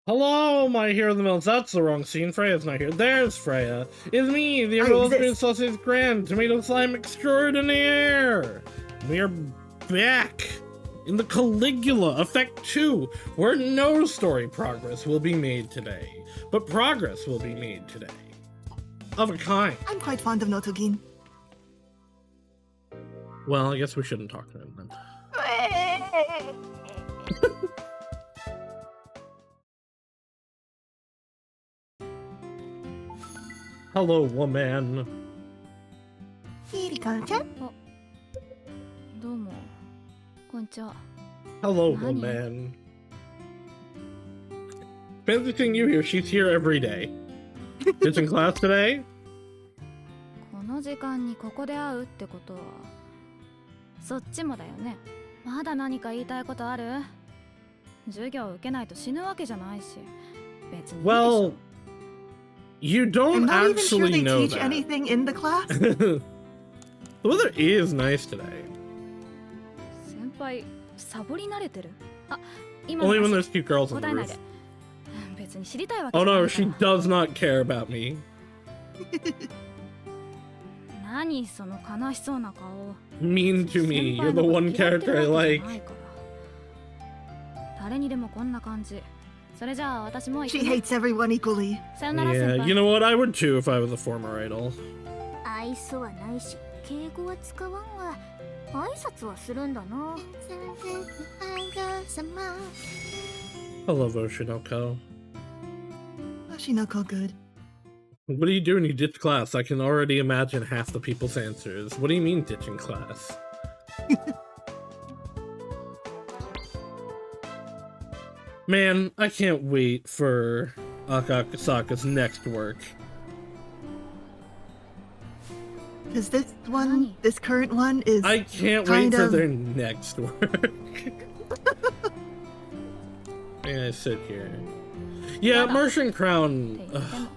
Hello, my hero of the mills. That's the wrong scene. Freya's not here. There's Freya. It's me, the illustrious Sausage Grand Tomato Slime Extraordinaire. We are back in the Caligula Effect 2, where no story progress will be made today, but progress will be made today. Of a kind. I'm quite fond of Notogin. Well, I guess we shouldn't talk to him then. Hello, woman. Kiriko-chan? Hello, woman. Fancy seeing you here. She's here every day. It's in class today? この時間にここで会うってことはそっちもだよね。まだ何か言いたいことある？授業受けないと死ぬわけじゃないし別にいいでしょ。 Well, you don't I'm not even sure actually they know teach that. anything in the class. The weather is nice today. 先輩サボり慣れてる。あ、今 Only の when 話 there's cute girls on 答 the えないで。 roof. 別に知りたいわけ Oh じゃな no, い she から。 does not care about me. 何その悲しそうな顔。 Mean to me. You're the one character I like. 誰にでもこんな感じ。それじゃあ私も She hates everyone equally. さよなら先 Yeah, 輩。 you know what? I would too if I was a former idol. 愛想はないし敬語は使わんが挨拶はするんだな。 Hello, Voshinoko. Oshinoko good. What are you doing? You ditched class. I can already imagine half the people's answers. What do you mean ditching class? Man, I can't wait for Akasaka's next work. Because this current one is I can't wait kind for of- their next work. Yeah, I sit here. Yeah, Merchant Crown. Ugh,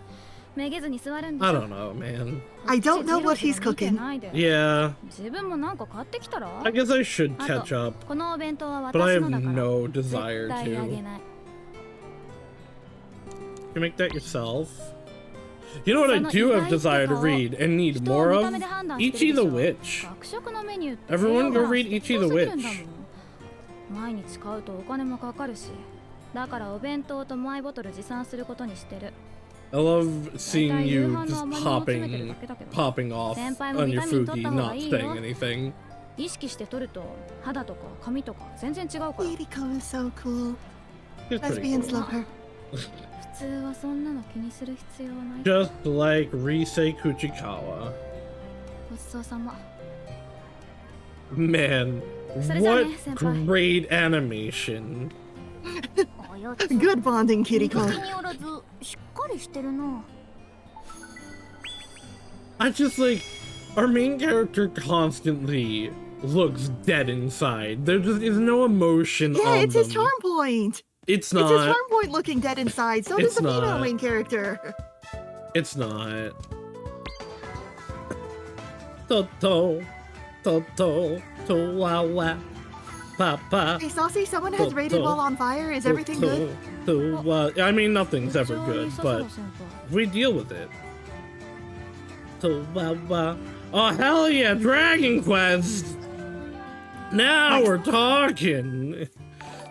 めげずに座るんでし I ょ。 don't know, man. I don't know what he's 見て cooking. ないで。 Yeah, 自分もなんか買ってきたら I guess I should catch up, このお弁当は but I 私 have のだから no 絶 desire 対あ to. げない。 You make that yourself? You know what I do have desire to read and need more of? Ichi the Witch. 学食のメニューって Everyone go read Ichi the すぎるんだ Witch. もん毎日買うとお金もかかるしだからお弁当とマイボトル持参することにしてる I love seeing you just popping off on your foodie, not saying anything. 意識して取ると肌とか髪とか全然違うから Kiriko is so cool. She's pretty Lesbians cool. love her. 普通はそんなの気にする必要ない Just like Risei Kuchikawa. ごちそうさま Man, what great animation. あやつ Good bonding, 気 Kiriko. によらずしっかりしてるな。 I just like, our main character constantly looks dead inside. There just is no emotion Yeah, on it's them. his charm point. It's It's his not. charm point looking dead inside. So does It's the female not. main character. It's not. Toto, Toto, to wa wa, papa. Hey, Saucy, someone has rated while on fire. Is everything good? I mean, nothing's ever good, but we deal with it. To wa wa. Oh hell yeah, Dragon Quest! Now we're talking.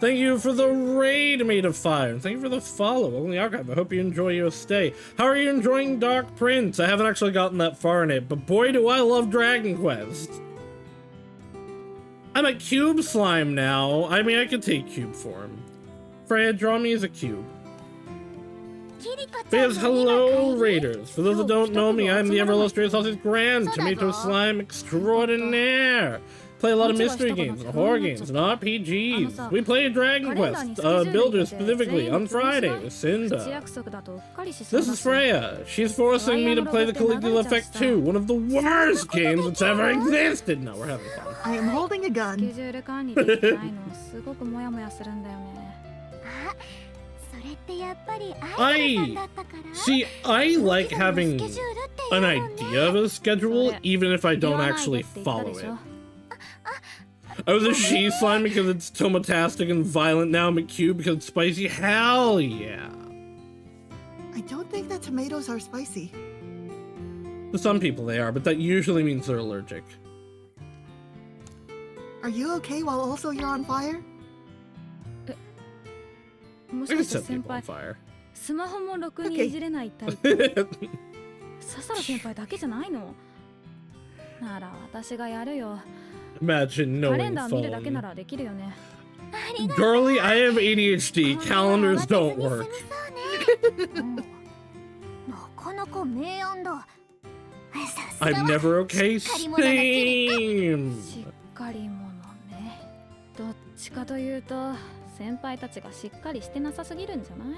Thank you for the raid, Made of Fire. Thank you for the follow on the archive. I hope you enjoy your stay. How are you enjoying Dark Prince? I haven't actually gotten that far in it, but boy do I love Dragon Quest. I'm a cube slime now. I mean, I could take cube form. Freya, draw me as a cube. Because hello, Raiders. For those that don't know me, I'm the ever-illustrious Sausage Grand Tomato Slime Extraordinaire. Play a lot of mystery games, and horror games, and RPGs. We play Dragon Quest, Builder specifically, on Friday with Cinda. This is Freya. She's forcing me to play the Caligula Effect 2, one of the worst games that's ever existed. No, we're having fun. I am holding a スケ gun. ジュール管理できてないのすごくモヤモヤするんだよねあ、それってやっぱりアイドルさんだったから。 See, I like having an idea of a schedule, even if I don't actually follow it. Oh, the she slime because it's tomatastic and violent now. McCube because it's spicy. Hell yeah. I don't think that tomatoes are spicy. To some people they are, but that usually means they're allergic. Are you okay while also you're on fire? も I し could かして set 先 people on 輩 fire. スマホもろくにいじれないタイプ笹野先輩だけじゃないのなら私がやるよ Imagine カレン knowing ダー見るだけな phone. らできるよね Girly, I have ADHD. Calendars don't work. なかなか名案だ。 I'm never okay. し Same. っかり者ねどっちかというと先輩たちがしっかりしてなさすぎるんじゃない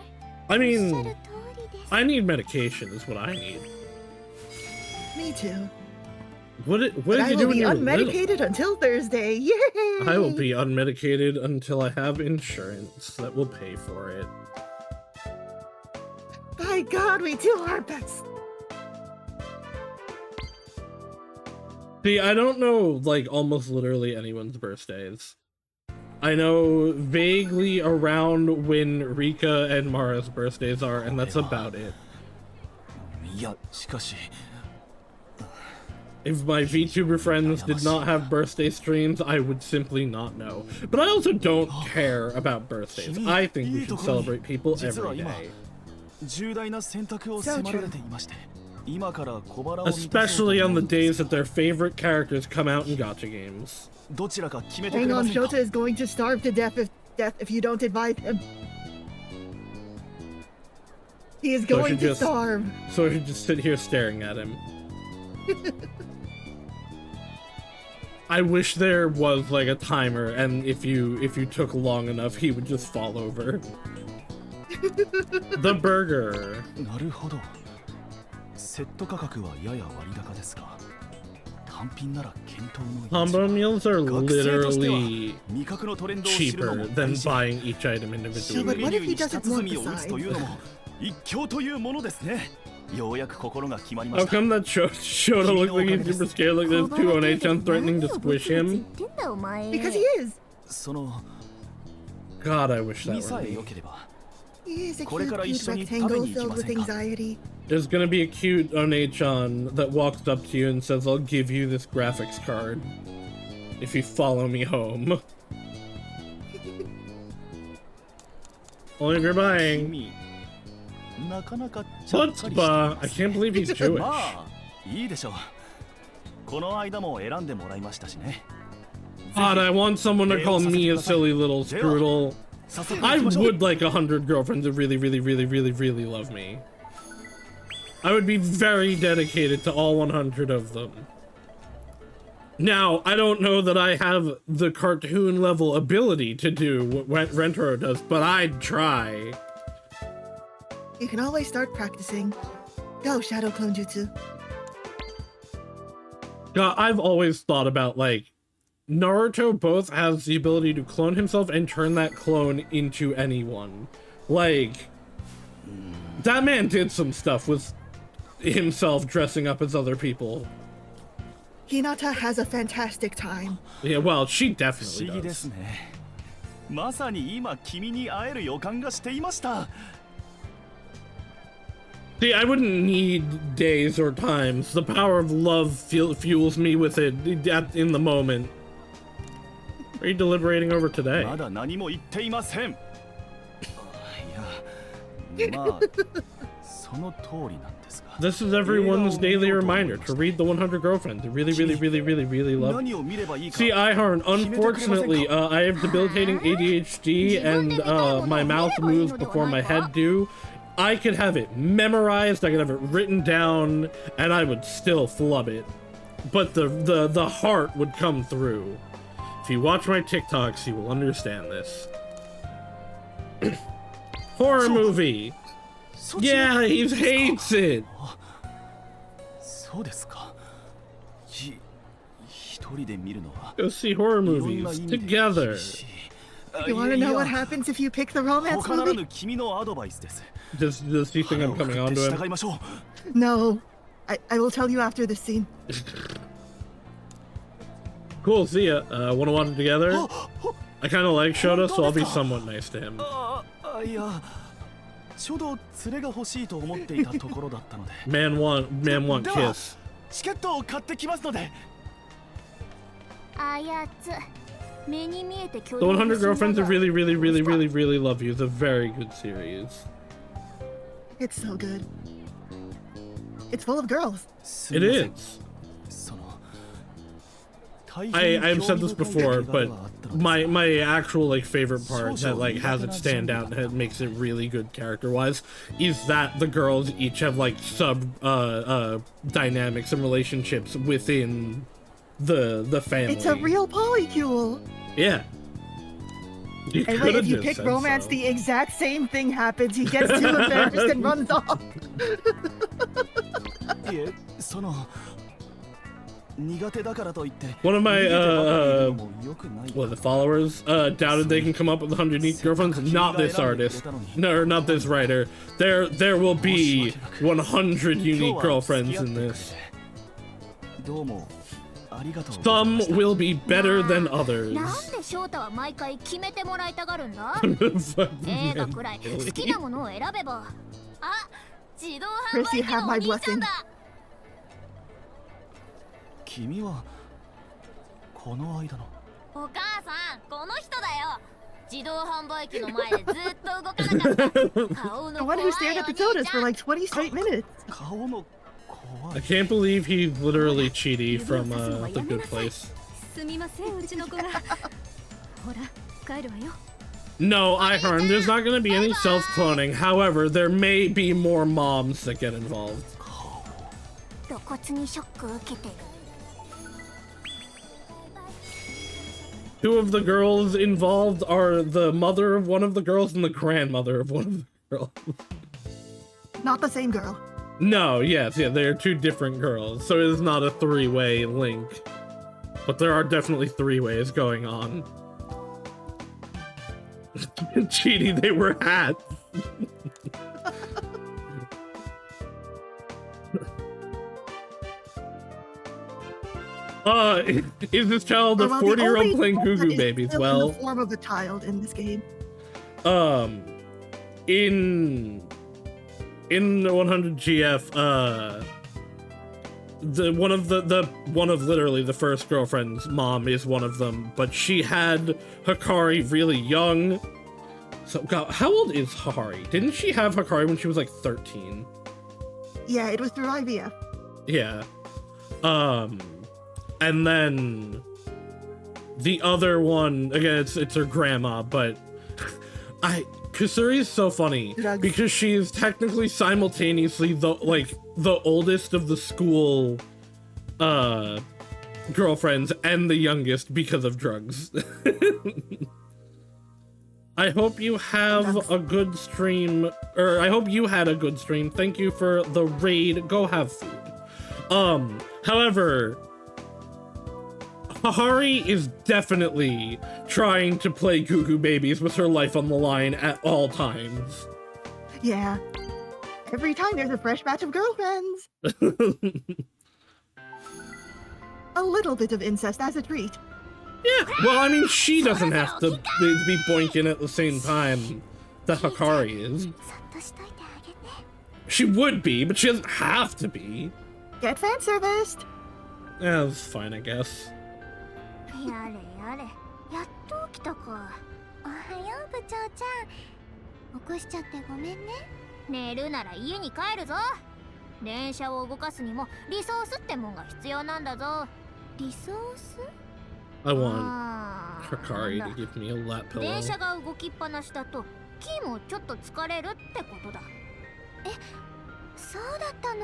I おっしゃ mean, る通りです。 I need medication is what I need. Me too. What But did I you will do when be you were little? unmedicated until Thursday. Yay! I will be unmedicated until I have insurance that will pay for it. By God, we do our best. See, I don't know, like, almost literally anyone's birthdays. I know vaguely around when Rika and Mara's birthdays are, and that's about it. いや、しかし If my VTuber friends did not have birthday streams, I would simply not know. But I also don't care about birthdays. I think we should celebrate people every day. 重大な選択を迫られていまして、今から小腹を満たそうと Especially on the days that their favorite characters come out in gacha games. どちらか決めてく Hang れま on, せんか Shota is going to starve to death if you don't advise him. He is So I going should to just- starve. So I should just sit here staring at him. I wish there was like a timer, and if you took long enough, he would just fall over. The burger. なるほど。セット価格はやや割高ですが、単品なら検討の余地 Combo meals are 学生としては literally 味覚のトレンドを知るの cheaper も than 大事。 buying each item 新 individually. But メ what ニ if ュー he に doesn't 舌 want 鼓を打つというのも一興というものですね。ようやく心が決まりま How した。 come that Shota looks like he's super scared like there's two on H-chan threatening to squish him? Because he is. その God, I wish 身 that さ were え me. 良ければ。 He is a これ cute, から一 cute 緒に食べ rectangle に行き filled ませ with んか？ anxiety. There's gonna be a cute One-chan that walks up to you and says, I'll give you this graphics card if you follow me home. Only if you're buying. 君なかなかちゃっかりしてい Chutzpah! ま I す can't believe he's Jewish. まあいいでしょう。この間も選んでもらいましたしね。 God, I want someone to call me a silly little strudel. 早速 I 行きましょう。 would like 100 girlfriends to really, really, really, really, really love me. I would be very dedicated to all 100 of them. Now, I don't know that I have the cartoon level ability to do what Rentaro does, but I'd try. You can always start practicing. Go, Shadow Clone Jutsu. God, I've always thought about, like, Naruto both has the ability to clone himself and turn that clone into anyone. Like, that man did some stuff with himself dressing up as other people. Hinata has a fantastic time. Yeah, well, she 不 definitely 思議です does. ね。まさに今君に会える予感がしていました。 See, I wouldn't need days or times. The power of love fuels me with it in the moment. Are you deliberating over today? まだ何も言っていません。いや、まあその通りなんですが。 This is everyone's daily reminder to read the 100 girlfriends. I really, really, really, really, really love. 何を見ればいいか。 See, Ihorn, unfortunately, I have debilitating ADHD and my mouth moves before my head do. I could have it memorized, I could have it written down, and I would still flub it. But the heart would come through. If you watch my TikToks, you will understand this. Horror movie! そっちの Yeah, he hates it! そうですか。一人で見るのは Go see horror いろんな movies 意味で together. 厳しい。 You want to know what いや happens if you pick the romance 他なら movie? ぬ君のアドバイスです。 Does he think I'm coming 腹を on くく to って him? 従いましょう。 No. I will tell you after this scene. Cool, see ya. Wanna watch it together? I kinda like Shota, so I'll be somewhat nice to him. いやちょうど連れが欲しいと思っていたところだったので Man want では kiss. チケットを買ってきますのであやつ目に見えて The 100 Girlfriends that really, really, really, really, really love you is a very good series. It's so good. It's full of girls. It is. I've said this before, but my actual like favorite part that like has it stand out and makes it really good character-wise is that the girls each have like sub dynamics and relationships within the family. It's a real polycule. Yeah. You And could've if you just pick said romance, so. the exact same thing happens. He gets too embarrassed and runs off. いえその苦手だからといって One of my 逃げてばかりいるのも良くない the followers doubted they can come up with 100 unique girlfriends. Not this artist. No, not this writer. There will be 100 unique girlfriends in this. どうもありがとう Some will be better than others. なんで翔太は毎回決めてもらいたがるんだ Fucking 映画くらい好きなものを選べばあ自動販 Chris, you 売機 have のお my 兄ちゃん blessing. だ君はこの間のお母さんこの人だよ自動販売機の前でずっと動かなかった顔 The の one 怖い who stared お at the 兄 sodas ち for ゃん like 20 straight minutes. 顔の怖 I い can't believe he's literally Cheaty from The Good Place. すみませんうちの子がほら帰るわよ No, Ihorn, there's not gonna be any self-cloning. However, there may be more moms that get involved. 露骨にショック受けてる Two of the girls involved are the mother of one of the girls and the grandmother of one of the girls. Not the same girl. No, yes, yeah, they are two different girls, so it is not a three-way link. But there are definitely three ways going on. Cheaty, they were hats. Is this child a Well, the 40-year-old only playing child Goo that Goo is babies? still Well, in the form of a child in this game. In the 100 GF, one of literally the first girlfriend's mom is one of them, but she had Hikari really young. So, God, how old is Hikari? Didn't she have Hikari when she was like 13? Yeah, it was through IVF. Yeah. And then the other one, again, it's her grandma, but Kusuri is so funny Drugs. because she is technically simultaneously the oldest of the school girlfriends and the youngest because of drugs. I hope you have a good stream, or I hope you had a good stream. Thank you for the raid. Go have food. However, Hahari is definitely trying to play Goo Goo Babies with her life on the line at all times. Yeah. Every time there's a fresh batch of girlfriends. A little bit of incest as a treat. Yeah, well, I mean, she doesn't have to be boinking at the same time that Hikari is. そっとしといてあげて She would be, but she doesn't have to be. Get fan serviced. Yeah, that's fine, I guess. やれやれやっと起きたかおはよう部長ちゃん起こしちゃってごめんね寝るなら家に帰るぞ電車を動かすにもリソースってもんが必要なんだぞリソース I want あー Hikari なん to だ give me a lap 電 pillow. 車が動きっぱなしだとキーもちょっと疲れるってことだえそうだったの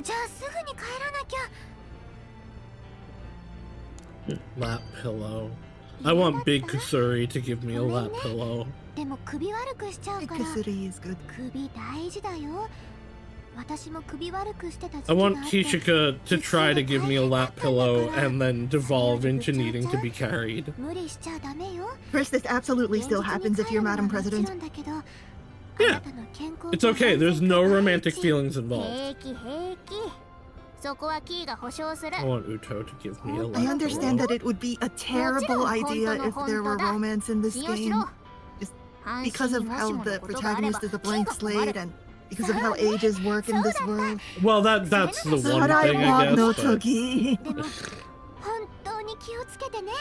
じゃあすぐに帰らなきゃ Lap pillow. I want Big Kusuri to give me a lap pillow. でも首悪くしちゃうから Ikasuri is good. 首大事だよ私も首悪くしてた時期 I があ want って Kishika to try to give me a lap pillow and then devolve into needing to be carried. 無理しちゃダメよ Chris, this absolutely still happens if you're Madam President. Yeah, it's okay, there's no romantic feelings involved. 平気平気そこはキーが保証する。 I want Uto to give me a I lecture. understand that it would be a terrible idea if there were romance in this 信用し game ろ。 because of how the protagonist is a blank slate and because of how ages work in this world. Well, that's the one But I thing, I want guess. no but- Togi. でも本当に気をつけてね。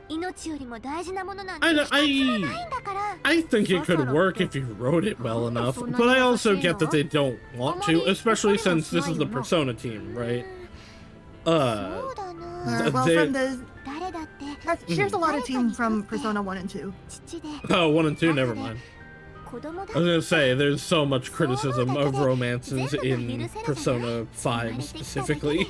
命よりも大事なものなんて I, 一つも I, ないんだから。 I think it could work if you wrote it well enough, but I also get that they don't want to, especially since this is the Persona team, right? そうだな。 Well, they- from the 誰だって here's a lot of team from Persona 1 and 2. 父で Oh, 1 and 2, never mind. 子供だ I was gonna say, there's so much criticism of romances in Persona 5 specifically.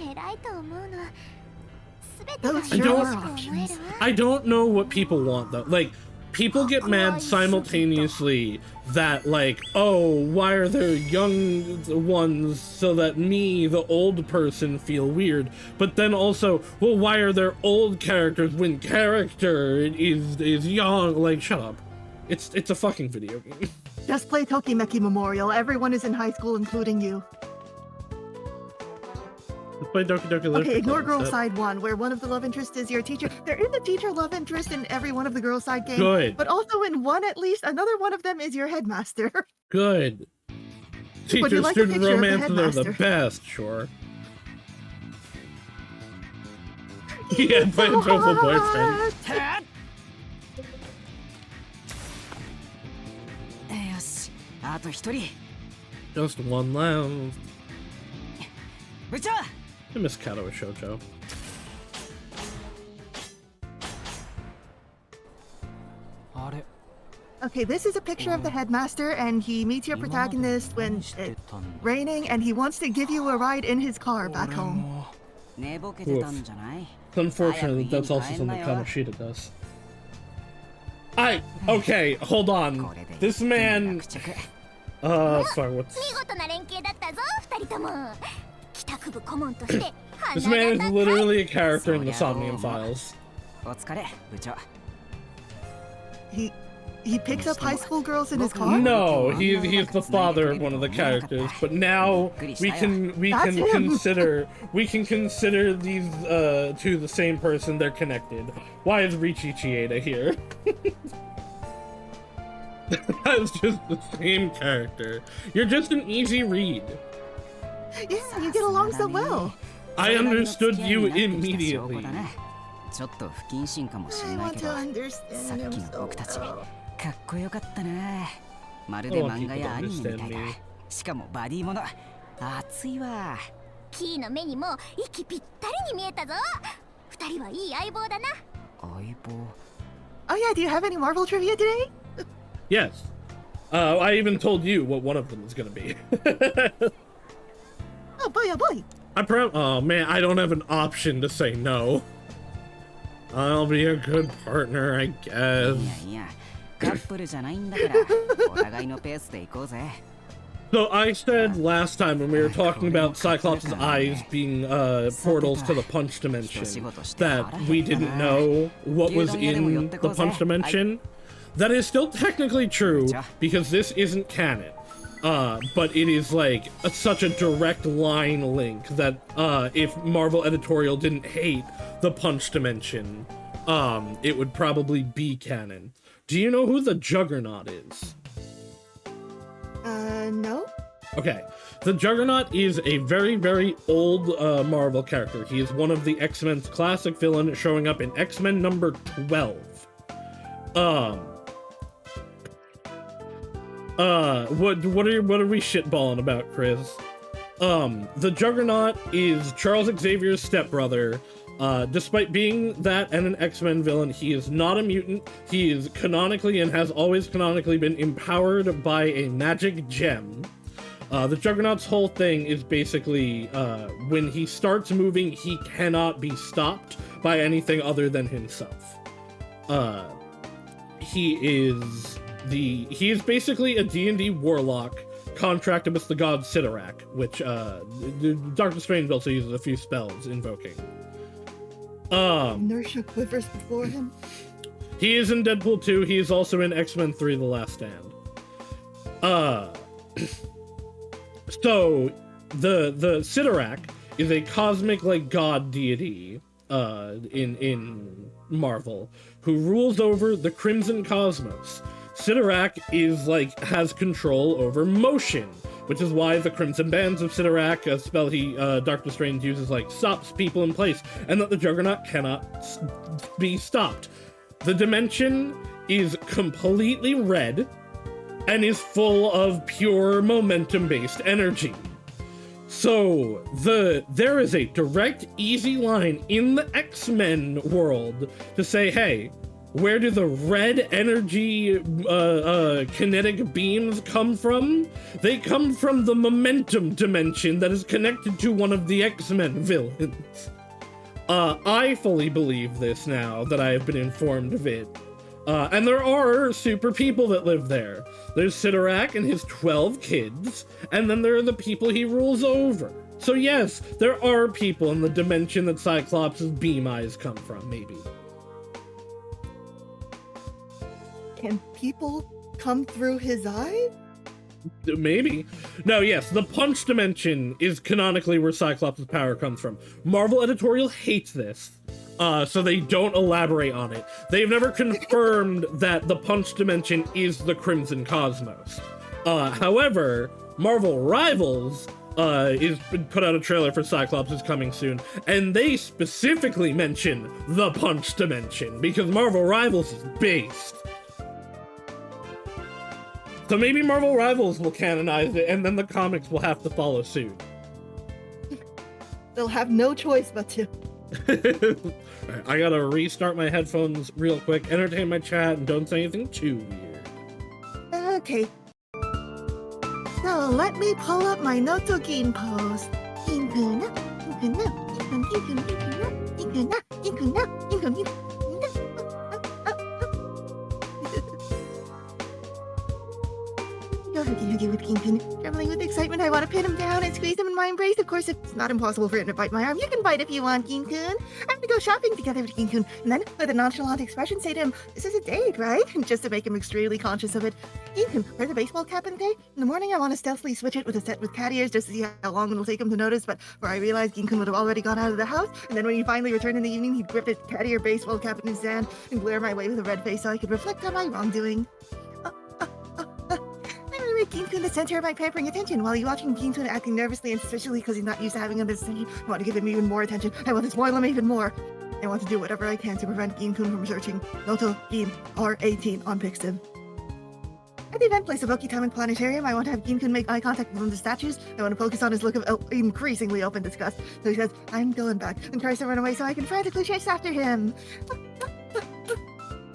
Those I sure don't- are options. I don't know what people want though. Like, people get mad simultaneously that like, oh, why are there young ones so that me, the old person, feel weird? But then also, well, why are there old characters when character is young? Like, shut up. It's a fucking video game. Just play Tokimeki Memorial. Everyone is in high school, including you. Let's play Doki Doki Literature Okay, ignore Club Girl instead. Side 1, where one of the love interests is your teacher. There is a teacher love interest in every one of the Girl Side games. Good. But also in one, at least, another one of them is your headmaster. Good. Would you like a Teacher-student picture of the romances are the headmaster? best, sure. Yeah, play a total boyfriend. よし、あと一人。 Just one left. 部長 I miss Kato with Shoujo. Okay, this is a picture of the headmaster, and he meets your protagonist when it's raining, and he wants to give you a ride in his car back home. 寝ぼけてたんじゃない？ It's unfortunate that that's also something Kamoshida does. Okay, hold on. This man, sorry, what's... 見事な連携だったぞ二人とも。帰宅部顧問として This man is literally a character in the Somnium Files. お疲れ、部長。 He picks up high school girls in his car? No, he's the father of one of the characters, but now we can That's him. consider these two the same person. They're connected. Why is Richi Chieda here? That's just the same character. You're just an easy read. Yeah, you get along so well. I understood you immediately. ちょっと不謹慎かもし I れない want け to ど、さ understand っき him の so 僕たち、 well. かっこよかったな。まるで漫画やアニメみたいだ。しかもバディもの、熱いわ。キーの目にも息ぴったりに見えたぞ。二人はいい相棒だな。相棒。 Oh yeah, do you have any Marvel trivia today? Yes. I even told you what one of them is gonna be. Oh boy, oh boy. Oh man, I don't have an option to say no. I'll be a good partner, I い guess. やいや、カップルじゃないんだから、お互いのペースで行こうぜ。 So I said last time when we were talking about Cyclops' eyes being portals to the punch dimension that we didn't know what was in the punch dimension. That is still technically true because this isn't canon. But it is like such a direct line link that if Marvel editorial didn't hate the punch dimension, it would probably be canon. Do you know who the Juggernaut is? No? Okay, the Juggernaut is a very, very old Marvel character. He is one of the X-Men's classic villain, showing up in X-Men number 12. What are we shitballing about, Chris? The Juggernaut is Charles Xavier's stepbrother. Despite being that and an X-Men villain, he is not a mutant. He is canonically and has always canonically been empowered by a magic gem. The Juggernaut's whole thing is basically, when he starts moving, he cannot be stopped by anything other than himself. He is basically a D&D warlock contracted with the god Sidorak, which, Dr. Strange also uses a few spells invoking. Inertia quivers before him. He is in Deadpool 2. He is also in X-Men 3: The Last Stand. So the Sidorak is a cosmic, like, god deity in Marvel who rules over the Crimson Cosmos. Sidorak is, like, has control over motion, which is why the Crimson Bands of Sidorak, a spell Doctor Strange uses, like, stops people in place, and that the Juggernaut cannot be stopped. The dimension is completely red and is full of pure momentum-based energy. So, there is a direct, easy line in the X-Men world to say, hey, where do the red energy kinetic beams come from? They come from the momentum dimension that is connected to one of the X-Men villains. I fully believe this now that I have been informed of it. And there are super people that live there. There's Sidorak and his 12 kids, and then there are the people he rules over. So yes, there are people in the dimension that Cyclops' beam eyes come from, maybe. Can people come through his eye? Maybe. No, yes, the punch dimension is canonically where Cyclops' power comes from. Marvel editorial hates this, so they don't elaborate on it. They've never confirmed that the punch dimension is the Crimson Cosmos. However, Marvel Rivals is put out a trailer for Cyclops is coming soon, and they specifically mention the punch dimension, because Marvel Rivals is based. So maybe Marvel Rivals will canonize it, and then the comics will have to follow suit. They'll have no choice but to. Right, I gotta restart my headphones real quick, entertain my chat, and don't say anything too weird. Okay. So let me pull up my Notogin post. Ginkuna, Ginkuna, Ginkuna, Ginkuna, Ginkuna, Ginkuna, Ginkuna. Huggy with Ginkun. Trembling with excitement, I want to pin him down and squeeze him in my embrace. Of course, it's not impossible for him to bite my arm. You can bite if you want, Ginkun. I'm gonna go shopping together with Ginkun, and then, with a nonchalant expression, say to him, "This is a date, right?" And just to make him extremely conscious of it. Ginkun, wear the baseball cap in the day. In the morning, I want to stealthily switch it with a set with cat ears just to see how long it'll take him to notice, but where I realized Ginkun would have already gone out of the house, and then when he finally returned in the evening, he'd grip his cat ear baseball cap in his hand and glare my way with a red face so I could reflect on my wrongdoing. Make Ginkun the center of my pampering attention while you're watching Ginkun acting nervously and suspiciously because he's not used to having others attention. I want to give him even more attention. I want to spoil him even more. I want to do whatever I can to prevent Ginkun from searching Noto Gin R18 on Pixiv. At the event place of Okitama Planetarium, I want to have Ginkun make eye contact with one of the statues. I want to focus on his look of increasingly open disgust. So he says, "I'm going back," and tries to run away so I can frantically chase after him.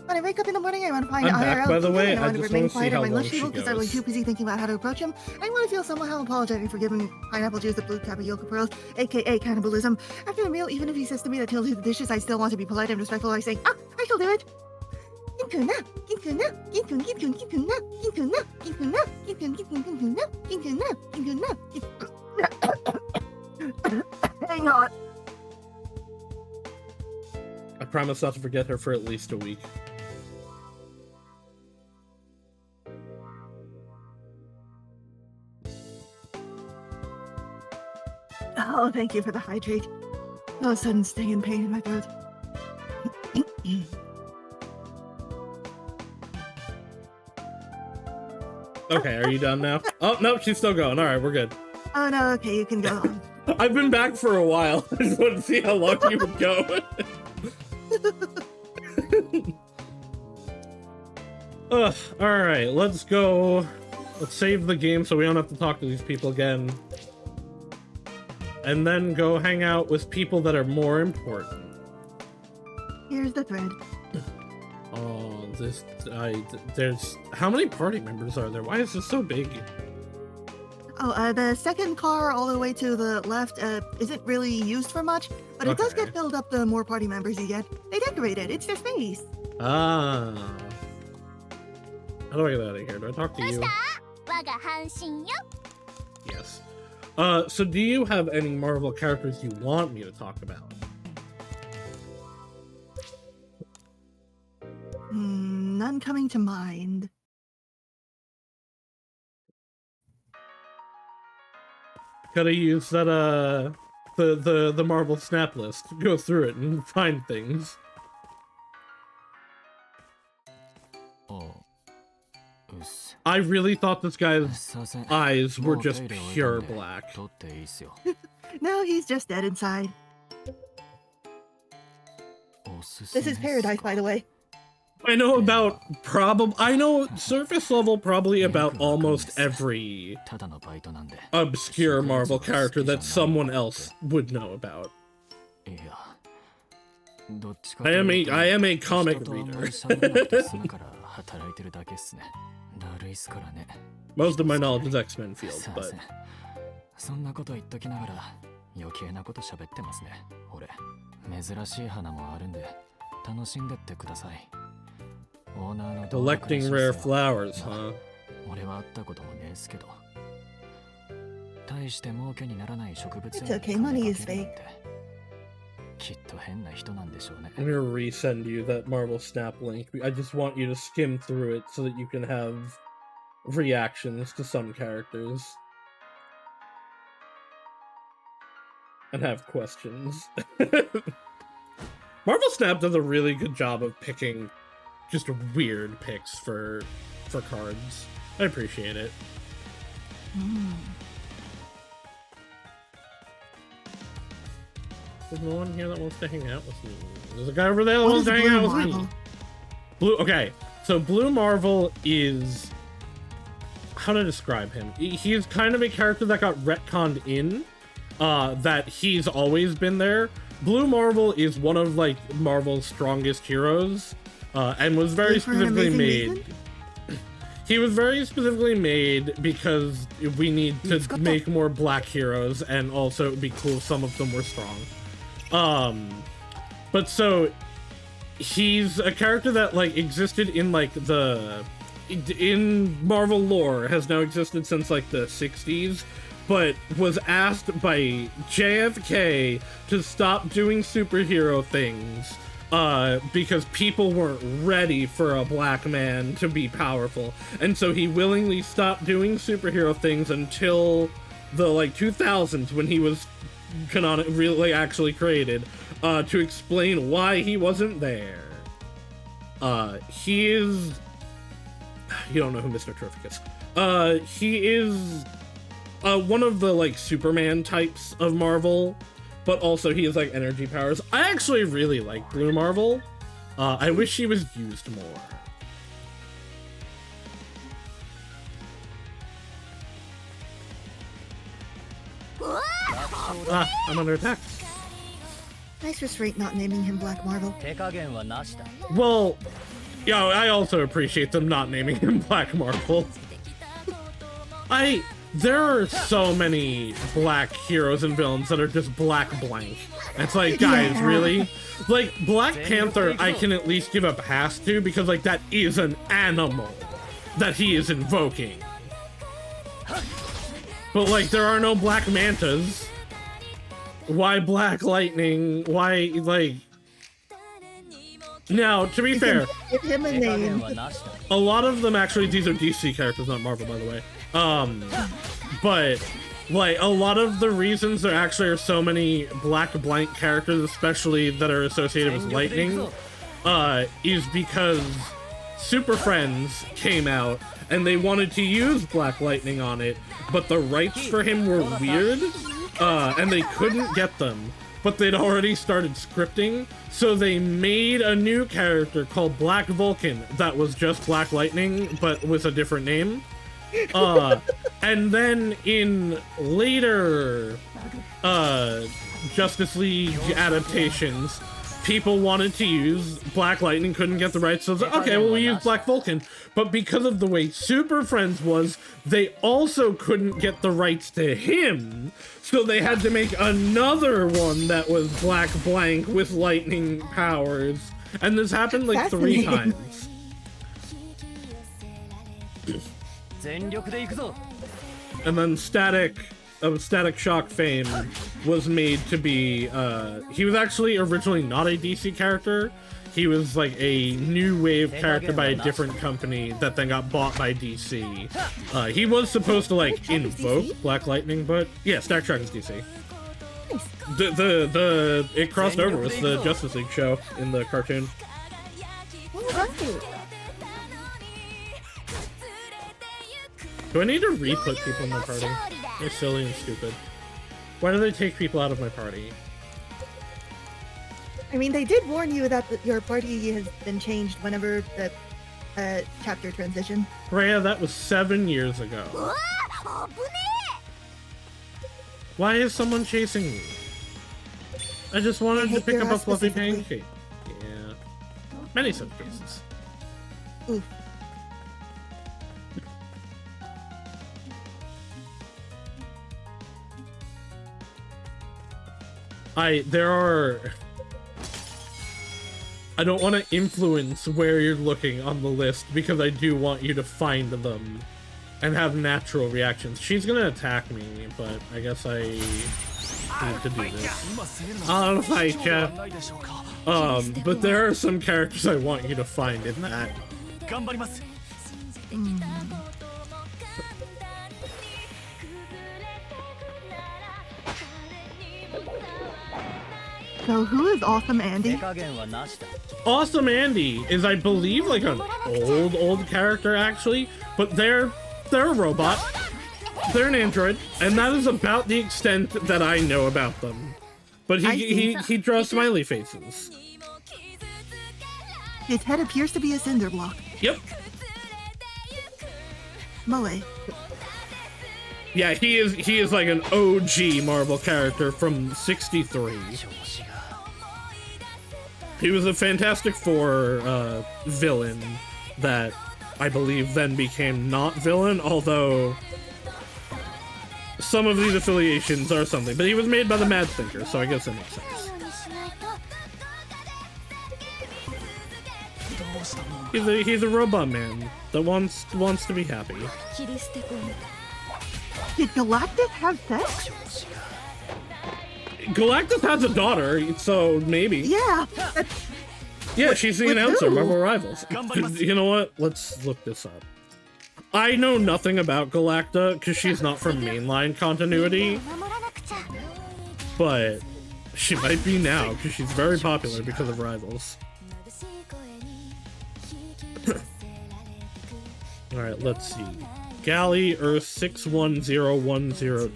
When I wake up in the morning, I want to find I'm IRL back, by the way. and I want to remain quiet on my long lunch she table because I'm like goes. too busy thinking about how to approach him. I want to feel somehow apologetic for giving pineapple juice the blue tapioca pearls, aka cannibalism. After the meal, even if he says to me that he'll do the dishes, I still want to be polite and respectful by saying, "Ah, I shall do it." Ginkuna, Ginkuna, Ginkun, Ginkun, Ginkuna, Ginkuna, Ginkuna, Ginkun, Ginkun, Ginkuna, Ginkuna, Ginkuna. Hang on. I promise not to forget her for at least a week. Oh, thank you for the hydrate. No sudden sting and pain in my throat. Okay, are you done now? Oh, no, she's still going. All right, we're good. Oh no, okay, you can go on. I've been back for a while. I just wanted to see how long you would go. Alright, let's go. Let's save the game so we don't have to talk to these people again. And then go hang out with people that are more important. Here's the thread. Oh, there's... How many party members are there? Why is this so big? Oh, the second car all the way to the left isn't really used for much, but it does Okay. get filled up the more party members you get. They decorate it. It's their space. Ah. How do I get out of here? Do I talk to you? 我が半身よ Yes. So do you have any Marvel characters you want me to talk about? None coming to mind. Could I use that, the Marvel Snap list. Go through it and find things. I really thought this guy's eyes were just pure black. No, he's just dead inside. This is paradise, by the way. I know about I know surface level probably about almost every obscure Marvel character that someone else would know about. I am a comic reader. Most of my knowledge is X-Men field, but そんなこと言っときながら余計なこと喋ってますね。俺珍しい花もあるんで楽しんでってください。オーナーの collecting rare flowers, huh? 俺は会ったこともねえですけど。大して儲けにならない植物園 It's okay, money is fake. きっと変な人なんでしょうね。I'm gonna resend you that Marvel Snap link. I just want you to skim through it so that you can have reactions to some characters. And have questions. Marvel Snap does a really good job of picking just weird picks for cards. I appreciate it. There's no one here that wants to hang out with me. There's a guy over there that wants to hang out with me. Blue. Okay, so Blue Marvel is... How to describe him? He's kind of a character that got retconned in. That he's always been there. Blue Marvel is one of like Marvel's strongest heroes, and was very specifically made. He was very specifically made because we need to make more black heroes, and also it would be cool if some of them were strong. But so he's a character that like existed in like in Marvel lore, has now existed since like the 60s. But was asked by JFK to stop doing superhero things because people weren't ready for a black man to be powerful. And so he willingly stopped doing superhero things until the like 2000s when he was really actually created to explain why he wasn't there. He is... You don't know who Mr. Terrific is. He is... one of the, like, Superman types of Marvel, but also he has, like, energy powers. I actually really like Blue Marvel. I wish she was used more. I'm under attack. Nice restraint not naming him Black Marvel. Well, yeah, I also appreciate them not naming him Black Marvel. There are so many black heroes and villains that are just black blank. It's like, guys, really? Like, Black Panther, I can at least give a pass to, because, like, that is an animal that he is invoking. But, like, there are no Black Mantas. Why Black Lightning? Why, like... Now, to be fair, Give him a name. a lot of them actually, these are DC characters, not Marvel, by the way. But, like, a lot of the reasons there actually are so many black blank characters, especially that are associated with lightning, is because Super Friends came out, and they wanted to use Black Lightning on it, but the rights for him were weird, and they couldn't get them. But they'd already started scripting, so they made a new character called Black Vulcan that was just Black Lightning, but with a different name. And then in later Justice League adaptations, people wanted to use Black Lightning, couldn't get the rights, so okay, well, we use Black Vulcan. But because of the way Super Friends was, they also couldn't get the rights to him, so they had to make another one that was Black Blank with lightning powers. And this happened like 3 times. And then Static Shock fame was made to be, he was actually originally not a DC character. He was like a new wave character by a different company that then got bought by DC. He was supposed to like invoke Black Lightning, but yeah, Static Shock is DC. Nice. It crossed over with the Justice League show in the cartoon. Oh, right. Do I need to re-put people in my party? They're silly and stupid. Why do they take people out of my party? I mean, they did warn you that your party has been changed whenever the chapter transition. Rhea, that was 7 years ago. Why is someone chasing me? I just wanted to pick up a fluffy pancake. Yeah. Many such cases. Oof. I don't want to influence where you're looking on the list because I do want you to find them and have natural reactions. She's gonna attack me, but I guess I need to do this. I'll fight ya. But there are some characters I want you to find in that. So who is Awesome Andy? Awesome Andy is, I believe, like an old character actually, but they're a robot. They're an android, and that is about the extent that I know about them. But he draws smiley faces. His head appears to be a cinder block. Yep. Moe. Yeah, he is like an OG Marvel character from '63. He was a Fantastic Four villain that I believe then became not villain, although some of these affiliations are something. But he was made by the Mad Thinker, so I guess that makes sense. He's a robot man that wants to be happy. Did Galactus have sex? Galactus has a daughter, so maybe. Yeah. Yeah, she's the announcer, who? Marvel Rivals. You know what? Let's look this up. I know nothing about Galacta because she's not from mainline continuity, but she might be now because she's very popular because of Rivals. Alright, let's see. Galley, Earth 610102.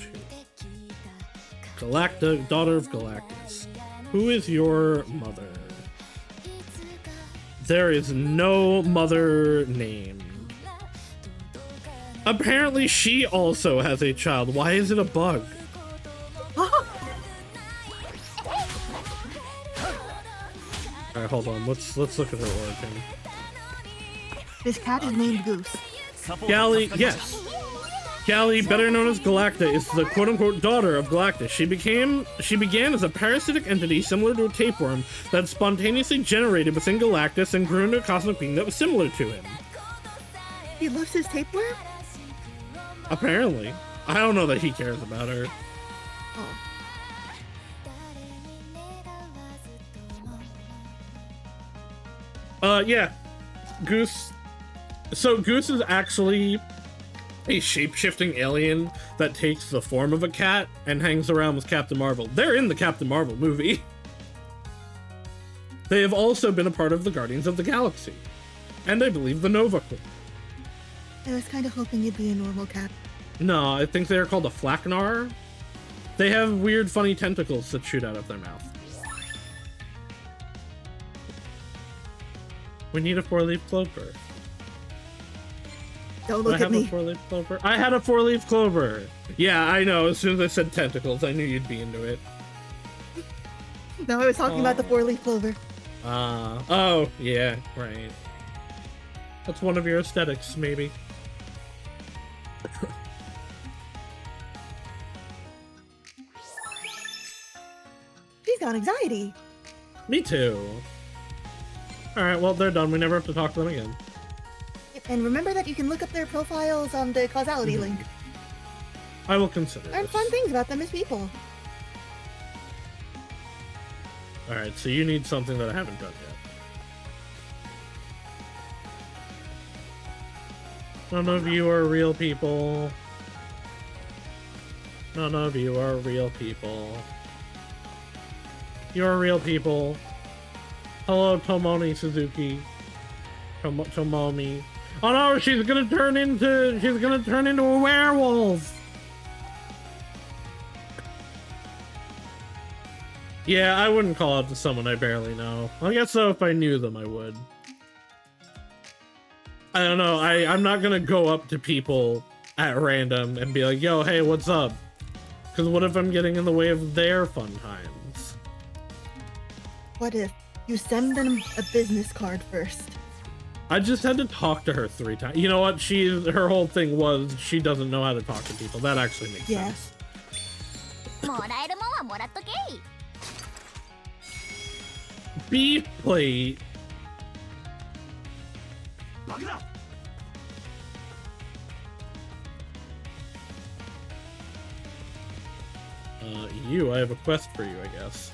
Galacta, daughter of Galactus. Who is your mother? There is no mother named. Apparently she also has a child. Why is it a bug? Alright, hold on. Let's look at her origin. This cat is named Goose. Galley, yes. Galley, better known as Galacta, is the quote-unquote daughter of Galactus. She began as a parasitic entity similar to a tapeworm that spontaneously generated within Galactus and grew into a cosmic being that was similar to him. He loves his tapeworm? Apparently. I don't know that he cares about her. Yeah. Goose. So Goose is actually a shape-shifting alien that takes the form of a cat and hangs around with Captain Marvel. They're in the Captain Marvel movie. They have also been a part of the Guardians of the Galaxy. And I believe the Nova Corps. I was kind of hoping you'd be a normal cat. No, I think they're called a Flaknar. They have weird, funny tentacles that shoot out of their mouth. We need a 4-leaf clover. Don't look at me. I have a 4-leaf clover. I had a 4-leaf clover. Yeah, I know. As soon as I said tentacles, I knew you'd be into it. No, I was talking about the 4-leaf clover. Oh, yeah, right. That's one of your aesthetics, maybe. She's got anxiety. Me too. Alright, well, they're done. We never have to talk to them again. And remember that you can look up their profiles on the causality link. I will consider Learn this. fun things about them as people. Alright, so you need something that I haven't done yet. None of you are real people. None of you are real people. You're real people. Hello, Tomomi Suzuki. Tomomi. Oh no, she's gonna turn into a werewolf. Yeah, I wouldn't call out to someone I barely know. I guess so if I knew them, I would. I don't know, I'm not gonna go up to people at random and be like, yo, hey, what's up? Because what if I'm getting in the way of their fun times? What if you send them a business card first? I just had to talk to her 3 times. You know what? Her whole thing was she doesn't know how to talk to people. That actually makes sense. もらえるもんはもらっとけい。 Beef plate. I have a quest for you, I guess.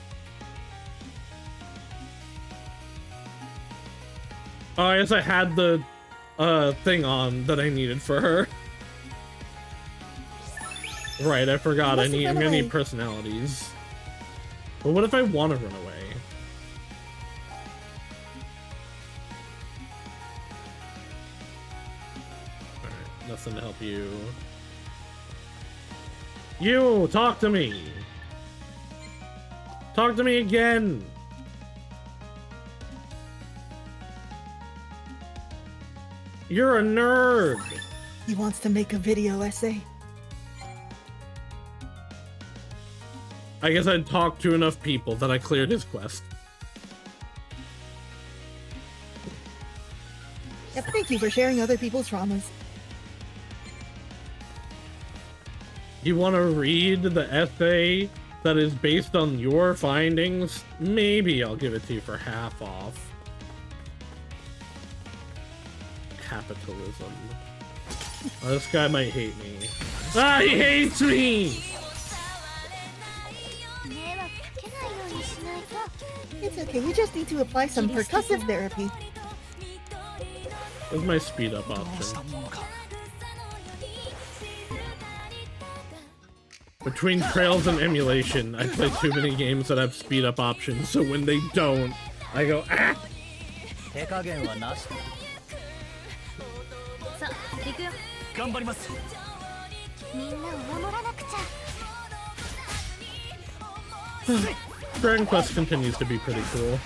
Oh, I guess I had the thing on that I needed for her. Right, I forgot. I need personalities. But what if I want to run away? Alright, nothing to help you. You, talk to me! Talk to me again! You're a nerd! He wants to make a video essay. I guess I'd talked to enough people that I cleared his quest. Yep, thank you for sharing other people's traumas. You want to read the essay that is based on your findings? Maybe I'll give it to you for half off. Capitalism. Oh, this guy might hate me. Ah, he hates me! It's okay, you just need to apply some percussive therapy. Where's my speed up option? Between Trails and Emulation, I play too many games that have speed up options, so when they don't, I go, ah! 手加減はなし。さあ行くよ。頑張ります。みんなを守らなくちゃ。 Dragon Quest continues to be pretty cool.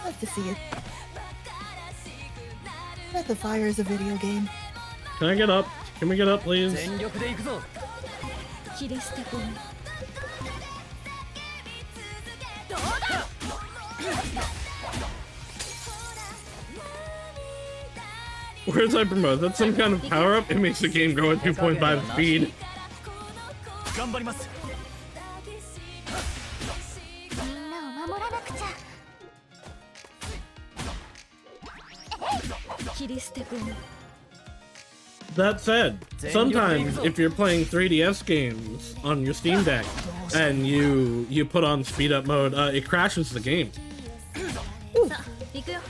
Love to see it. Breath of Fire is a video game. Can I get up? Can we get up, please? 全力で行くぞ。切り捨て込む。 Where's I promote? That's some kind of power up? It makes the game go at 2.5 speed. 頑張ります。みんなを守らなくちゃ。切り捨て込む。 That said, sometimes if you're playing 3DS games on your Steam Deck and you put on speed up mode, it crashes the game. さあ行くよ。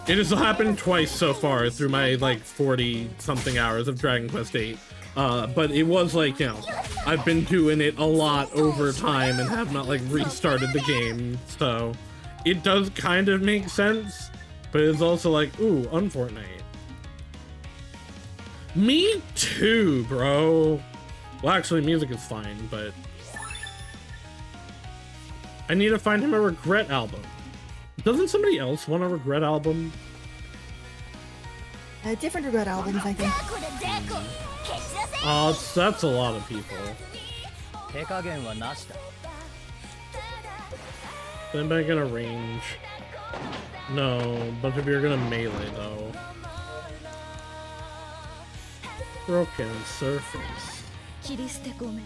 It has happened twice so far through my like 40 something hours of Dragon Quest VIII. But it was like, you know, I've been doing it a lot over time and have not like restarted the game, so it does kind of make sense, but it's also like, ooh, unfortnite. Me too, bro. Well, actually, music is fine, but I need to find him a regret album. Doesn't somebody else want a regret album? Different regret albums, I think. Oh, that's a lot of people. 手加減はなしだ。 Is anybody gonna range? No, a bunch of you are gonna melee though. Broken surface. 切り捨て込め。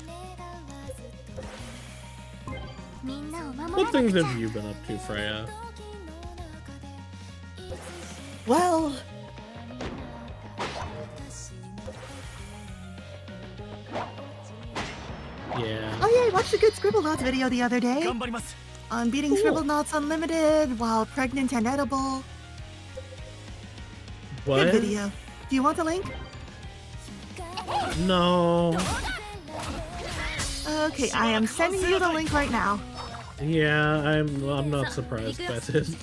みんなを守らな What くちゃ。 things have you been up to, Freya? Well, Yeah. oh yeah, I watched a good Scribble Knots video the other day 頑張ります。 on beating Scribble Knots Unlimited while pregnant and edible. Good What? video. Do you want the link? No. Okay, I am sending you the link right now. Yeah, I'm not surprised by this.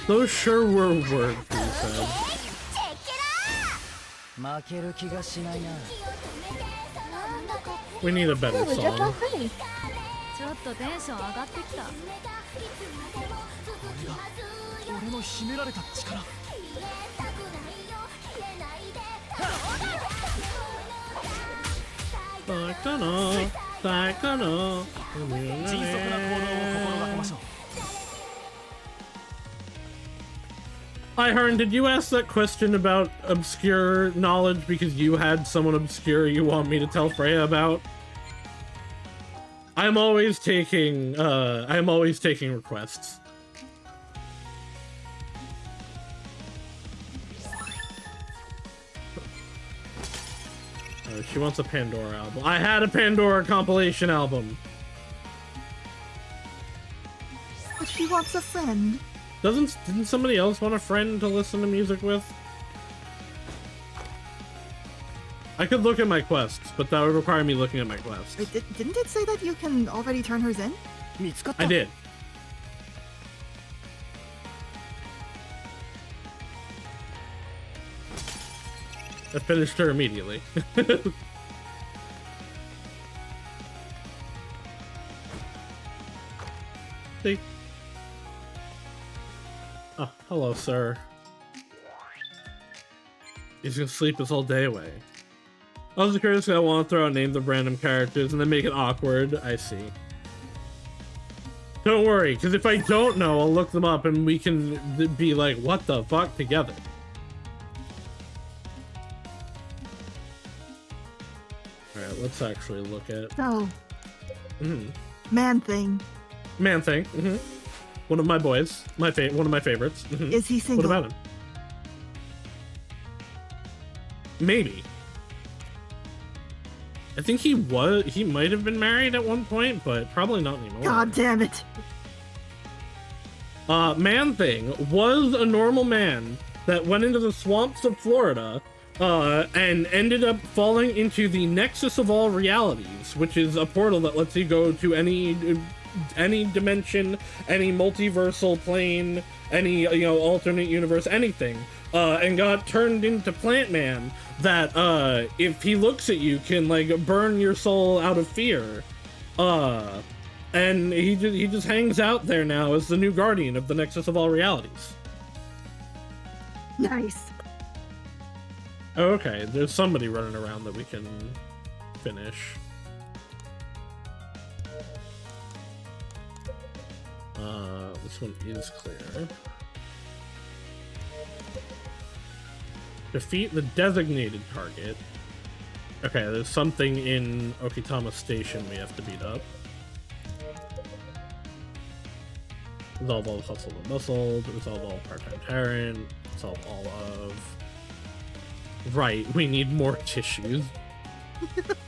Those sure were words, he said. We need a better song. ちょっとテンション上がってきた。俺の秘められた力。迅速な行動を心がけましょう。Hi, Hearn, did you ask that question about obscure knowledge because you had someone obscure you want me to tell Freya about? I'm always taking requests. Oh, she wants a Pandora album. I had a Pandora compilation album. But she wants a friend. Didn't somebody else want a friend to listen to music with? I could look at my quests, but that would require me looking at my quests. Wait, didn't it say that you can already turn hers in? I did. I finished her immediately. See? Oh, hello, sir. He's gonna sleep this whole day away. I was curious if I want to throw out names of random characters and then make it awkward. I see. Don't worry, because if I don't know, I'll look them up and we can be like, what the fuck, together. Alright, let's actually look at... So... Man Thing. Man Thing. One of my boys. One of my favorites. Is he single? What about him? Maybe. I think he might have been married at one point, but probably not anymore. God damn it. Man Thing was a normal man that went into the swamps of Florida and ended up falling into the nexus of all realities, which is a portal that lets you go to any dimension, any multiversal plane, any alternate universe, anything, and got turned into Plant Man that if he looks at you can like burn your soul out of fear, and he just hangs out there now as the new guardian of the nexus of all realities. Nice. Okay, there's somebody running around that we can finish. This one is clear. Defeat the designated target. Okay, there's something in Okitama Station we have to beat up. Resolve all hustle and bustle, resolve all part-time Terran, resolve all of... Right, we need more tissues.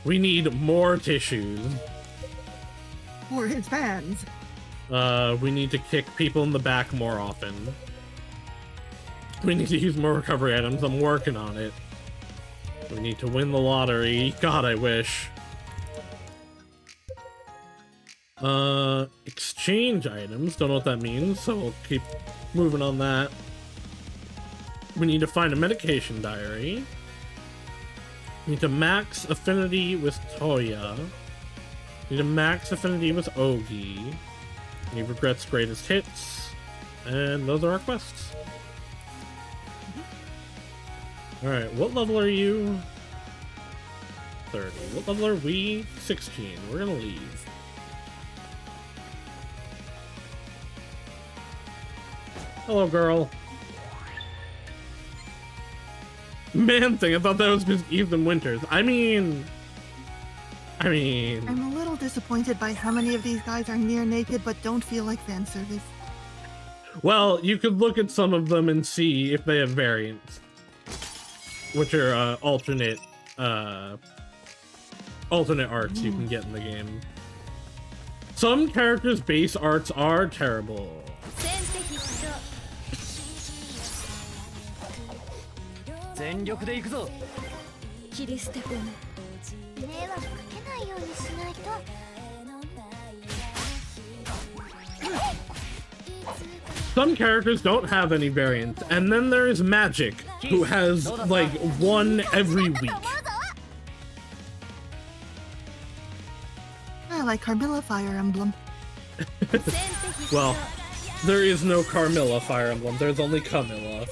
We need more tissues. For his fans. We need to kick people in the back more often. We need to use more recovery items. I'm working on it. We need to win the lottery. God, I wish. Exchange items. Don't know what that means, so we'll keep moving on that. We need to find a medication diary. We need to max affinity with Toya. We need to max affinity with Ogi. We need Regret's greatest hits. And those are our quests. Alright, what level are you? 30. What level are we? 16. We're gonna leave. Hello, girl. Man Thing, I thought that was just Ethan Winters. I mean... I'm a little disappointed by how many of these guys are near naked but don't feel like fan service. Well, you could look at some of them and see if they have variants. Which are alternate arts you can get in the game. Some characters' base arts are terrible. 全力で行くぞ。切り捨て君。迷惑かけないようにしないと。 Some characters don't have any variants, and then there is Magic, who has like one every week. I like Carmilla Fire Emblem. Well, there is no Carmilla Fire Emblem. There's only Camilla.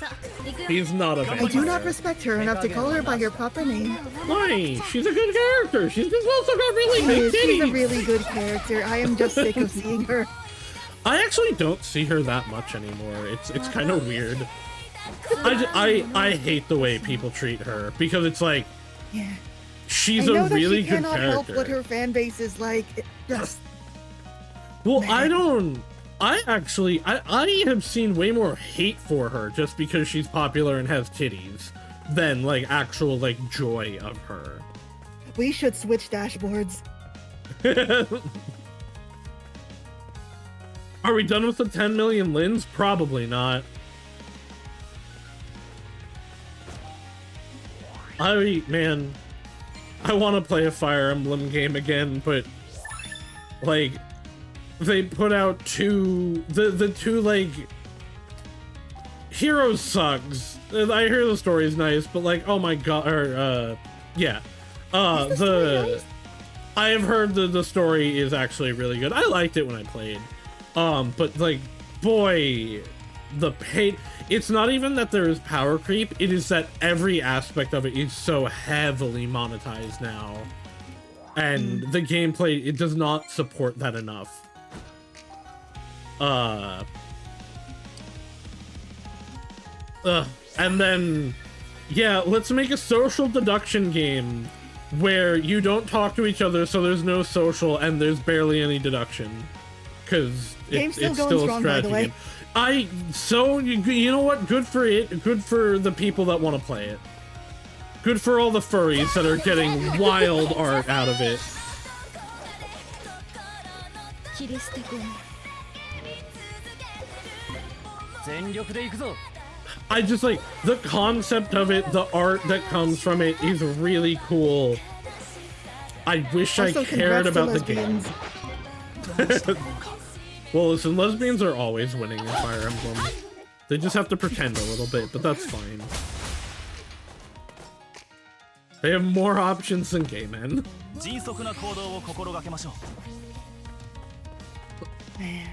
He's not a vampire. I do not respect her enough to call her by her proper name. Why? She's a good character. She's also got really big She's a titties. really good character. I am just sick of seeing her. I actually don't see her that much anymore. It's kind of weird. I hate the way people treat her because it's like, Yeah. she's I know a that really she good cannot character. help what her fan base is like. It just Well, Man. I have seen way more hate for her just because she's popular and has titties than like actual like joy of her. we should switch dashboards. Are we done with the 10 million Lins? Probably not. Man, I want to play a Fire Emblem game again, but like they put out the two like Heroes sucks. I hear the story is nice, but like, oh my god, or yeah, Is the story nice? I have heard the story is actually really good. I liked it when I played, but like, boy, the pay. It's not even that there is power creep. It is that every aspect of it is so heavily monetized now, and the gameplay, it does not support that enough. And then, yeah, let's make a social deduction game where you don't talk to each other, so there's no social and there's barely any deduction, because Game's it's still still going a strong, by the strategy way. game. You know what? Good for it. Good for the people that want to play it. Good for all the furries that are getting wild art out of it. 切り捨て君。全力で行くぞ。 I just like the concept of it, the art that comes from it is really cool. I wish Also, I cared congrats to about the game. lesbians. Well, listen, lesbians are always winning in Fire Emblem. They just have to pretend a little bit, but that's fine. They have more options than gay men. 迅速な行動を心がけましょう。 Man.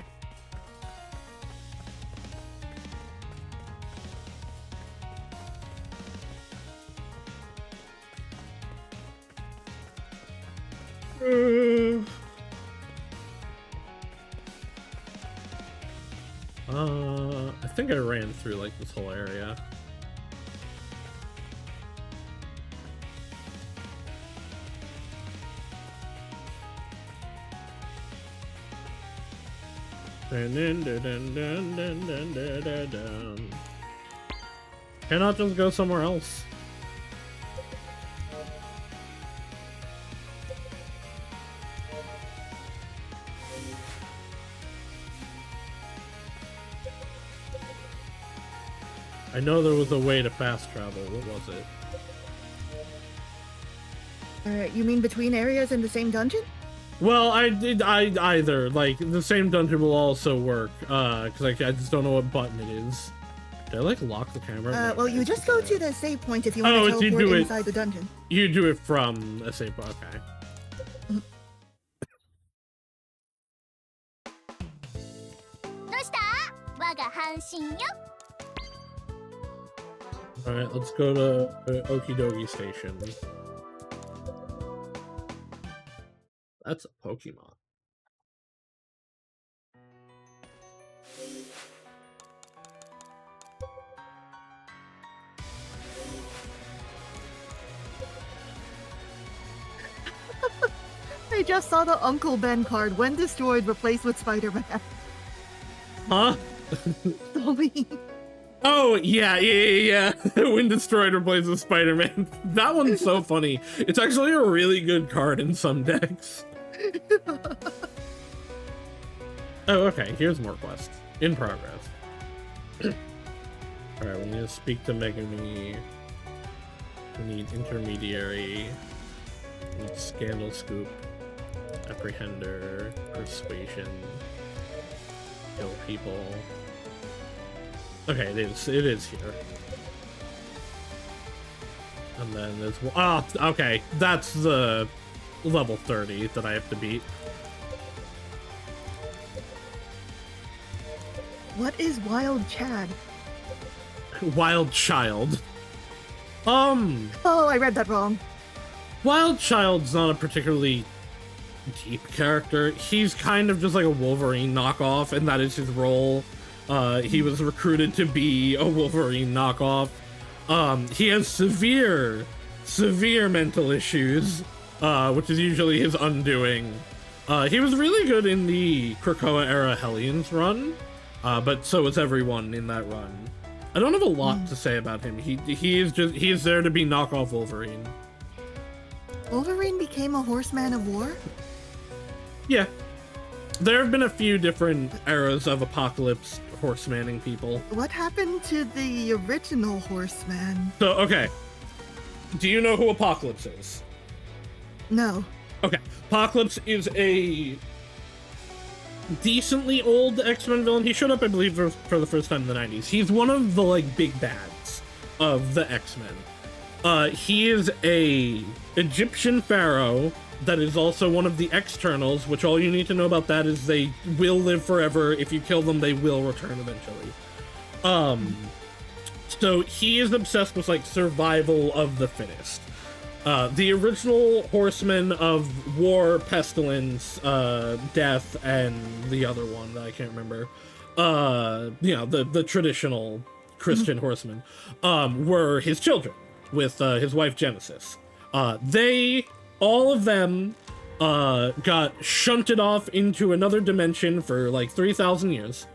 I think I ran through like this whole area. Cannot just go somewhere else. I know there was a way to fast travel. What was it? You mean between areas in the same dungeon? Well, either like the same dungeon will also work. Cause I just don't know what button it is. Did I like lock the camera? Well, you just go to the save point if you want to if you teleport do it- inside the dungeon. You do it from a save. Okay. どうした我が半身よ All right, let's go to Okidogi Station. That's a Pokemon. I just saw the Uncle Ben card. When destroyed, replaced with Spider-Man. Huh? So mean. Oh, yeah. When destroyed, replaced with Spider-Man. That one's so funny. It's actually a really good card in some decks. Oh, okay. Here's more quests. In progress. Alright, we need to speak to Megumi. We need intermediary. We need scandal scoop. Apprehender. Persuasion. Kill people. Okay, it is here. And then there's okay, that's the level 30 that I have to beat. What is Wild Chad? Wild Child. Oh, I read that wrong. Wild Child's not a particularly deep character. He's kind of just like a Wolverine knockoff, and that is his role. He was recruited to be a Wolverine knockoff. He has severe mental issues, which is usually his undoing. He was really good in the Krakoa era Hellions run, but so was everyone in that run. I don't have a lot to say about him. He is there to be knockoff Wolverine. Wolverine became a horseman of war? Yeah. There have been a few different eras of Apocalypse horsemaning people. What happened to the original horseman? So, okay. Do you know who Apocalypse is? No. Okay. Apocalypse is a decently old X-Men villain. He showed up, I believe, for the first time in the 90s. He's one of the, like, big bads of the X-Men. He is a Egyptian pharaoh that is also one of the externals, which all you need to know about that is they will live forever. If you kill them, they will return eventually. So he is obsessed with, like, survival of the fittest. The original horsemen of war, pestilence, death, and the other one that I can't remember, you know, the traditional Christian horsemen, were his children with his wife Genesis. All of them got shunted off into another dimension for like 3,000 years.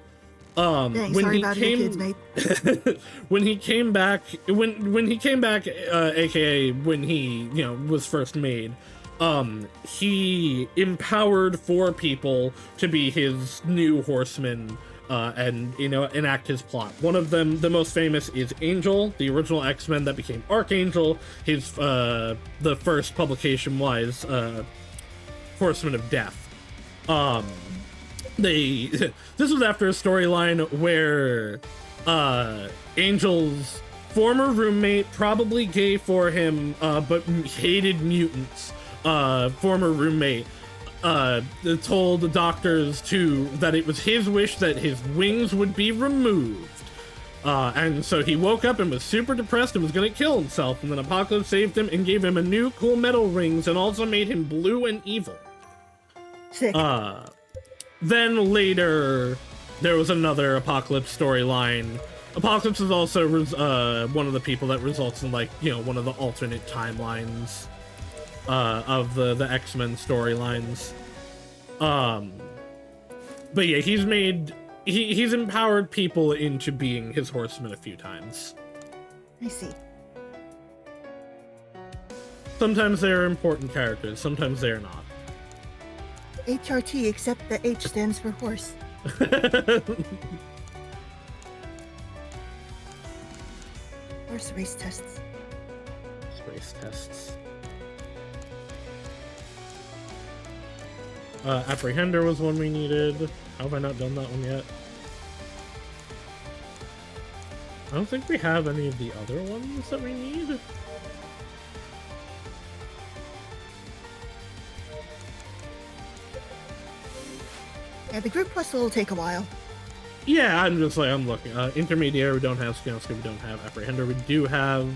Dang, when sorry he about came, your kids, mate. when he came back, aka when he, you know, was first made, he empowered 4 people to be his new horsemen, and, you know, enact his plot. One of them, the most famous, is Angel, the original X-Men that became Archangel. His, the first publication was, Horsemen of Death. This was after a storyline where, Angel's former roommate, probably gay for him, but hated mutants, former roommate, told the doctors that it was his wish that his wings would be removed. And so he woke up and was super depressed and was gonna kill himself, and then Apocalypse saved him and gave him a new cool metal rings and also made him blue and evil. Sick. Then later, there was another Apocalypse storyline. Apocalypse is also one of the people that results in, like, you know, one of the alternate timelines of the X-Men storylines. But yeah, he's empowered people into being his horsemen a few times. I see. Sometimes they're important characters, sometimes they're not. HRT, except the H stands for horse. Horse race tests. Race tests. Apprehender was one we needed. How have I not done that one yet? I don't think we have any of the other ones that we need. Yeah, the group quest will take a while. Yeah, I'm looking. Intermediary we don't have, Scale we don't have, Apprehender we do have.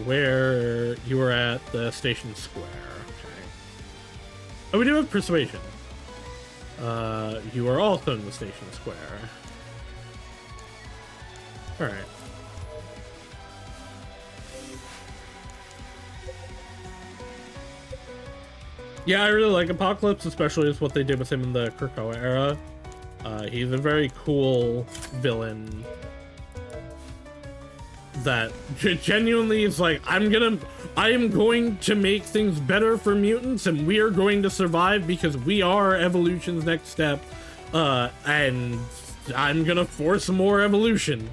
Where you were at the Station Square. Okay. Oh, we do have Persuasion. You are also in the Station Square. Alright. Yeah, I really like Apocalypse, especially as what they did with him in the Krakoa era. He's a very cool villain that genuinely is like, I am going to make things better for mutants, and we are going to survive because we are evolution's next step, and I'm gonna force more evolution.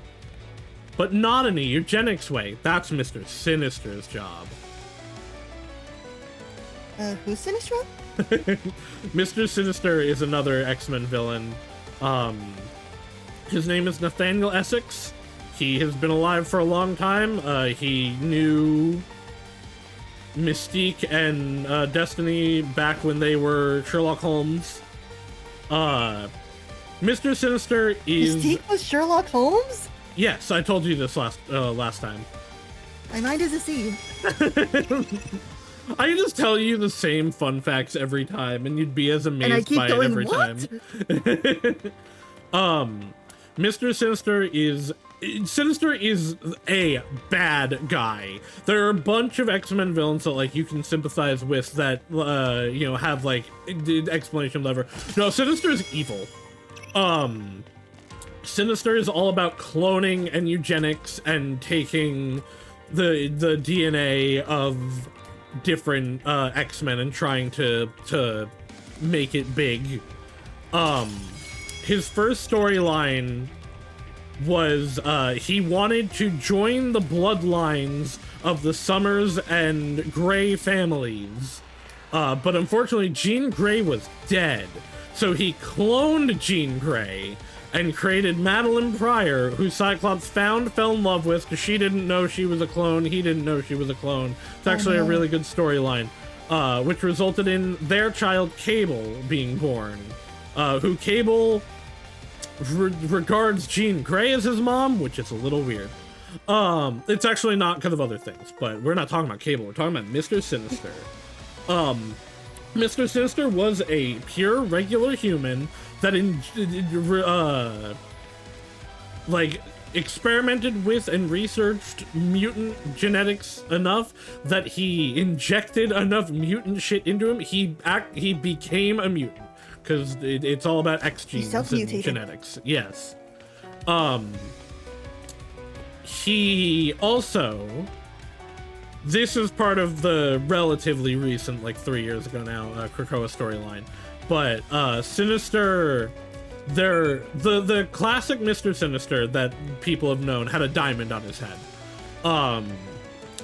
but not in a eugenics way. That's Mr. Sinister's job. Who's Sinistro? Mr. Sinister is another X-Men villain. His name is Nathaniel Essex. He has been alive for a long time. He knew Mystique and Destiny back when they were Sherlock Holmes. Mr. Sinister is... Mystique was Sherlock Holmes? Yes, I told you this last time. My mind is a sieve. I can just tell you the same fun facts every time, and you'd be as amazed And I keep by going, it every time. Mr. Sinister is a bad guy. There are a bunch of X-Men villains that like you can sympathize with that you know, have like explanation whatever. No, Sinister is evil. Sinister is all about cloning and eugenics and taking the DNA of different X-Men and trying to make it big. His first storyline was he wanted to join the bloodlines of the Summers and Grey families, but unfortunately Jean Grey was dead, so he cloned Jean Grey and created Madeline Pryor, who Cyclops fell in love with because she didn't know she was a clone, he didn't know she was a clone. It's actually a really good storyline, which resulted in their child Cable being born, who Cable regards Jean Grey as his mom, which is a little weird. It's actually not because of other things, but we're not talking about Cable, we're talking about Mr. Sinister. Mr. Sinister was a pure regular human that like experimented with and researched mutant genetics enough that he injected enough mutant shit into him. He became a mutant because it's all about X genes and genetics. Yes. He also, this is part of the relatively recent, like 3 years ago now, Krakoa storyline. But Sinister, the classic Mr. Sinister that people have known had a diamond on his head.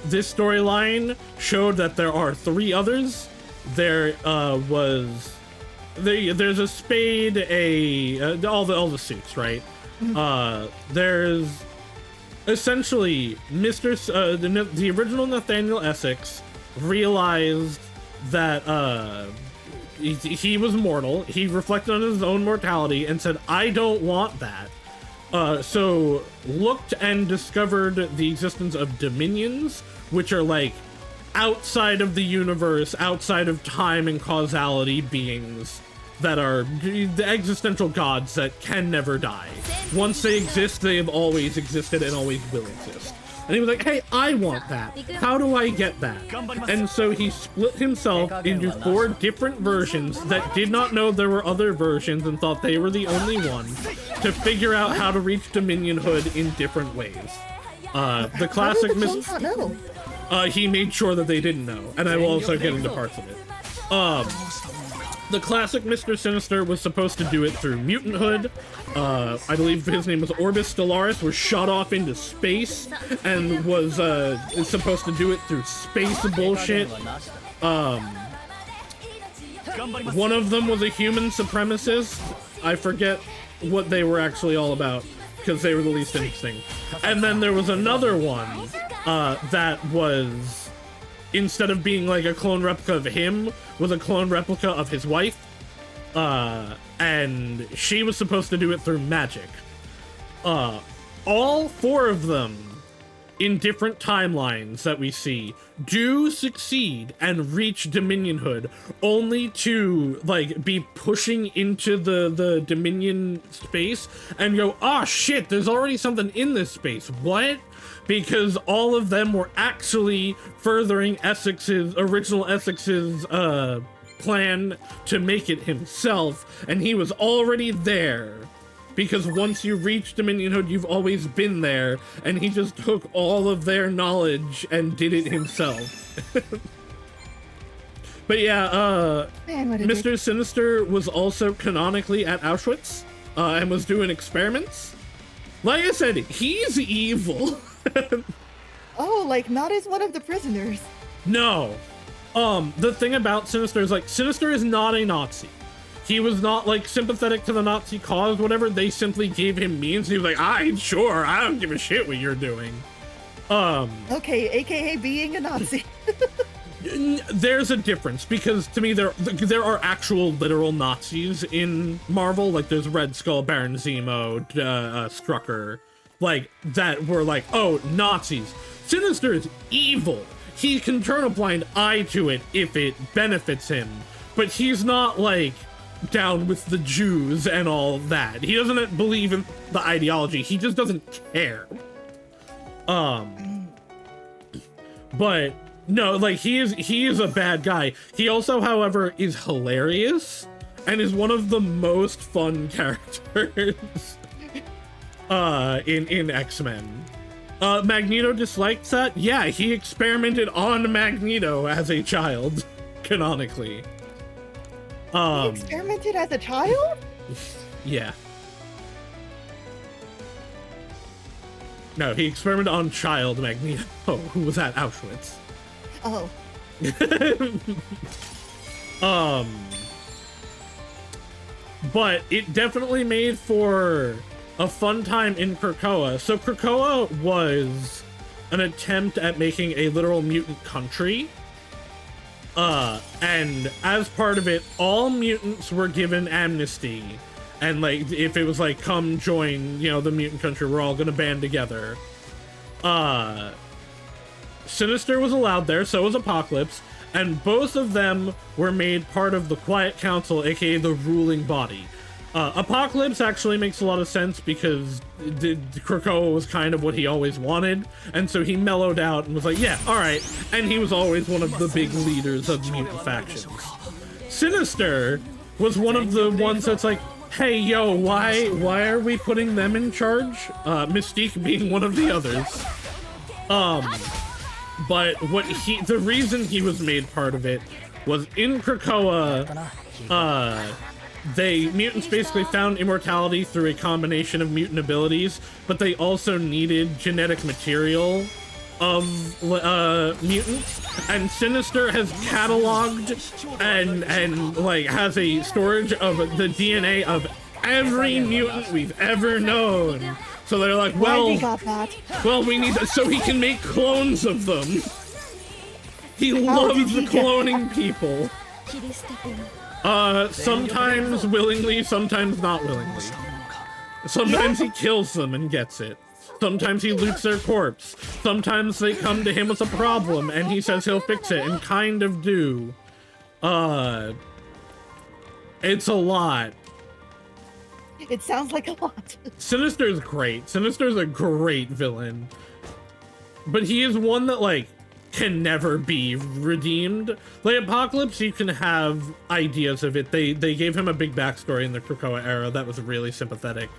This storyline showed that there are 3 others. There's a spade, all the suits, right? There's essentially the original Nathaniel Essex realized that he was mortal. He reflected on his own mortality and said, I don't want that. So looked and discovered the existence of dominions, which are like outside of the universe, outside of time and causality beings that are the existential gods that can never die. Once they exist, they have always existed and always will exist. And he was like, hey, I want that. How do I get that? And so he split himself into 4 different versions that did not know there were other versions and thought they were the only one to figure out how to reach Dominionhood in different ways. The classic he made sure that they didn't know, and I will also get into parts of it. The classic Mr. Sinister was supposed to do it through mutanthood. I believe his name was Orbis Stellaris, was shot off into space and was supposed to do it through space bullshit. One of them was a human supremacist. I forget what they were actually all about because they were the least interesting. And then there was another one that was, instead of being like a clone replica of him, was a clone replica of his wife. And she was supposed to do it through magic. All 4 of them in different timelines that we see do succeed and reach Dominionhood, only to like be pushing into the Dominion space and go, oh shit, there's already something in this space. What? Because all of them were actually furthering original Essex's plan to make it himself, and he was already there. Because once you reach Dominionhood, you've always been there, and he just took all of their knowledge and did it himself. But yeah, Mr. Sinister was also canonically at Auschwitz, and was doing experiments. Like I said, he's evil. Oh, like not as one of the prisoners. No. The thing about Sinister is, like, Sinister is not a Nazi. He was not, like, sympathetic to the Nazi cause, whatever. They simply gave him means. He was like, sure, I don't give a shit what you're doing. Okay, aka being a Nazi. There's a difference, because to me, there are actual literal Nazis in Marvel. Like, there's Red Skull, Baron Zemo, Strucker, like, that were like, oh, Nazis. Sinister is evil. He can turn a blind eye to it if it benefits him, but he's not, like, down with the Jews and all that. He doesn't believe in the ideology. He just doesn't care. But no, like, he is a bad guy. He also, however, is hilarious and is one of the most fun characters in X-Men. Magneto dislikes that. Yeah, he experimented on Magneto as a child, canonically. He experimented as a child? Yeah. No, he experimented on child Magneto, who was at Auschwitz. Oh. But it definitely made for a fun time in Krakoa. So Krakoa was an attempt at making a literal mutant country. And as part of it, all mutants were given amnesty. And, like, if it was like, come join, you know, the mutant country, we're all gonna band together. Sinister was allowed there, so was Apocalypse, and both of them were made part of the Quiet Council, aka the ruling body. Apocalypse actually makes a lot of sense because Krakoa was kind of what he always wanted, and so he mellowed out and was like, yeah, alright, and he was always one of the big leaders of mutant factions. Sinister was one of the ones that's like, hey, yo, why are we putting them in charge? Mystique being one of the others. But the reason he was made part of it was in Krakoa, mutants basically found immortality through a combination of mutant abilities, but they also needed genetic material of mutants, and Sinister has cataloged and like has a storage of the DNA of every mutant we've ever known. So they're like, well, we need that so he can make clones of them. He loves the cloning people. Sometimes willingly, sometimes not willingly. Sometimes he kills them and gets it. Sometimes he loots their corpse. Sometimes they come to him with a problem and he says he'll fix it, and kind of do. It's a lot. It sounds like a lot. Sinister's great. Sinister's a great villain. But he is one that, like, can never be redeemed. Like, Apocalypse, you can have ideas of it. They gave him a big backstory in the Krakoa era that was really sympathetic.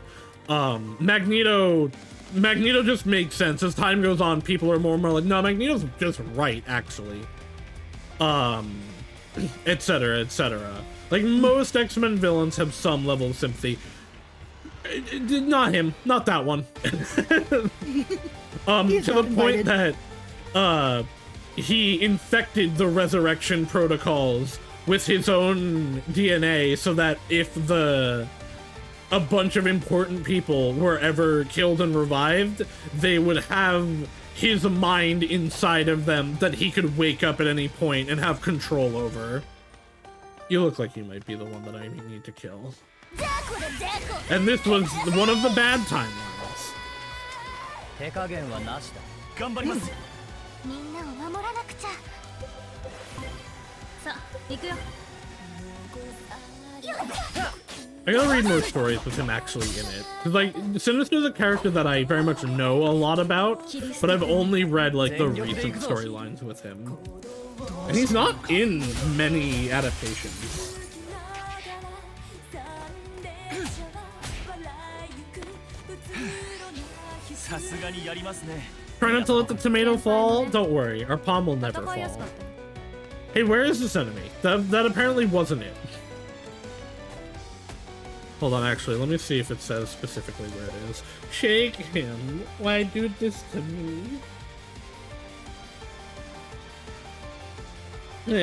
Magneto just makes sense. As time goes on, people are more and more like, no, Magneto's just right, actually. Etc., etc. Like, most X-Men villains have some level of sympathy. Not him. Not that one. To the point that he infected the resurrection protocols with his own DNA so that if a bunch of important people were ever killed and revived, they would have his mind inside of them that he could wake up at any point and have control over. You look like you might be the one that I need to kill. And this was one of the bad timelines. I gotta read more stories with him actually in it. Cause, like, Sinister's a character that I very much know a lot about, but I've only read, like, the recent storylines with him. And he's not in many adaptations. Try not to let the tomato fall. Don't worry, our palm will never fall. Hey, where is this enemy? That apparently wasn't it. Hold on, actually, let me see if it says specifically where it is. Shake him. Why do this to me? Oh,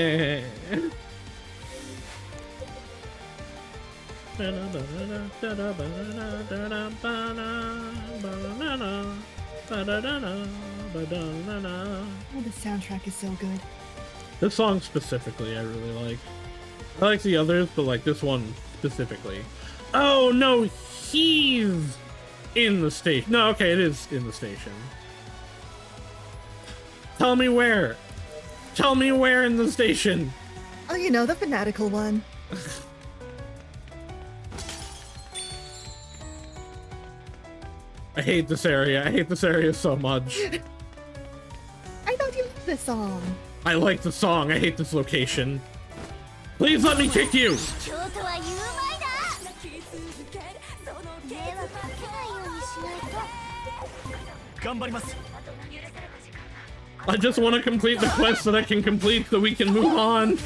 the soundtrack is so good. This song specifically, I really like. I like the others, but like this one specifically. Oh no, he's in the station. No, okay, it is in the station. Tell me where. Tell me where in the station. Oh, you know, the fanatical one. I hate this area. I hate this area so much. I thought you loved this song. I like the song. I hate this location. Please let me kick you. 京都は有名だ。迷惑かけないようにしないと。頑張ります。 I just want to complete the quest that I can complete so we can move on.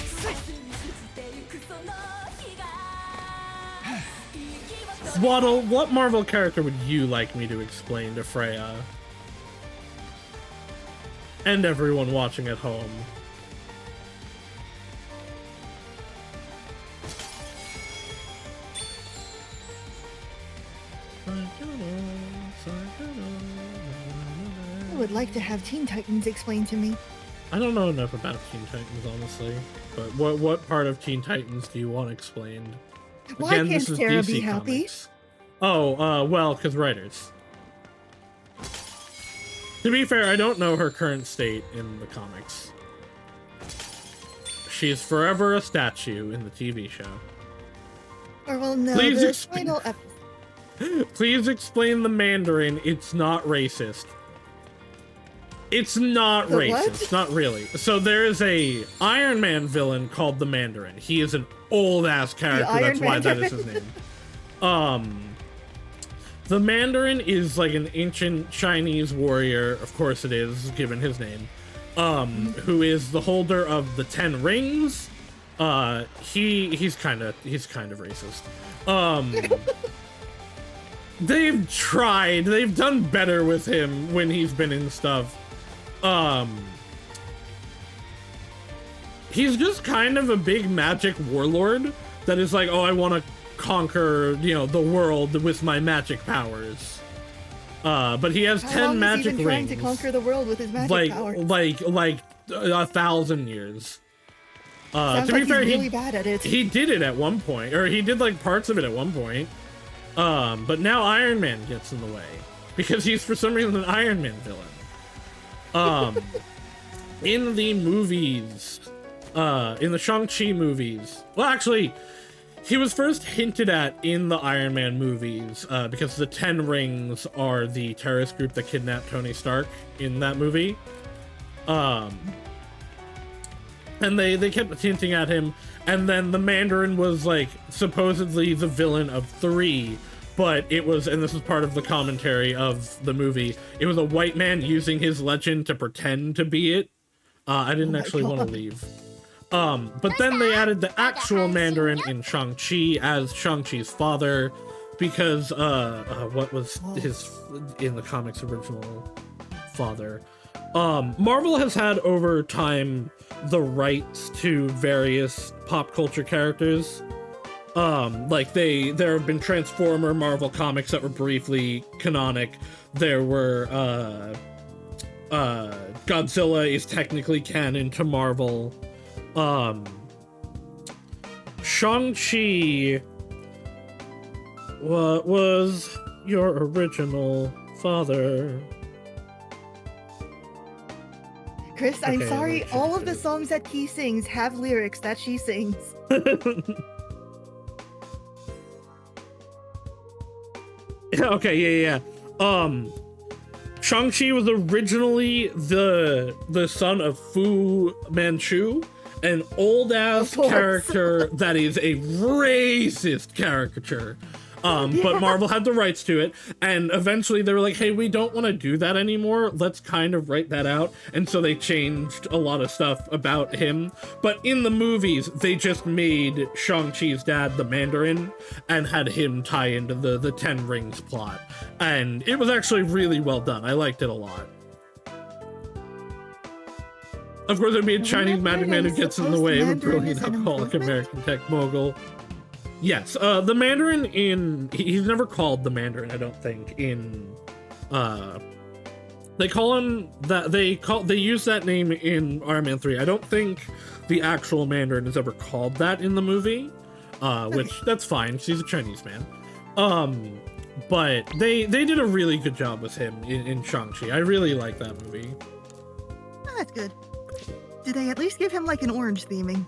Waddle, what Marvel character would you like me to explain to Freya? And everyone watching at home. I would like to have Teen Titans explained to me. I don't know enough about Teen Titans, honestly. But what part of Teen Titans do you want explained? Why Again, can't this is Sarah DC be happy? Comics. Oh, well, because writers. To be fair, I don't know her current state in the comics. She's forever a statue in the TV show. Or well, no, Please the explain. final episode. Please explain the Mandarin. It's not racist. It's not The racist. what? Not really. So there is a Iron Man villain called the Mandarin. He is an old ass character. That's why that is his name. The Mandarin is like an ancient Chinese warrior. Of course it is, given his name. Who is the holder of the 10 rings. He's kind of racist. They've tried. They've done better with him when he's been in stuff. He's just kind of a big magic warlord that is like, oh, I want to conquer, you know, the world with my magic powers. But he has 10 magic rings. How long has he been trying rings. to conquer the world with his magic powers? Like 1,000 years. Sounds to be like fair, he's really bad at it. he did it at one point, or he did like parts of it at one point. But now Iron Man gets in the way because he's for some reason an Iron Man villain. In the movies, in the Shang-Chi movies, well, actually, he was first hinted at in the Iron Man movies, because the 10 Rings are the terrorist group that kidnapped Tony Stark in that movie. And they kept hinting at him, and then the Mandarin was like supposedly the villain of 3, but it was, and this is part of the commentary of the movie, it was a white man using his legend to pretend to be it. I didn't actually want to leave. But then they added the actual Mandarin in Shang-Chi as Shang-Chi's father, because what was his in the comics original father. Marvel has had over time the rights to various pop culture characters. Like there have been Transformer Marvel comics that were briefly canonic. There were Godzilla is technically canon to Marvel. Shang-Chi, what was your original father? Chris, I'm Okay, sorry, let's all just of the do it. songs that he sings have lyrics that she sings. Okay, yeah. Shang-Chi was originally the son of Fu Manchu, an old-ass Of course. character that is a racist caricature. But Marvel had the rights to it, and eventually they were like, hey, we don't want to do that anymore, let's kind of write that out, and so they changed a lot of stuff about him. But in the movies, they just made Shang-Chi's dad the Mandarin, and had him tie into the Ten Rings plot, and it was actually really well done. I liked it a lot. Of course, there'd be a Chinese magic man who gets in the way of a brilliant alcoholic American tech mogul. Yes, the Mandarin he's never called the Mandarin, I don't think, they call him that, they use that name in Iron Man 3. I don't think the actual Mandarin is ever called that in the movie, which, that's fine, 'cause he's a Chinese man. But they did a really good job with him in Shang-Chi. I really like that movie. Oh, that's good. Did they at least give him like an orange theming?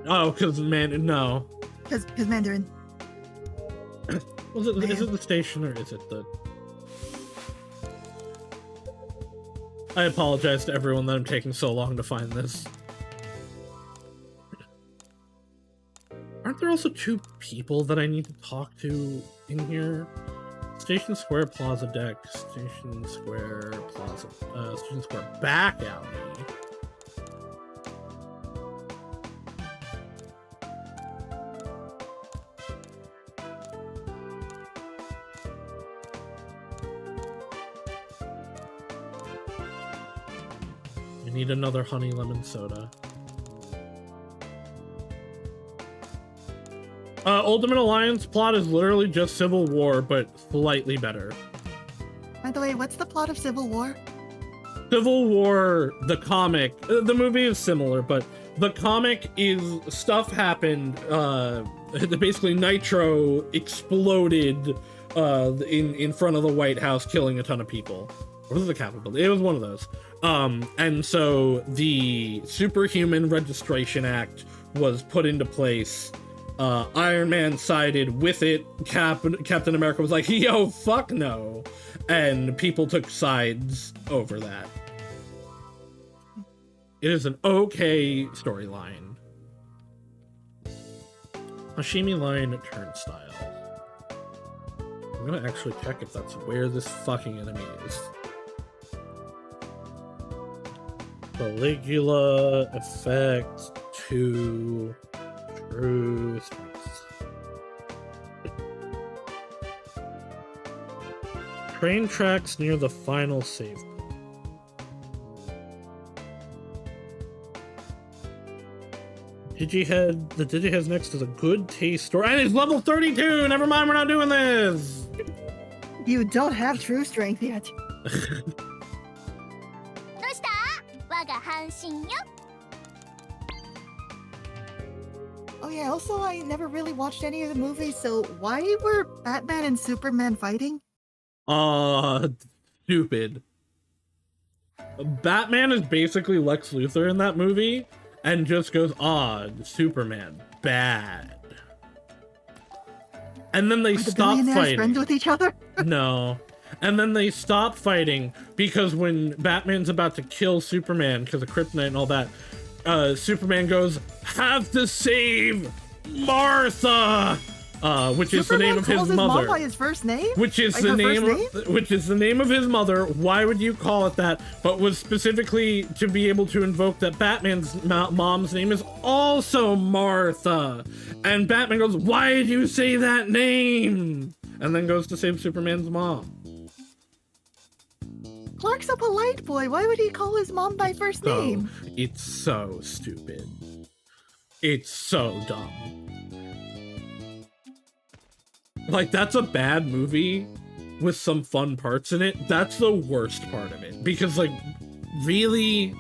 Oh, because no. Because Mandarin. Is it the station or is it the... I apologize to everyone that I'm taking so long to find this. Aren't there also two people that I need to talk to in here? Station Square Plaza Deck, Station Square Plaza, Station Square Back Alley. I need another honey lemon soda. Ultimate Alliance plot is literally just Civil War, but slightly better. By the way, what's the plot of Civil War? Civil War, the comic, the movie is similar, but the comic is stuff happened. Basically, Nitro exploded in front of the White House, killing a ton of people. Or was it the Capitol? It was one of those. And so the Superhuman Registration Act was put into place. Iron Man sided with it. Captain America was like, yo, fuck no. And people took sides over that. It is an okay storyline. Hashimi Line Turnstile. I'm gonna actually check if that's where this fucking enemy is. Caligula, effect, 2, true strength. Train tracks near the final save point. The Digihead's next is a good taste store. And it's level 32! Never mind, we're not doing this! You don't have true strength yet. Oh yeah, also I never really watched any of the movies, so why were Batman and Superman fighting? Stupid. Batman is basically Lex Luthor in that movie, and just goes, Superman, bad. And then they stop fighting. Friends with each other? No. And then they stop fighting because when Batman's about to kill Superman because of kryptonite and all that, Superman goes, have to save Martha, which is the name of his mother. Mom by his first name? Which is like the name of his mother. Why would you call it that? But was specifically to be able to invoke that Batman's mom's name is also Martha. And Batman goes, why did you say that name? And then goes to save Superman's mom. Clark's a polite boy. Why would he call his mom by first name? It's so stupid. It's so dumb. Like, that's a bad movie with some fun parts in it. That's the worst part of it. Because, like, really?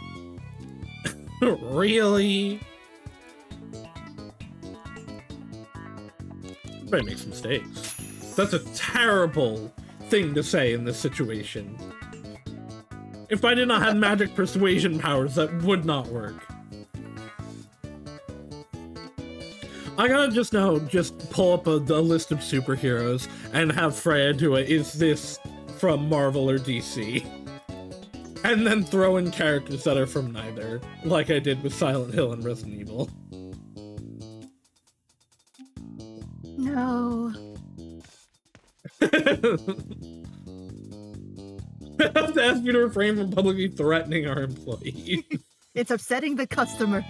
Really? Everybody makes mistakes. That's a terrible thing to say in this situation. If I did not have magic persuasion powers, that would not work. I gotta just pull up a list of superheroes and have Freya do it. Is this from Marvel or DC? And then throw in characters that are from neither, like I did with Silent Hill and Resident Evil. no. I have to ask you to refrain from publicly threatening our employees. It's upsetting the customers.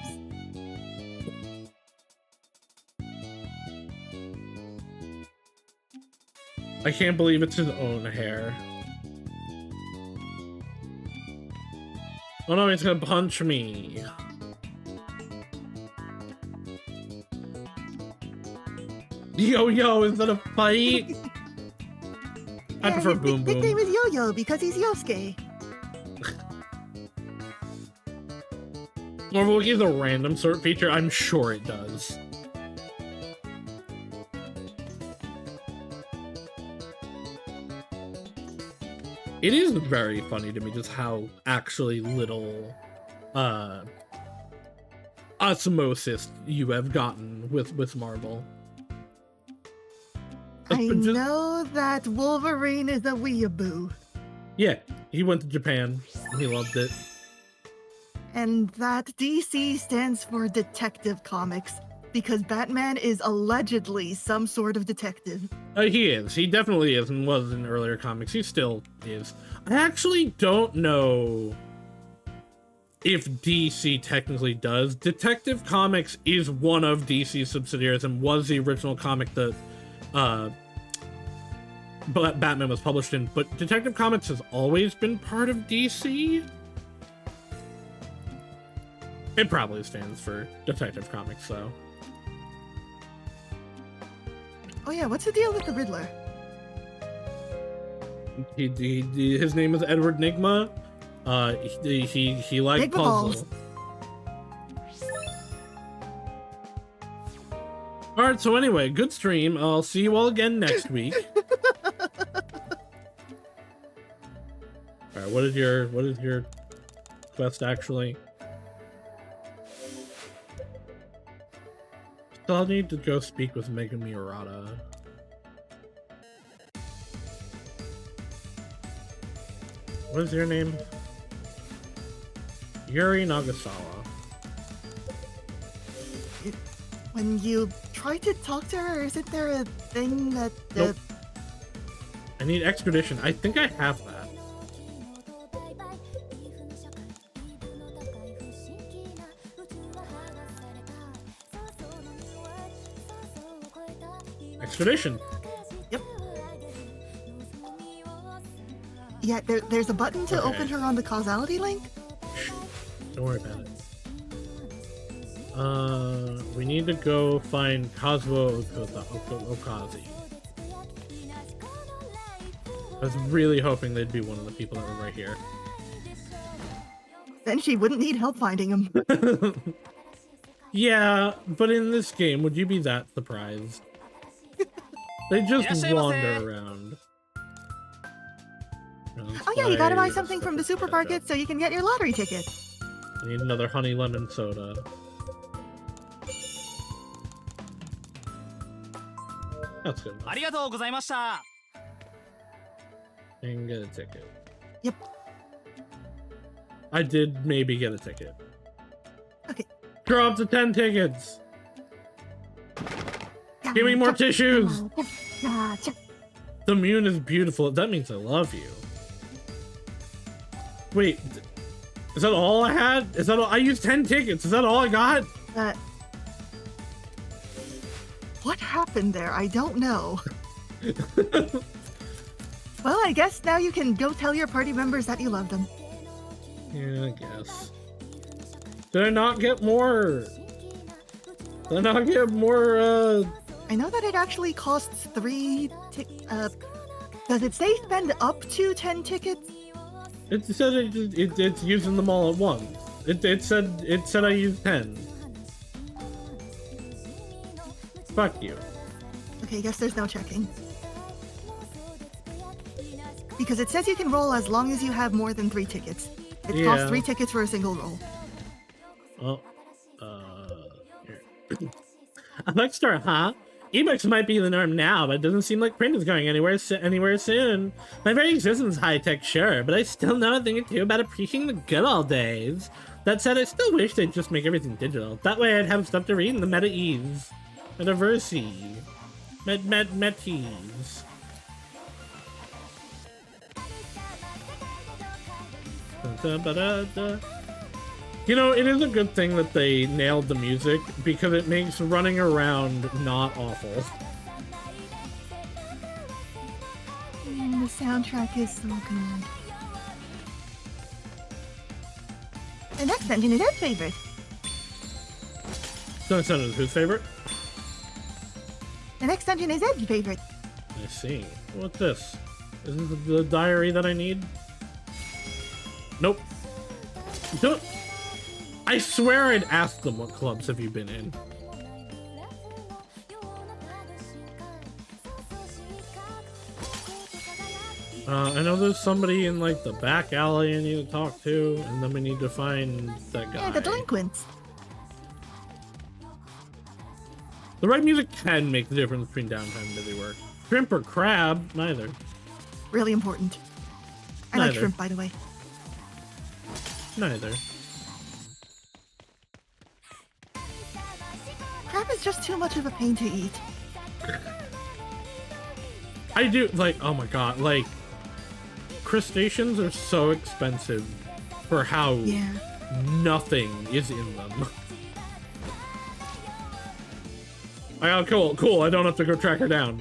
I can't believe it's his own hair. Oh no, he's gonna punch me. Yo-yo, is that a fight? I prefer his Boom Boom. nickname is Yo-Yo because he's Yosuke. Or will it give a random sort feature? I'm sure it does. It is very funny to me just how actually little osmosis you have gotten with Marvel. I know that Wolverine is a weeaboo. Yeah, he went to Japan. He loved it. And that DC stands for Detective Comics, because Batman is allegedly some sort of detective. He is. He definitely is and was in earlier comics. He still is. I actually don't know if DC technically does. Detective Comics is one of DC's subsidiaries and was the original comic that Batman was published in, but Detective Comics has always been part of DC. It probably stands for Detective Comics, though. Oh yeah, what's the deal with the Riddler? His name is Edward Nigma. He liked Nigma puzzle. All right, so anyway, good stream. I'll see you all again next week. All right, what is your quest actually? So I'll need to go speak with Megumi Arata. What is your name? Yuri Nagasawa. When you try to talk to her, isn't there a thing that... Nope. I need expedition. I think I have that. Expedition. Yep. Yeah, there's a button to open her on the causality link. Don't worry about it. We need to go find Kazuo Okazi. I was really hoping they'd be one of the people that were right here. Then she wouldn't need help finding him. Yeah, but in this game, would you be that surprised? They just wander around. Oh yeah, you gotta buy something from the supermarket so you can get your lottery ticket. I need another honey lemon soda. That's good. And get a ticket. Yep. I did maybe get a ticket. Okay. Draw up to 10 tickets. Give me more tissues. The moon is beautiful. That means I love you. Wait, is that all I had? Is that all? I used 10 tickets. Is that all I got? What happened there? I don't know. Well, I guess now you can go tell your party members that you love them. Yeah, I guess. Did I not get more? Did I not get more, I know that it actually costs 3 does it say spend up to 10 tickets? It said it's using them all at once. It said I used 10. Fuck you. Okay, I guess there's no checking. Because it says you can roll as long as you have more than 3 tickets. It costs 3 tickets for a single roll. Well, here. Alexa, huh? Ebooks might be the norm now, but it doesn't seem like print is going anywhere soon. My very existence is high-tech, sure, but I still know a thing or two about appreciating the good old days. That said, I still wish they'd just make everything digital. That way I'd have stuff to read in the metaverse. Metis. You know, it is a good thing that they nailed the music because it makes running around not awful. The soundtrack is so good. The next dungeon is Ed's favorite. Don't sound as whose favorite? The next dungeon is Ed's favorite. I see. What's this? Isn't the diary that I need? Nope. Don't. I swear I'd ask them what clubs have you been in. I know there's somebody in like the back alley I need to talk to, and then we need to find that guy. Yeah, the delinquents. The right music can make the difference between downtime and busy work. Shrimp or crab, neither. Really important. I like Neither. shrimp, by the way. Neither. Crab is just too much of a pain to eat. I do, like, oh my god, like, crustaceans are so expensive for how nothing is in them. Oh, cool, I don't have to go track her down.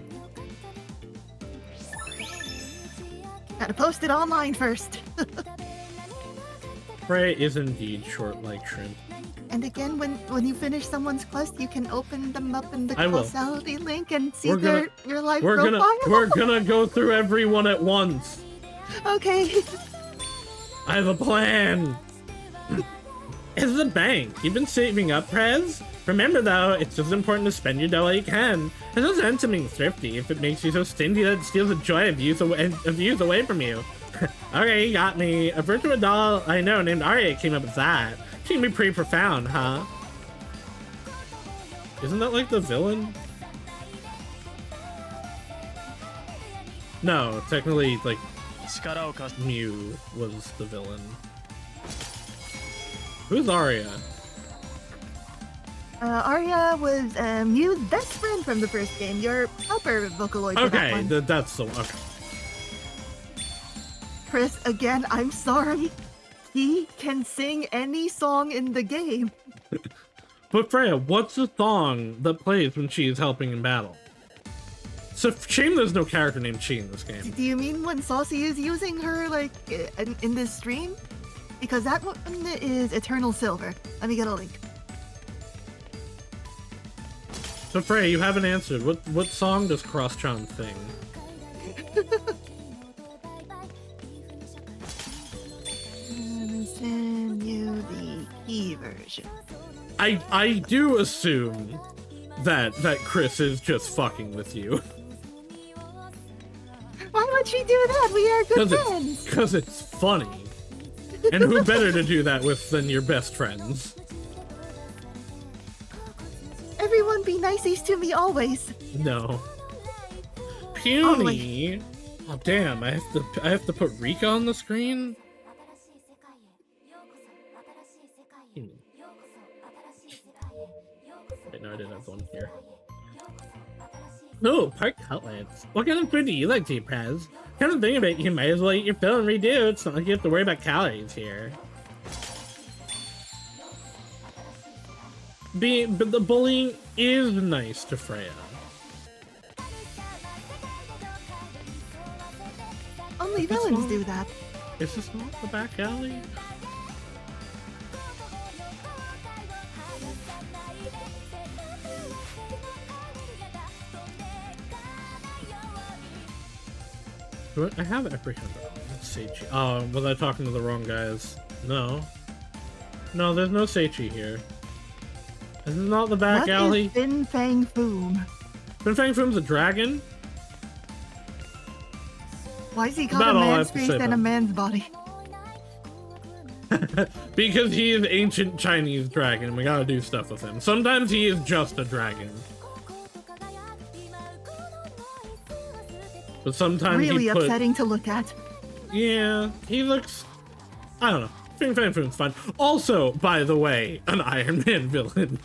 Gotta post it online first. Prey is indeed short like shrimp. And again, when you finish someone's quest, you can open them up in the I will. causality link and see We're your life We're profile. we're gonna go through everyone at once. Okay. I have a plan. It's the bank. You've been saving up, Prez? Remember though, it's just important to spend your dough while you can. There's no sense in being thrifty if it makes you so stingy that it steals the joy of youth away from you. Okay, you got me. A virtual doll I know named Arya came up with that. She can be pretty profound, huh? Isn't that like the villain? No, technically, like, Mew was the villain. Who's Arya? Arya was Mew's best friend from the first game. Your helper Vocaloid. for that Okay, one. that's the one. Okay. Chris, again, I'm sorry. He can sing any song in the game. But Freya, what's the song that plays when she is helping in battle? So shame there's no character named Chi in this game. Do you mean when Saucy is using her, like, in this stream? Because that one is Eternal Silver. Let me get a link. So Freya, you haven't answered. What song does Crosschon sing? Send you the key version. I do assume that Chris is just fucking with you. Why would she do that? We are good friends. Because it's funny. And who better to do that with than your best friends? Everyone be niceys to me always. No. Puny. Oh damn! I have to put Rika on the screen. Wait, no, I didn't have one here. Oh, Park Cutlets. What kind of food do you like to eat, Prez? Come to think of it, you might as well eat your fill and redo. It's not like you have to worry about calories here. But the bullying is nice to Freya. Only villains do that. Is this not the back alley? Do I have apprehended? Seichi. Oh, was I talking to the wrong guys? No. No, there's no Seichi here. This is not the back alley. What is Fin Fang Foom? Fin Fang Foom's a dragon? Why is he called About a all I man's have to face say and about a him. man's body? Because he is ancient Chinese dragon. We gotta do stuff with him. Sometimes he is just a dragon. But sometimes Really he put... upsetting to look at. Yeah, he looks... I don't know. Fin Fang Foom's fun. Also, by the way, an Iron Man villain.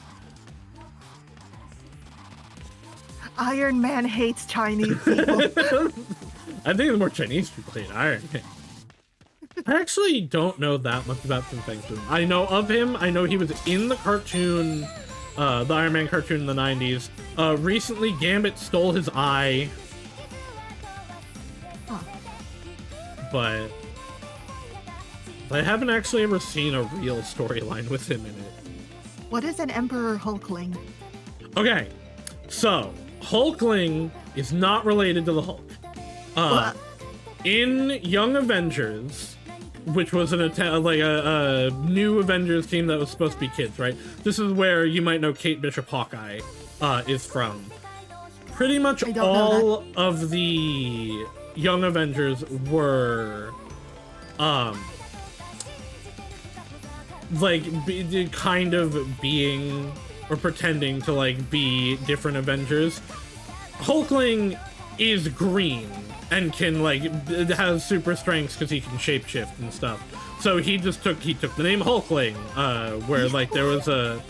Iron Man hates Chinese people. I think the more Chinese people hate Iron Man. I actually don't know that much about Tim Feng Foom. I know of him. I know he was in the cartoon, the Iron Man cartoon in the 90s. Recently, Gambit stole his eye. Huh. But I haven't actually ever seen a real storyline with him in it. What is an Emperor Hulkling? Okay, so Hulkling is not related to the Hulk. What? In Young Avengers, which was a new Avengers team that was supposed to be kids, right? This is where you might know Kate Bishop Hawkeye is from. Pretty much all of the Young Avengers were kind of being or pretending to like be different Avengers. Hulkling is green and can like has super strengths because he can shapeshift and stuff. So he took the name Hulkling, where like there was an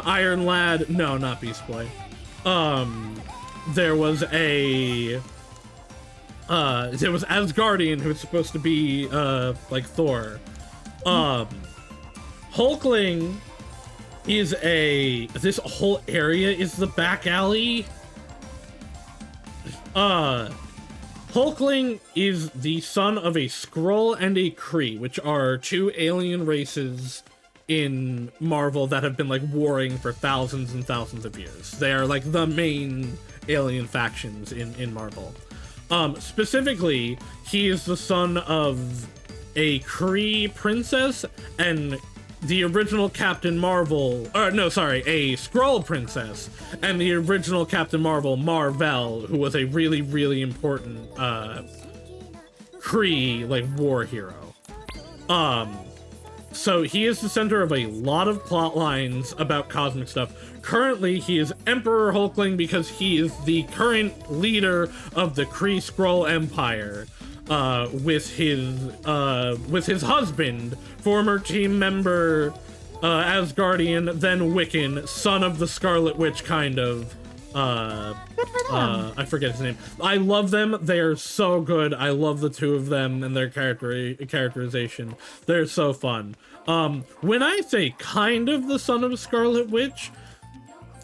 Iron Lad. No, not Beast Boy. There was Asgardian who was supposed to be like Thor. Hulkling is this whole area is the back alley. Hulkling is the son of a Skrull and a Kree, which are two alien races in Marvel that have been like warring for thousands and thousands of years. They are like the main alien factions in Marvel. Specifically, he is the son of a Kree princess and the original Captain Marvel, a Skrull princess, and the original Captain Marvel, Mar-Vell, who was a really, really important Kree like war hero. So he is the center of a lot of plot lines about cosmic stuff. Currently, he is Emperor Hulkling because he is the current leader of the Kree Skrull Empire. With his husband, former team member, Asgardian, then Wiccan, son of the Scarlet Witch, kind of. Good for them. I forget his name. I love them. They are so good. I love the two of them and their characterization. They're so fun. When I say kind of the son of Scarlet Witch,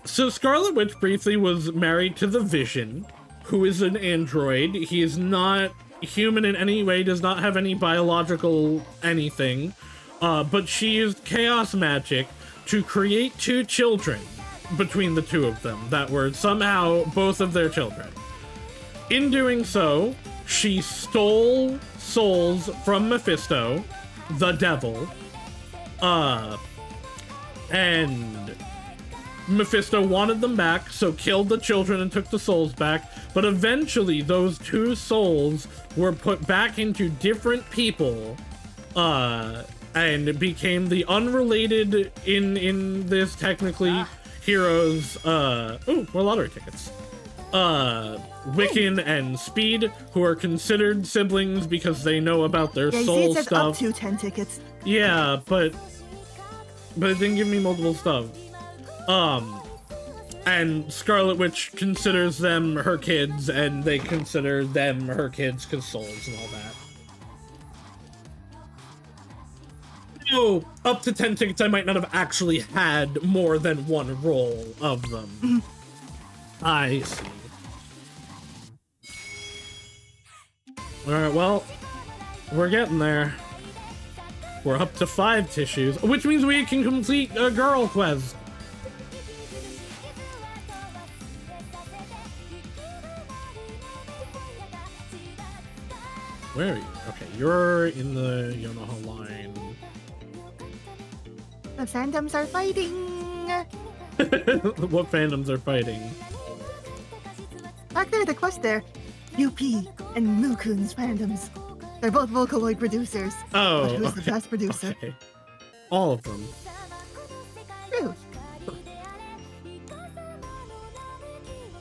so Scarlet Witch briefly was married to the Vision, who is an android. He is not human in any way, does not have any biological anything, but she used chaos magic to create two children between the two of them that were somehow both of their children. In doing so, she stole souls from Mephisto, the devil, and Mephisto wanted them back, so killed the children and took the souls back, but eventually those two souls were put back into different people, and became the unrelated in this technically heroes, more lottery tickets. Wiccan and Speed, who are considered siblings because they know about their soul it says stuff. up to 10 tickets. Yeah, but it didn't give me multiple stuff. And Scarlet Witch considers them her kids, and they consider them her kids because souls and all that. So, up to 10 tickets, I might not have actually had more than one roll of them. I see. Alright, well, we're getting there. We're up to 5 tissues, which means we can complete a girl quest. Where are you? Okay, you're in the Yonoha line. The fandoms are fighting. What fandoms are fighting? Back there, the quest there. UP and Mukun's fandoms. They're both Vocaloid producers. Oh, But who's the best producer? Okay. All of them. True.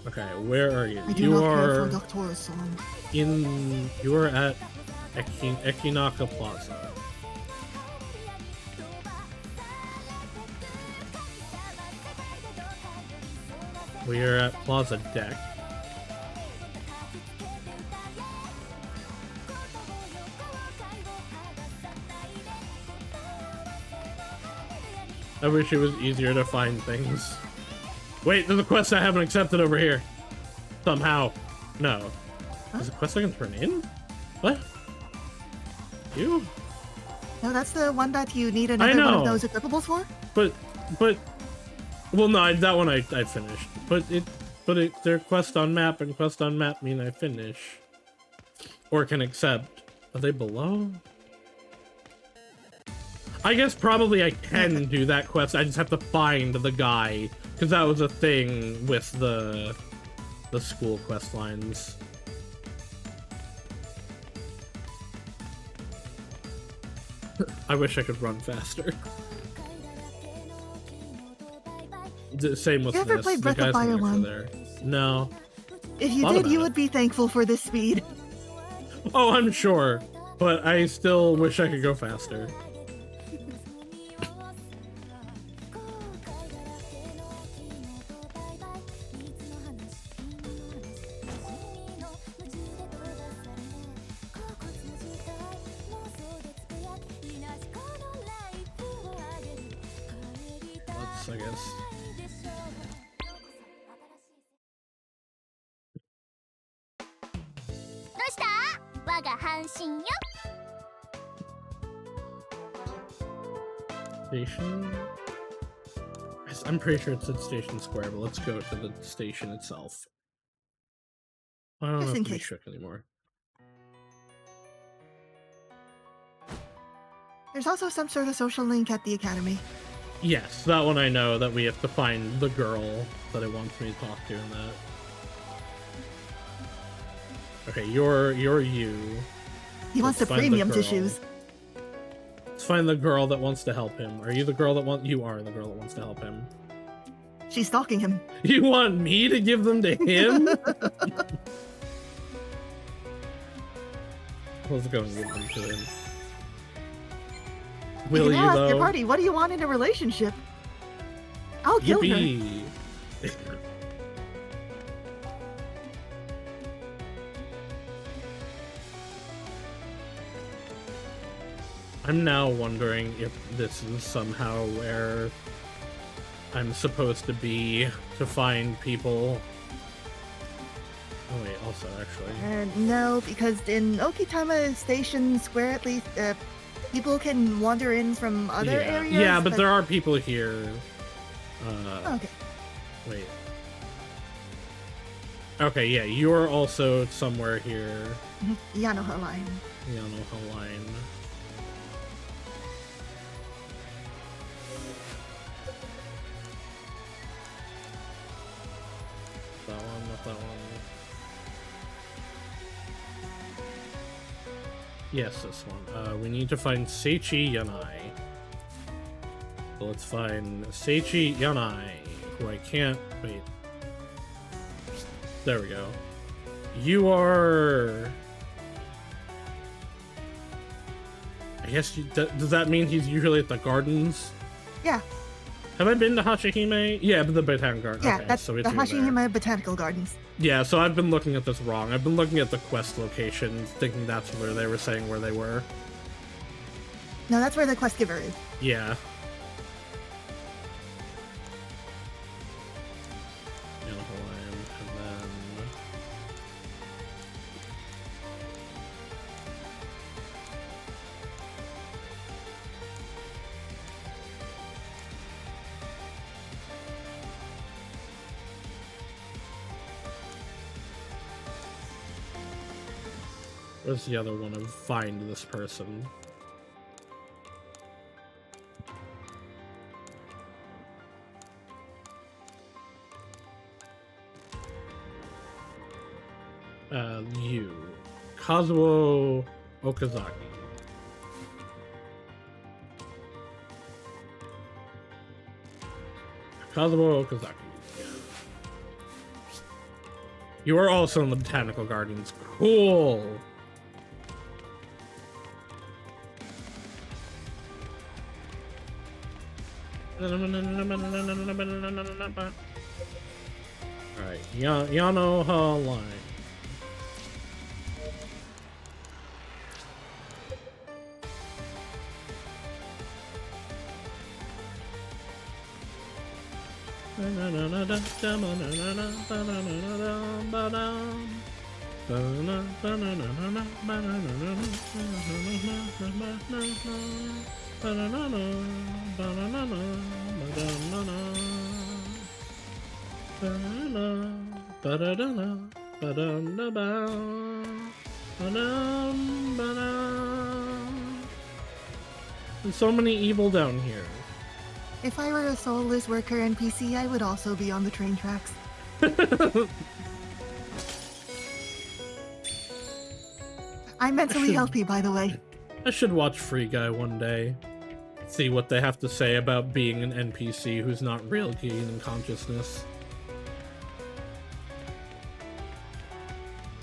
Okay, where are you? I do You not are care for Doctora's song. you are at Ekinaka Plaza. We are at Plaza Deck. I wish it was easier to find things. Wait, there's a quest I haven't accepted over here. Somehow. No. Huh? Is a quest I can turn in? What? You? No, that's the one that you need I another one of know. those equipables for? But, well, no, that one I finished. But their quest on map and quest on map mean I finish. Or can accept. Are they below? I guess probably I can do that quest. I just have to find the guy, because that was a thing with the school quest lines. I wish I could run faster. The same with You ever this. played The Breath of guys Fire over 1? there. No. If you Thought did, about you it. would be thankful for this speed. Oh, I'm sure. But I still wish I could go faster. Let's, I guess. Station? I'm pretty sure it's at Station Square, but let's go to the station itself. I don't Just have in to be case. shook anymore. There's also some sort of social link at the academy. Yes, that one I know, that we have to find the girl that it wants me to talk to in that. Okay, you're you. He wants the Let's find premium girl. tissues. Let's find the girl that wants to help him. Are you the girl that you are the girl that wants to help him? She's stalking him. You want me to give them to him? Let's go and give them to him. Will can you ask your though? party, what do you want in a relationship? I'll kill her. Yippee. I'm now wondering if this is somehow where I'm supposed to be to find people. Oh wait, also actually. No, because in Okitama Station Square, at least, people can wander in from other areas. Yeah, but there are people here. Okay. Wait. Okay, yeah, you're also somewhere here. Yanoha line. Yanoha line. That one, not that one. Yes, this one. We need to find Seichi Yanai. So let's find Seichi Yanai, who I can't... Wait. There we go. You are... I guess, does that mean he's usually at the gardens? Yeah. Have I been to Hashihime? Yeah, but the Botanical Garden. Yeah, Okay, that's so the it's near there. Hashihime Botanical Gardens. Yeah, so I've been looking at this wrong. I've been looking at the quest locations, thinking that's where they were saying where they were. No, that's where the quest giver is. Yeah. Yellow Line, and then... Where's the other one of find this person? You. Kazuo Okazaki. Kazuo Okazaki. You are also in the Botanical Gardens. Cool! Alright, Yanoha line. There's so many evil down here. If I were a soulless worker NPC, I would also be on the train tracks. I'm mentally healthy, by the way. I should watch Free Guy one day. See what they have to say about being an NPC who's not real gaining consciousness.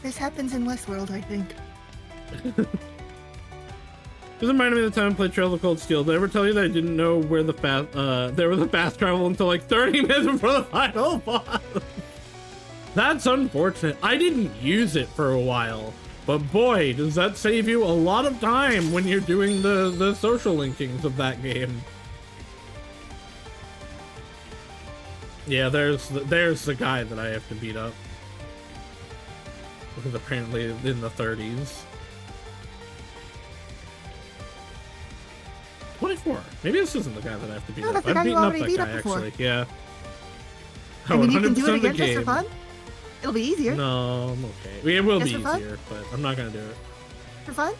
This happens in Westworld, I think. This reminded me of the time I played Trail of Cold Steel. Did I ever tell you that I didn't know where the there was a fast travel until like 30 minutes before the final boss? That's unfortunate. I didn't use it for a while, but boy, does that save you a lot of time when you're doing the social linkings of that game. Yeah, there's the guy that I have to beat up. Because apparently in the 30s. 24. Maybe this isn't the guy that I have to beat up. that's the guy I've you beaten up already that beat guy, up before. actually. Yeah. I mean, you can do it 100% the again just for game. fun. It'll be easier. No, I'm okay. It will Just be for fun? easier, but I'm not gonna do it. For fun?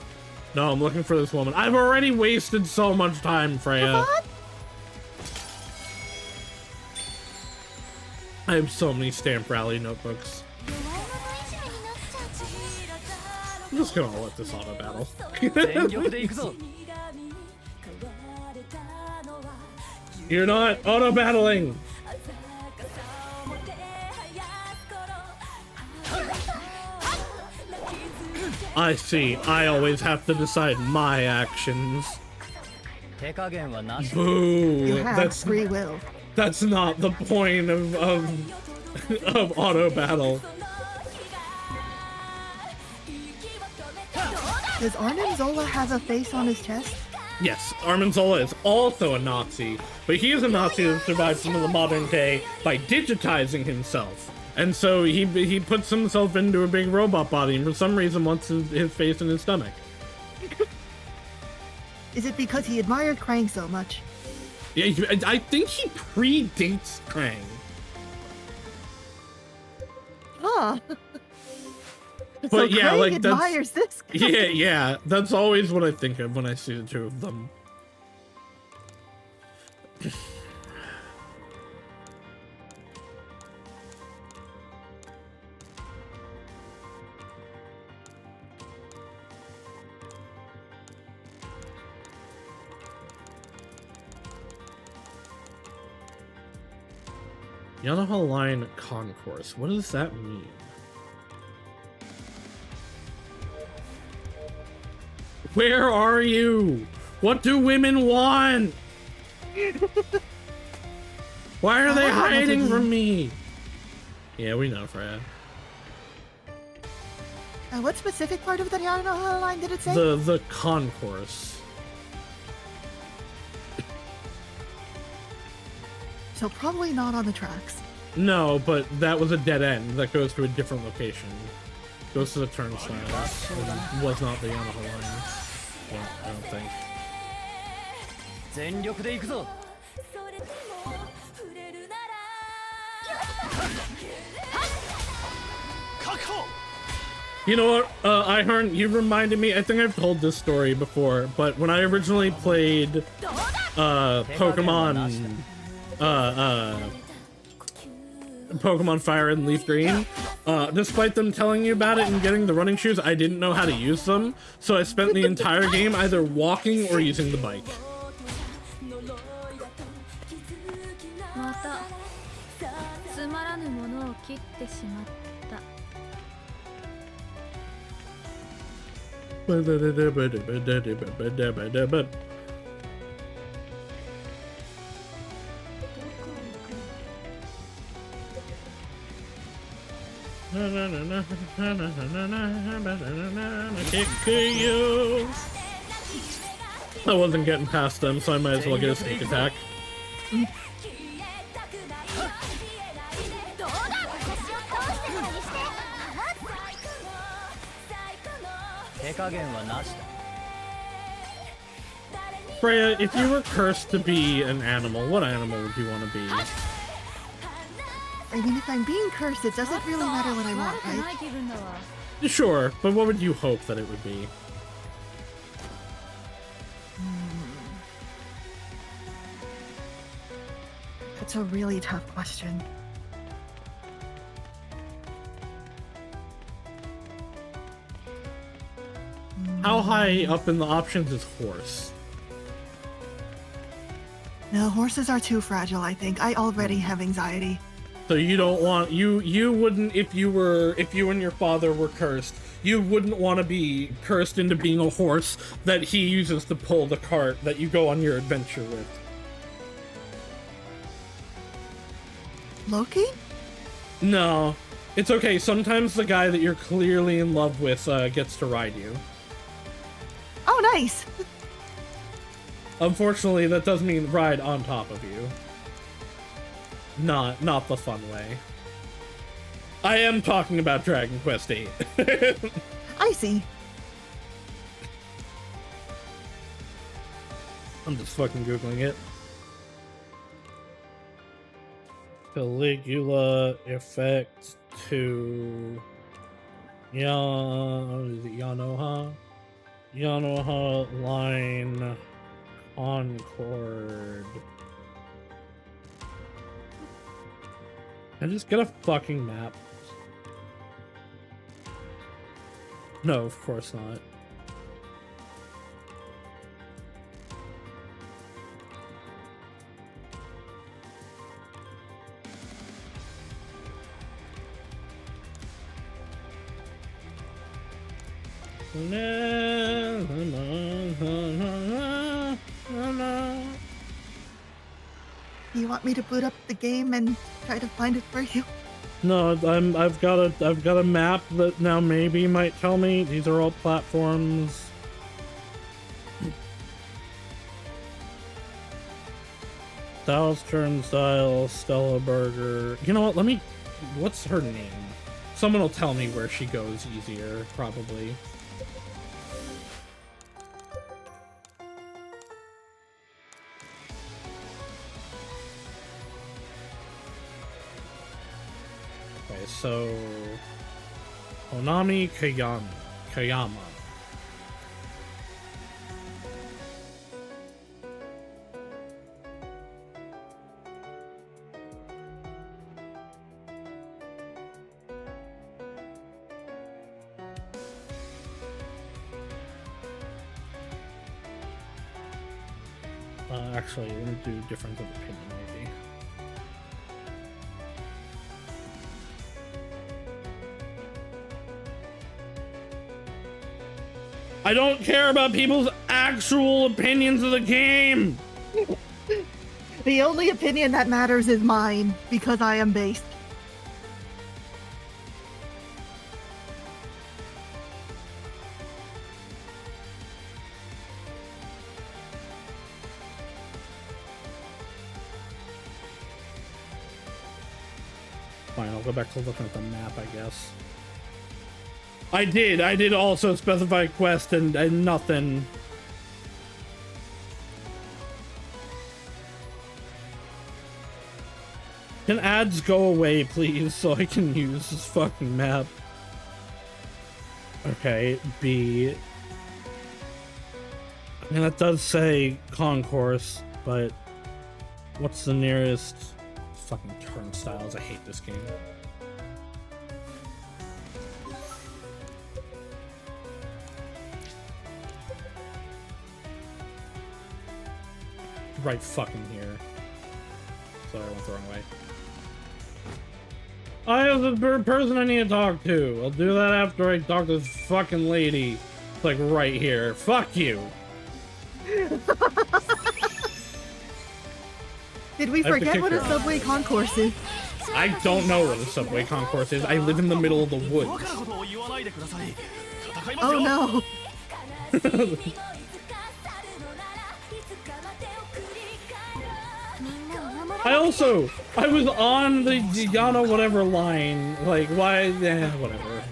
No, I'm looking for this woman. I've already wasted so much time, Freya. For fun? I have so many Stamp Rally notebooks. I'm just gonna let this auto battle. 全力で行くぞ You're not auto battling. I see. I always have to decide my actions. 手加減はなし You Boo. have That's free will. not the point of auto battle. Does Arnim Zola have a face on his chest? Yes, Armanzola is also a Nazi, but he is a Nazi that survived into the modern day by digitizing himself. And so he puts himself into a big robot body and for some reason wants his face in his stomach. Is it because he admired Krang so much? Yeah, I think he predates Krang. Huh. But so yeah, Krang like that's admires this guy. yeah, that's always what I think of when I see the two of them. Yanoha Line Concourse. What does that mean? Where are you? What do women want? Why are they hiding from me? Yeah, we know, Freya. What specific part of the Yanoha line did it say? The concourse. So probably not on the tracks. No, but that was a dead end that goes to a different location. Goes to the turnstiles. And was not the Yanoha line. Well, I don't think. 全力で行くぞ You know what, Ihorn, you reminded me, I think I've told this story before, but when I originally played, Pokemon, Pokemon Fire and Leaf Green, despite them telling you about it and getting the running shoes, I didn't know how to use them, so I spent the entire game either walking or using the bike. またつまらぬものを切ってしまった What you. I wasn't getting past them, so I might as well get a sneak attack. Freya, if you were cursed to be an animal, what animal would you want to be? I mean, if I'm being cursed, it doesn't really matter what I want, right? Sure, but what would you hope that it would be? That's a really tough question. How high up in the options is horse? No, horses are too fragile, I think. I already have anxiety. So you don't want you wouldn't if you and your father were cursed, you wouldn't want to be cursed into being a horse that he uses to pull the cart that you go on your adventure with. Loki? No. It's okay, sometimes the guy that you're clearly in love with gets to ride you. Oh, nice! Unfortunately, that does mean ride on top of you. Not the fun way. I am talking about Dragon Quest VIII. I see. I'm just fucking Googling it. Caligula effect to Yanoha line Concord. I just get a fucking map. No, of course not. Do you want me to boot up the game and try to find it for you? No, I've got a map that now maybe might tell me these are all platforms. Saus Turnstile, Stella Burger. You know what? What's her name? Someone will tell me where she goes easier, probably. Okay, so Onami Kayama. Actually, let me do difference of opinion, maybe. I don't care about people's actual opinions of the game! The only opinion that matters is mine, because I am based. Fine, I'll go back to looking at the map, I guess. I did also specify quest and nothing. Can ads go away, please, so I can use this fucking map? Okay, B. I mean, that does say concourse, but what's the nearest? Fucking turnstiles, I hate this game. Right fucking here. Sorry, I went the wrong way. I have the person I need to talk to. I'll do that after I talk to this fucking lady. It's like right here. Fuck you. Did we forget what a subway concourse is? I don't know what a subway concourse is. I live in the middle of the woods. Oh no. I was on the Yano whatever line. Like, why? Whatever.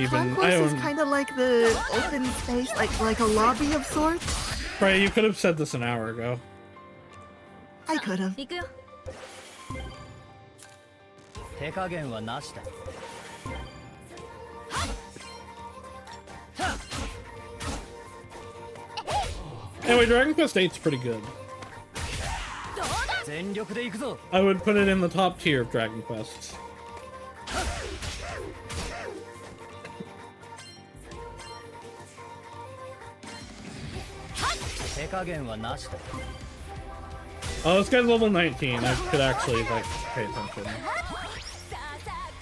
Concourse is kind of like the open space, like a lobby of sorts. Right, you could have said this an hour ago. I could have. 行くよ。手加減はなしだ。 Anyway, Dragon Quest VIII's pretty good. I would put it in the top tier of Dragon Quests. Oh, this guy's level 19. I could actually, like, pay attention.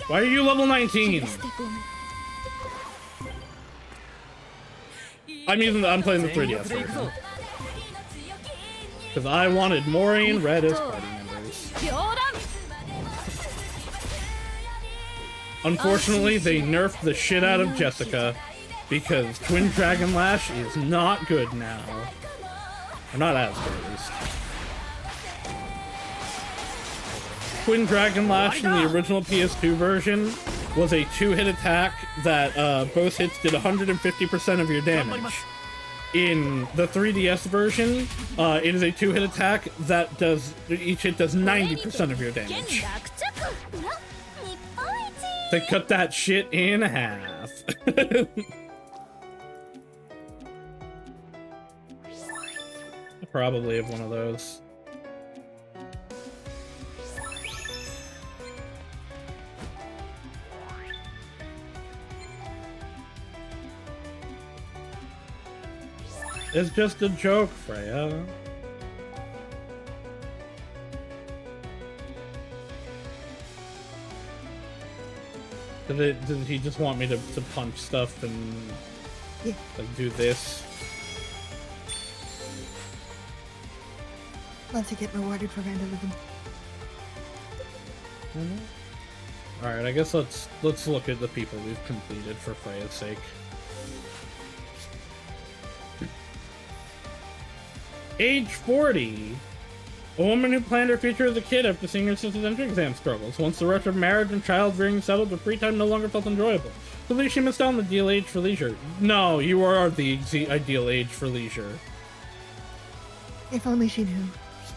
Why are you level 19? I'm playing the 3DS version. Because I wanted Mori and Red as party members. Unfortunately, they nerfed the shit out of Jessica because Twin Dragon Lash is not good now. Or not as good, at least. Twin Dragon Lash in the original PS2 version was a 2-hit attack that both hits did 150% of your damage. In the 3DS version, it is a 2-hit attack that each hit does 90% of your damage. They cut that shit in half. I probably have one of those. It's just a joke, Freya. Did he just want me to punch stuff and like do this? Love to get rewarded for vandalism. Alright, I guess let's look at the people we've completed for Freya's sake. Age 40. A woman who planned her future as a kid after seeing her sister's entrance exam struggles. Once the rush of marriage and child rearing settled, the free time no longer felt enjoyable. Believe she missed out on the ideal age for leisure. No, you are the ideal age for leisure. If only she knew.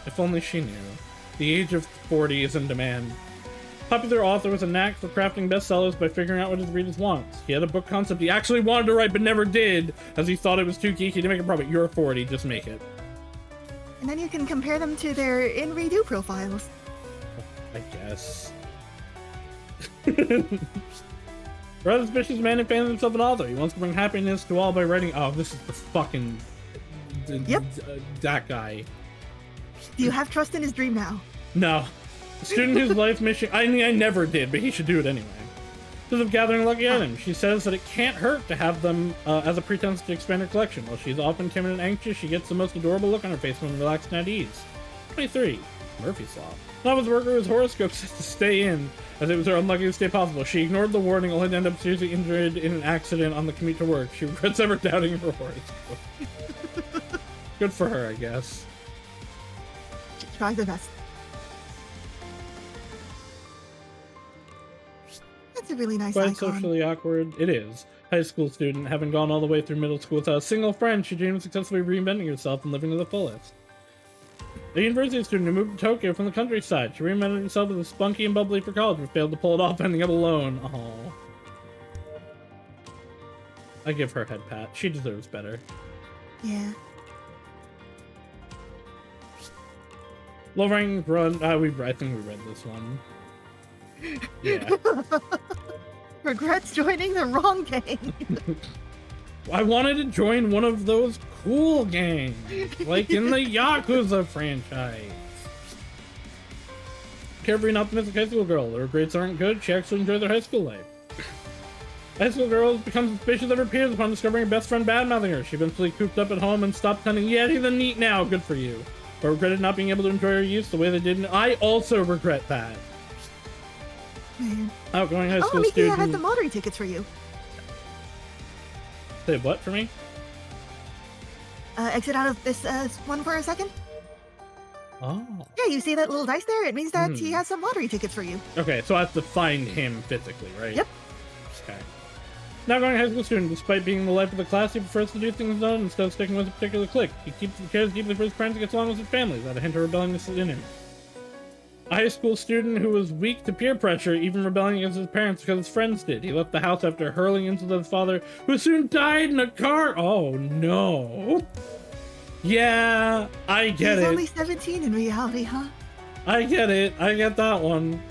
If only she knew. The age of 40 is in demand. Popular author with a knack for crafting bestsellers by figuring out what his readers want. He had a book concept he actually wanted to write but never did, as he thought it was too geeky to make a profit. You're 40, just make it. And then you can compare them to their in-redo profiles. I guess. Rather suspicious man who fancies himself an author. He wants to bring happiness to all by writing. Oh, this is the fucking. Yep. That guy. Do you have trust in his dream now? No. A student whose life mission. I mean, I never did, but he should do it anyway. Because of gathering lucky items. She says that it can't hurt to have them as a pretense to expand her collection. While she's often timid and anxious, she gets the most adorable look on her face when relaxed and at ease. 23. Murphy's Law. Novice worker whose horoscope says to stay in, as it was her unluckiest day possible. She ignored the warning, only to end up seriously injured in an accident on the commute to work. She regrets ever doubting her horoscope. Good for her, I guess. Try the best. That's a really nice Quite icon. socially awkward. It is. High school student, having gone all the way through middle school without a single friend, she dreamed of successfully reinventing herself and living to the fullest. A university student who moved to Tokyo from the countryside. She reinvented herself as a spunky and bubbly for college, but failed to pull it off, ending up alone. Oh. I give her a head pat. She deserves better. Yeah. Low-ranking run. I think we read this one. Yeah. Regrets joining the wrong gang. I wanted to join one of those cool gangs, like in the Yakuza franchise. Carefree and optimistic high school girl. Her grades aren't good. She actually enjoys her high school life. High school girl becomes suspicious of her peers upon discovering her best friend bad-mouthing her. She eventually cooped up at home and stopped hunting. Yeah, she's a neat now. Good for you. but regretted not being able to enjoy her youth the way they did. And I also regret that. Man. Outgoing high Oh, school Miki student. has the lottery tickets for you. Say what for me? Exit out of this one for a second. Oh. Yeah, you see that little dice there? It means that he Hmm. has some lottery tickets for you. Okay, so I have to find him physically, right? Yep. Okay. Now going high school student, despite being the life of the class, he prefers to do things alone instead of sticking with a particular clique. He cares deeply for his friends and gets along with his family without a hint of rebelliousness in him. A high school student who was weak to peer pressure, even rebelling against his parents because his friends did. He left the house after hurling insults at his father, who soon died in a car. Oh no. Yeah, I get He's it. only 17 in reality, huh? I get it. I get that one.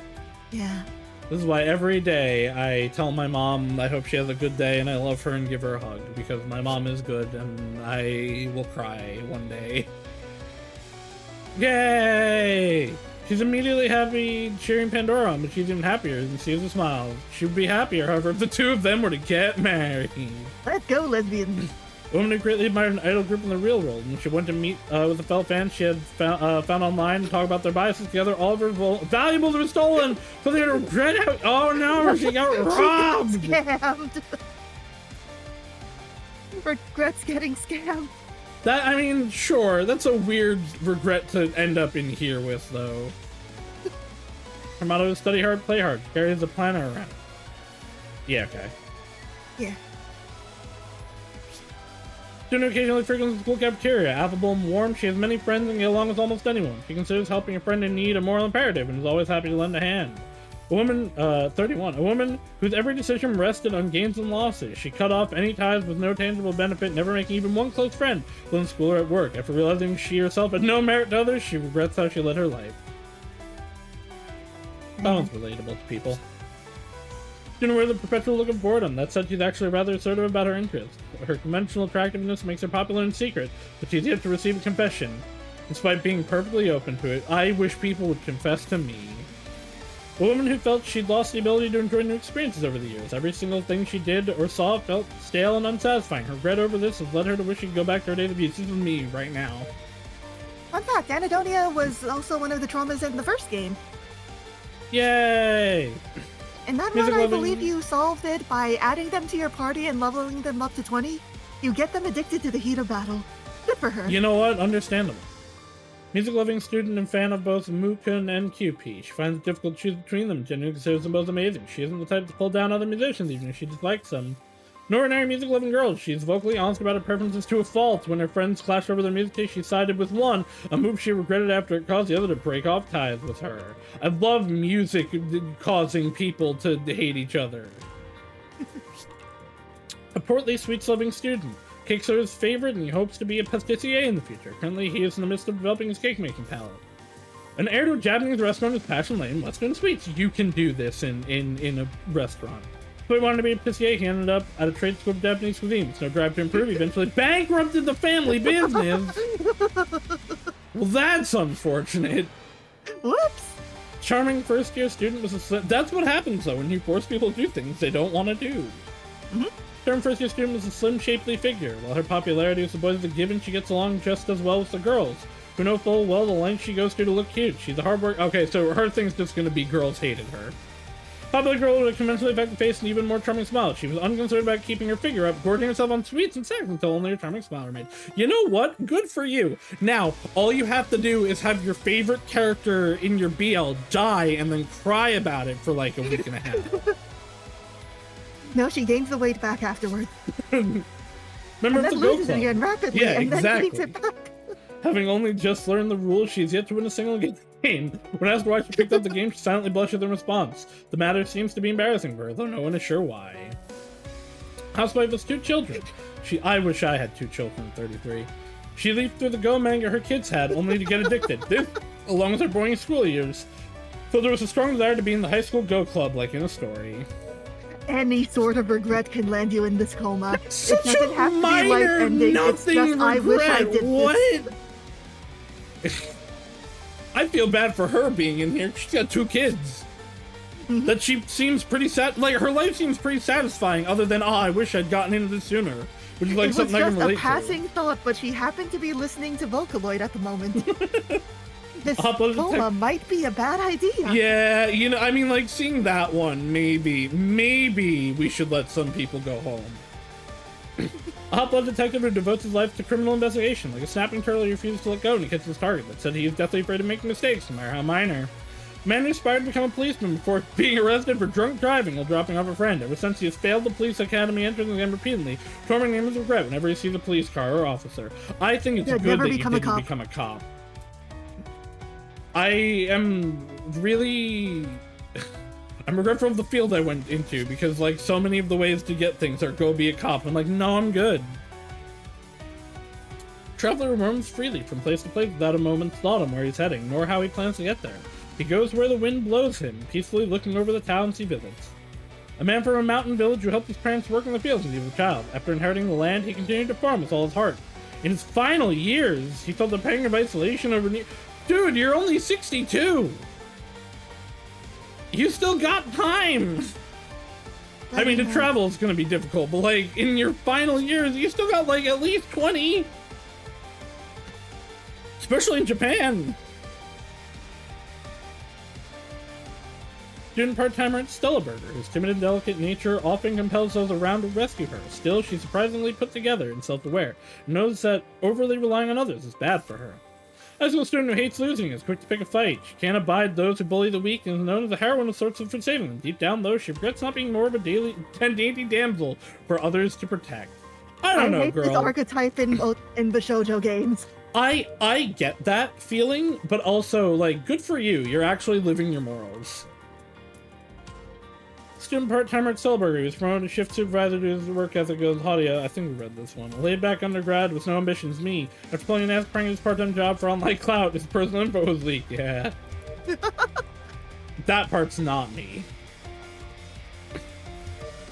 Yeah. This is why every day I tell my mom I hope she has a good day and I love her and give her a hug, because my mom is good and I will cry one day. Yay! She's immediately happy cheering Pandora on, but she's even happier and sees a smile. She would be happier, however, if the two of them were to get married. Let's go, lesbians. A woman who greatly admired an idol group in the real world, and she went to meet with a fellow fan she had found online and talk about their biases together. All of her valuables were stolen, so they regret how. Oh no, she got robbed! She got scammed. Regrets getting scammed. That, I mean, sure, that's a weird regret to end up in here with, though. Her motto is study hard, play hard. She carries a planner around. Yeah, okay. Yeah. Student occasionally frequents the school cafeteria. Affable and warm, she has many friends and gets along with almost anyone. She considers helping a friend in need a moral imperative and is always happy to lend a hand. A woman, 31, a woman whose every decision rested on gains and losses. She cut off any ties with no tangible benefit, never making even one close friend, both in school or at work. After realizing she herself had no merit to others, she regrets how she led her life. That one's relatable to people. Student with a perpetual look of boredom. That said, she's actually rather assertive about her interests. Her conventional attractiveness makes her popular in secret, but she's yet to receive a confession. Despite being perfectly open to it, I wish people would confess to me. A woman who felt she'd lost the ability to enjoy new experiences over the years. Every single thing she did or saw felt stale and unsatisfying. Her regret over this has led her to wish she could go back to her days of youth. This is me right now. Fun fact, Anadonia was also one of the traumas in the first game. Yay! In that Music one, I loving- believe you solved it by adding them to your party and leveling them up to 20. You get them addicted to the heat of battle. Good for her. You know what? Understandable. Music-loving student and fan of both Mukun and QP. She finds it difficult to choose between them, genuinely considers them both amazing. She isn't the type to pull down other musicians, even if she dislikes them. An ordinary music-loving girl, she's vocally honest about her preferences to a fault. When her friends clashed over their music taste, she sided with one, a move she regretted after it caused the other to break off ties with her. I love music causing people to hate each other. A portly, sweet-loving student. Cakes are his favorite, and he hopes to be a pastissier in the future. Currently, he is in the midst of developing his cake-making palette. An heir to a Japanese restaurant is Passion Lane, Western Sweets. You can do this in a restaurant. So he wanted to be a pastissier. He ended up at a trade school of Japanese cuisine. With no drive to improve, he eventually bankrupted the family business. Well, that's unfortunate. Whoops. Charming first-year student was a that's what happens, though, when you force people to do things they don't want to do. Charming first-year student was a slim, shapely figure. While her popularity with the boys is a given, she gets along just as well with the girls, who know full well the length she goes to look cute. She's a hard work. Okay, so her thing's just going to be girls hated her. Popular girl with a conventionally effective face and even more charming smile. She was unconcerned about keeping her figure up, gorging herself on sweets and sex until only her charming smile remained. You know what? Good for you. Now, all you have to do is have your favorite character in your BL die and then cry about it for like a week and a half. No, she gains the weight back afterward. Remember, And it's then a go loses it club. again rapidly, Yeah, and then exactly. gains it back. Having only just learned the rules, she's yet to win a single game. When asked why she picked up the game, she silently blushes in response. The matter seems to be embarrassing for her, though no one is sure why. Housewife has 2 children. I wish I had 2 children at 33. She leafed through the Go manga her kids had, only to get addicted. This, along with her boring school years. So there was a strong desire to be in the high school Go club, like in a story. Any sort of regret can land you in this coma. Such it doesn't a have to be minor, life-ending. It's nothing just, I wish I regret. did What? this. I feel bad for her being in here. She's got 2 kids. Mm-hmm. That she seems pretty like her life seems pretty satisfying, other than, oh, I wish I'd gotten into this sooner. which is like it was something I can just a relate passing thought, but she happened to be listening to Vocaloid at the moment. This Upload the coma might be a bad idea. to. Yeah, you know, I mean, like, seeing that one, maybe we should let some people go home. A hot-blood detective who devotes his life to criminal investigation. Like a snapping turtle, he refuses to let go and he catches his target, but said he is deathly afraid of making mistakes, no matter how minor. Man who aspired to become a policeman before being arrested for drunk driving while dropping off a friend. Ever since he has failed the police academy entrance exam repeatedly, tormenting him with regret whenever he sees a police car or officer. I think it's good that you didn't become a cop. I am really... I'm regretful of the field I went into, because, like, so many of the ways to get things are go be a cop. I'm like, no, I'm good. Traveler roams freely from place to place without a moment's thought on where he's heading, nor how he plans to get there. He goes where the wind blows him, peacefully looking over the towns he visits. A man from a mountain village who helped his parents work in the fields when he was a child. After inheriting the land, he continued to farm with all his heart. In his final years, he felt the pang of isolation over... Dude, you're only 62! You still got time! I mean, to travel is gonna be difficult, but, like, in your final years, you still got, like, at least 20! Especially in Japan! Student part-timer at Stella Burger, whose timid and delicate nature often compels those around to rescue her. Still, she's surprisingly put together and self-aware, and knows that overly relying on others is bad for her. High school student who hates losing is quick to pick a fight. She can't abide those who bully the weak and is known as a heroine of sorts for saving them. Deep down, though, she regrets not being more of a dainty damsel for others to protect. I don't know, hate girl. this archetype in the shoujo games. I get that feeling, but also, like, good for you. You're actually living your morals. Student part-timer at Selberger, who's promoted to shift supervisor due to his work ethic goes Hadia. I think we read this one. A laid-back undergrad with no ambitions, me. After pulling an ass prank his part-time job for online clout, his personal info was leaked. Yeah. That part's not me.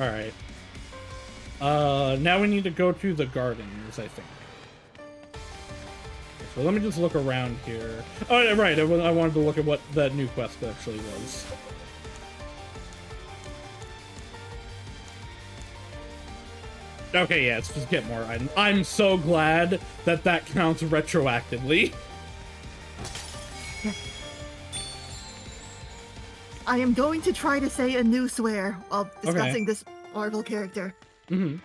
Alright. Now we need to go to the gardens, I think. So let me just look around here. Oh, yeah, right, I wanted to look at what that new quest actually was. Okay, yeah, let's just get more items. I'm so glad that that counts retroactively. I am going to try to say a new swear while discussing this Marvel character. Mm-hmm.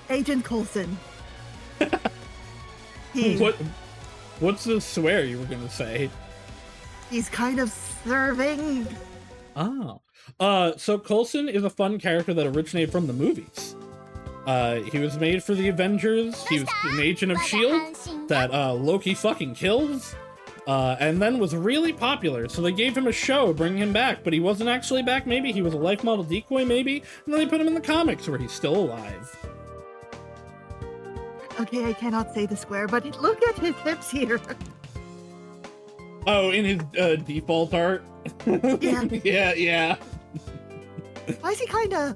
Agent Coulson. What's the swear you were gonna say? He's kind of serving. Oh. So Coulson is a fun character that originated from the movies. He was made for the Avengers. He was an agent of S.H.I.E.L.D. that Loki fucking kills. And then was really popular, so they gave him a show bringing him back, but he wasn't actually back, maybe. He was a life model decoy, maybe. And then they put him in the comics where he's still alive. Okay, I cannot say the square, but look at his hips here. Oh, in his default art? Yeah. Yeah. Why is he kinda...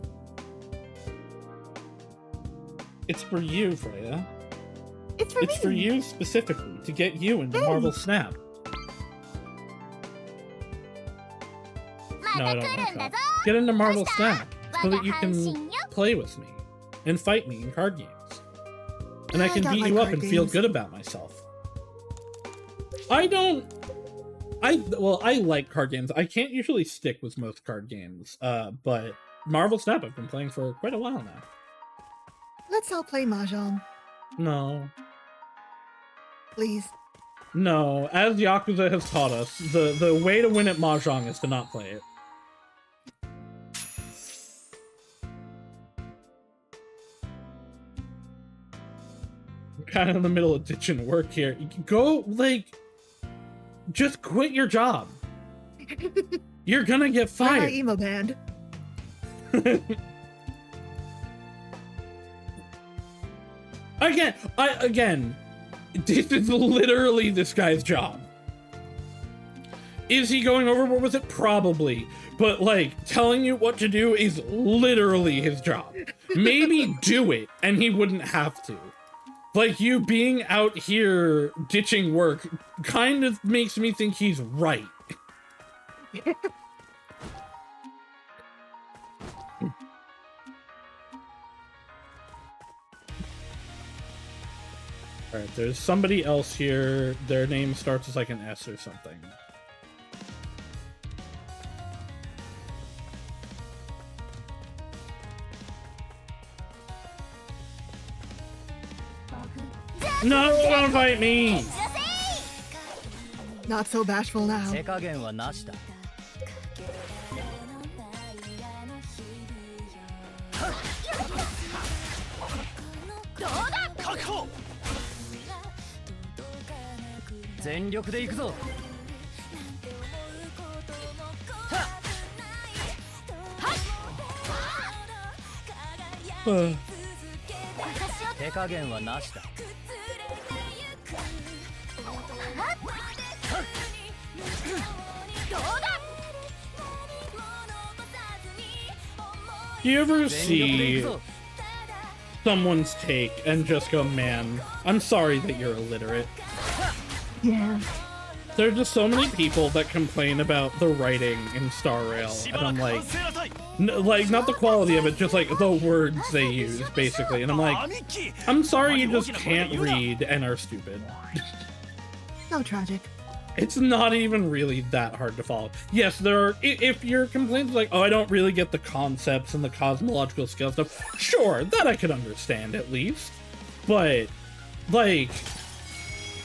It's for you, Freya. It's for me. It's for you specifically, to get you into Marvel Snap. No, I don't want that. Get into Marvel Snap, so that you can play with me, and fight me in card games. And I can beat you up and feel good about myself. I like card games. I can't usually stick with most card games, but Marvel Snap I've been playing for quite a while now. Let's all play Mahjong. No. Please. No, as Yakuza has taught us, the way to win at Mahjong is to not play it. I'm kind of in the middle of ditching work here. You can go, like, just quit your job. You're gonna get fired. My emo band. Again, this is literally this guy's job. Is he going overboard with it? Probably. But, like, telling you what to do is literally his job. Maybe do it, and he wouldn't have to. Like, you being out here ditching work kind of makes me think he's right. Alright, there's somebody else here. Their name starts with like an S or something. No, don't fight me! Not so bashful now. 手加減はなしだ。確保。全力で行くぞ。手加減はなしだ。Do you ever see someone's take and just go, man, I'm sorry that you're illiterate? Yeah. There are just so many people that complain about the writing in Star Rail, and I'm like, like, not the quality of it, just like the words they use, basically. And I'm like, I'm sorry you just can't read and are stupid. So tragic. It's not even really that hard to follow. Yes, there are, if your complaints like, oh, I don't really get the concepts and the cosmological scale stuff, sure, that I could understand at least. But, like,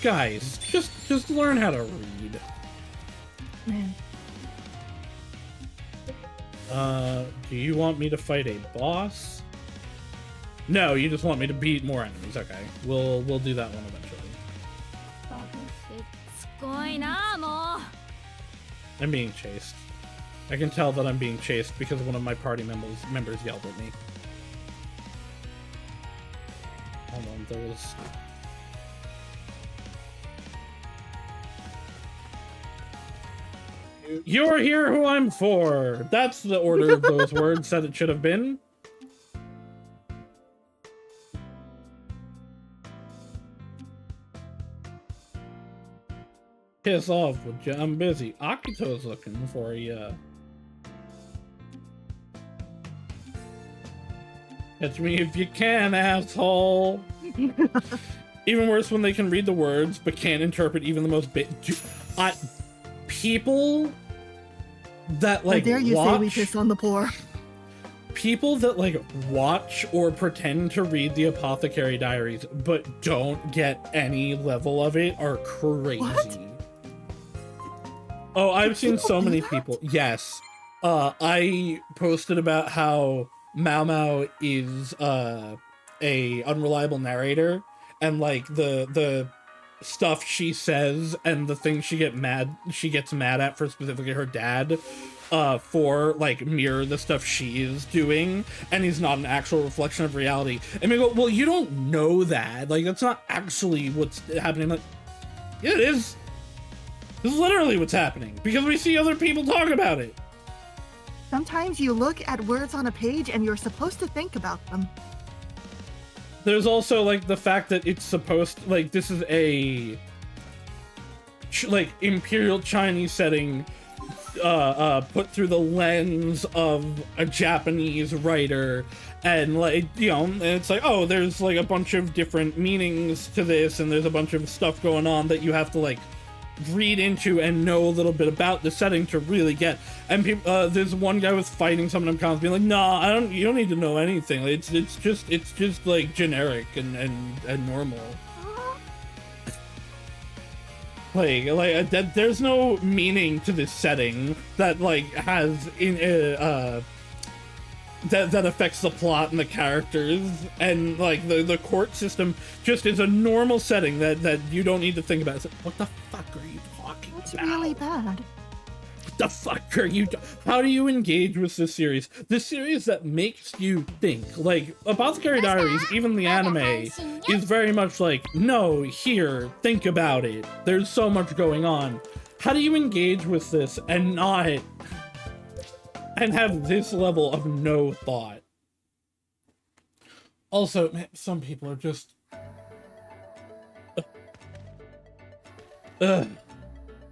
guys, just learn how to read. Man. Do you want me to fight a boss? No, you just want me to beat more enemies. Okay, we'll do that one eventually. I'm being chased. I can tell that I'm being chased because one of my party members yelled at me. Hold on, there was... You're here who I'm for! That's the order of those words that it should have been. Piss off, would ya? I'm busy. Akito's looking for ya. Catch me if you can, asshole. Even worse when they can read the words, but can't interpret even the most people that, like, How dare you watch... say we piss on the poor? People that, like, watch or pretend to read the Apothecary Diaries, but don't get any level of it are crazy. What? Oh, I've seen so many people. Yes. I posted about how Mao Mao is a unreliable narrator, and like the stuff she says and the things she gets mad at for specifically her dad for like mirror the stuff she is doing, and he's not an actual reflection of reality. And we go, well, you don't know that. Like, that's not actually what's happening. Like, yeah, it is. This is literally what's happening, because we see other people talk about it. Sometimes you look at words on a page and you're supposed to think about them. There's also, like, the fact that it's supposed, like, this is a, like, Imperial Chinese setting, put through the lens of a Japanese writer, and, like, you know, and it's like, oh, there's, like, a bunch of different meanings to this, and there's a bunch of stuff going on that you have to, like, read into and know a little bit about the setting to really get. And people, there's one guy was fighting someone in comments being like, nah, you don't need to know anything. It's just like generic and normal. like there's no meaning to this setting that like has in that affects the plot and the characters, and like the court system just is a normal setting that you don't need to think about. It's like, what the fuck are you talking about? It's really bad. What the fuck are you how do you engage with this series? This series that makes you think. Like, Apothecary Diaries, even the anime, is very much like, no, here, think about it. There's so much going on. How do you engage with this and not... and have this level of no thought? Also, man, some people are just...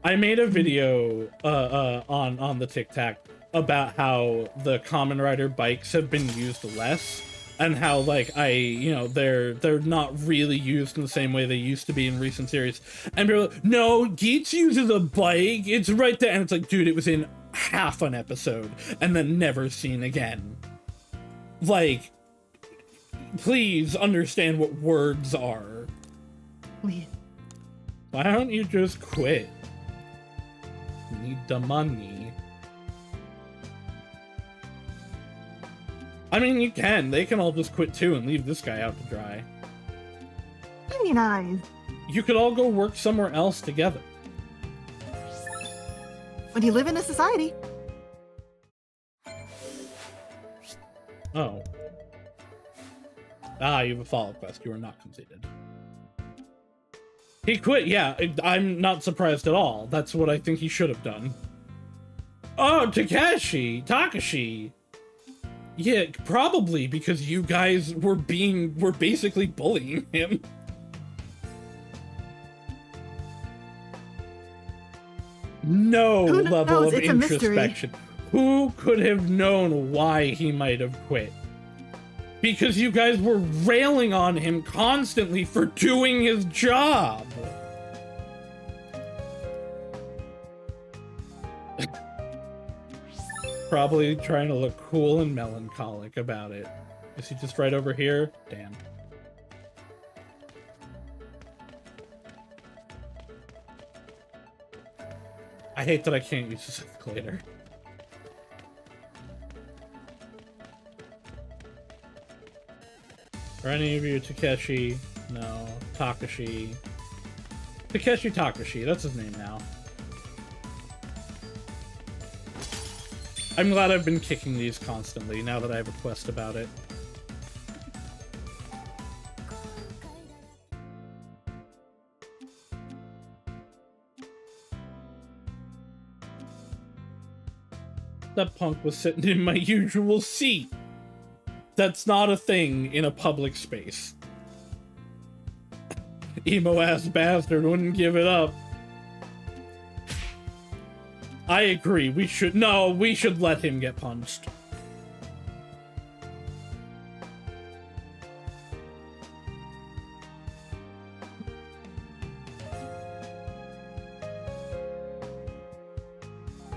I made a video on the TikTok about how the Kamen Rider bikes have been used less and how like they're not really used in the same way they used to be in recent series. And people are like, no, Geets uses a bike. It's right there. And it's like, dude, it was in half an episode and then never seen again. Like, please understand what words are. Please. Why don't you just quit? You need the money. I mean, you can. They can all just quit too and leave this guy out to dry. Very nice. You could all go work somewhere else together. When you live in a society. Oh. Ah, you have a follow-up quest. You are not completed. He quit, yeah. I'm not surprised at all. That's what I think he should have done. Oh, Takashi. Yeah, probably because you guys were basically bullying him. No Who level knows? of It's a mystery. introspection. Who could have known why he might have quit? Because you guys were railing on him constantly for doing his job. Probably trying to look cool and melancholic about it. Is he just right over here? Damn. I hate that I can't use this escalator. Are any of you Takeshi? No. Takashi. Takeshi Takashi, that's his name now. I'm glad I've been kicking these constantly now that I have a quest about it. That punk was sitting in my usual seat. That's not a thing in a public space. Emo-ass bastard wouldn't give it up. I agree, we should let him get punched.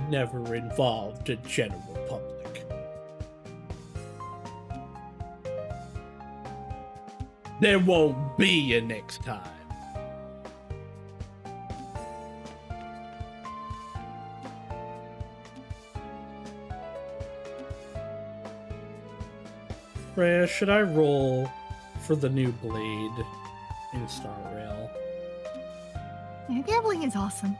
Never involved the general public. There won't be a next time. Freya, should I roll for the new blade in Star Rail? Yeah, gambling is awesome.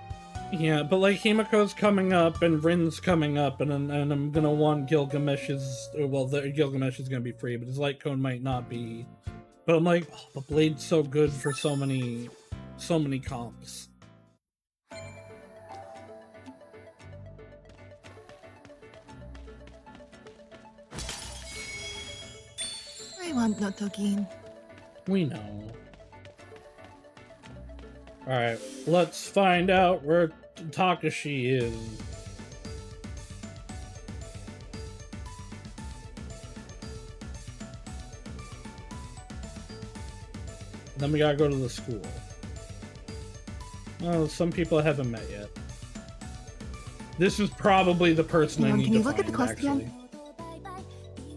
Yeah, but like Himiko's coming up and Rin's coming up, and I'm gonna want Gilgamesh's. Well, Gilgamesh is gonna be free, but his light cone might not be. But I'm like, oh, the blade's so good for so many comps. I want Notogin. We know. Alright, let's find out where Takashi is. Then we gotta go to the school. Oh, some people I haven't met yet. This is probably the person I need to find, Can you look at the quest actually.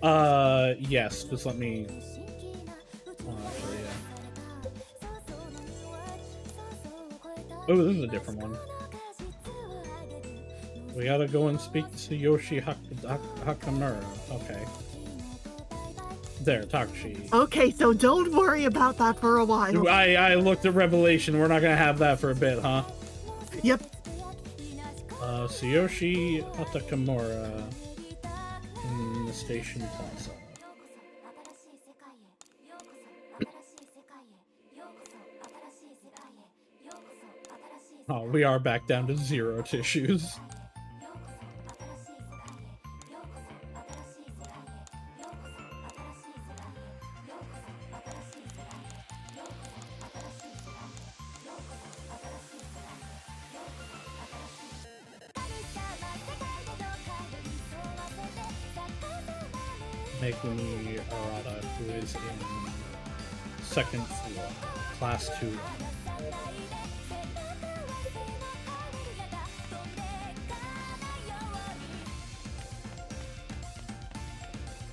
again? Yes, just let me... Oh, this is a different one. We gotta go and speak to Yoshi Hakamura. Okay. There, Takashi. Okay, so don't worry about that for a while. I looked at Revelation. We're not gonna have that for a bit, huh? Yep. Tsuyoshi Hatakamura in the station plaza. Oh, we are back down to 0 tissues. Megumi Arata, who is in second floor, class 2.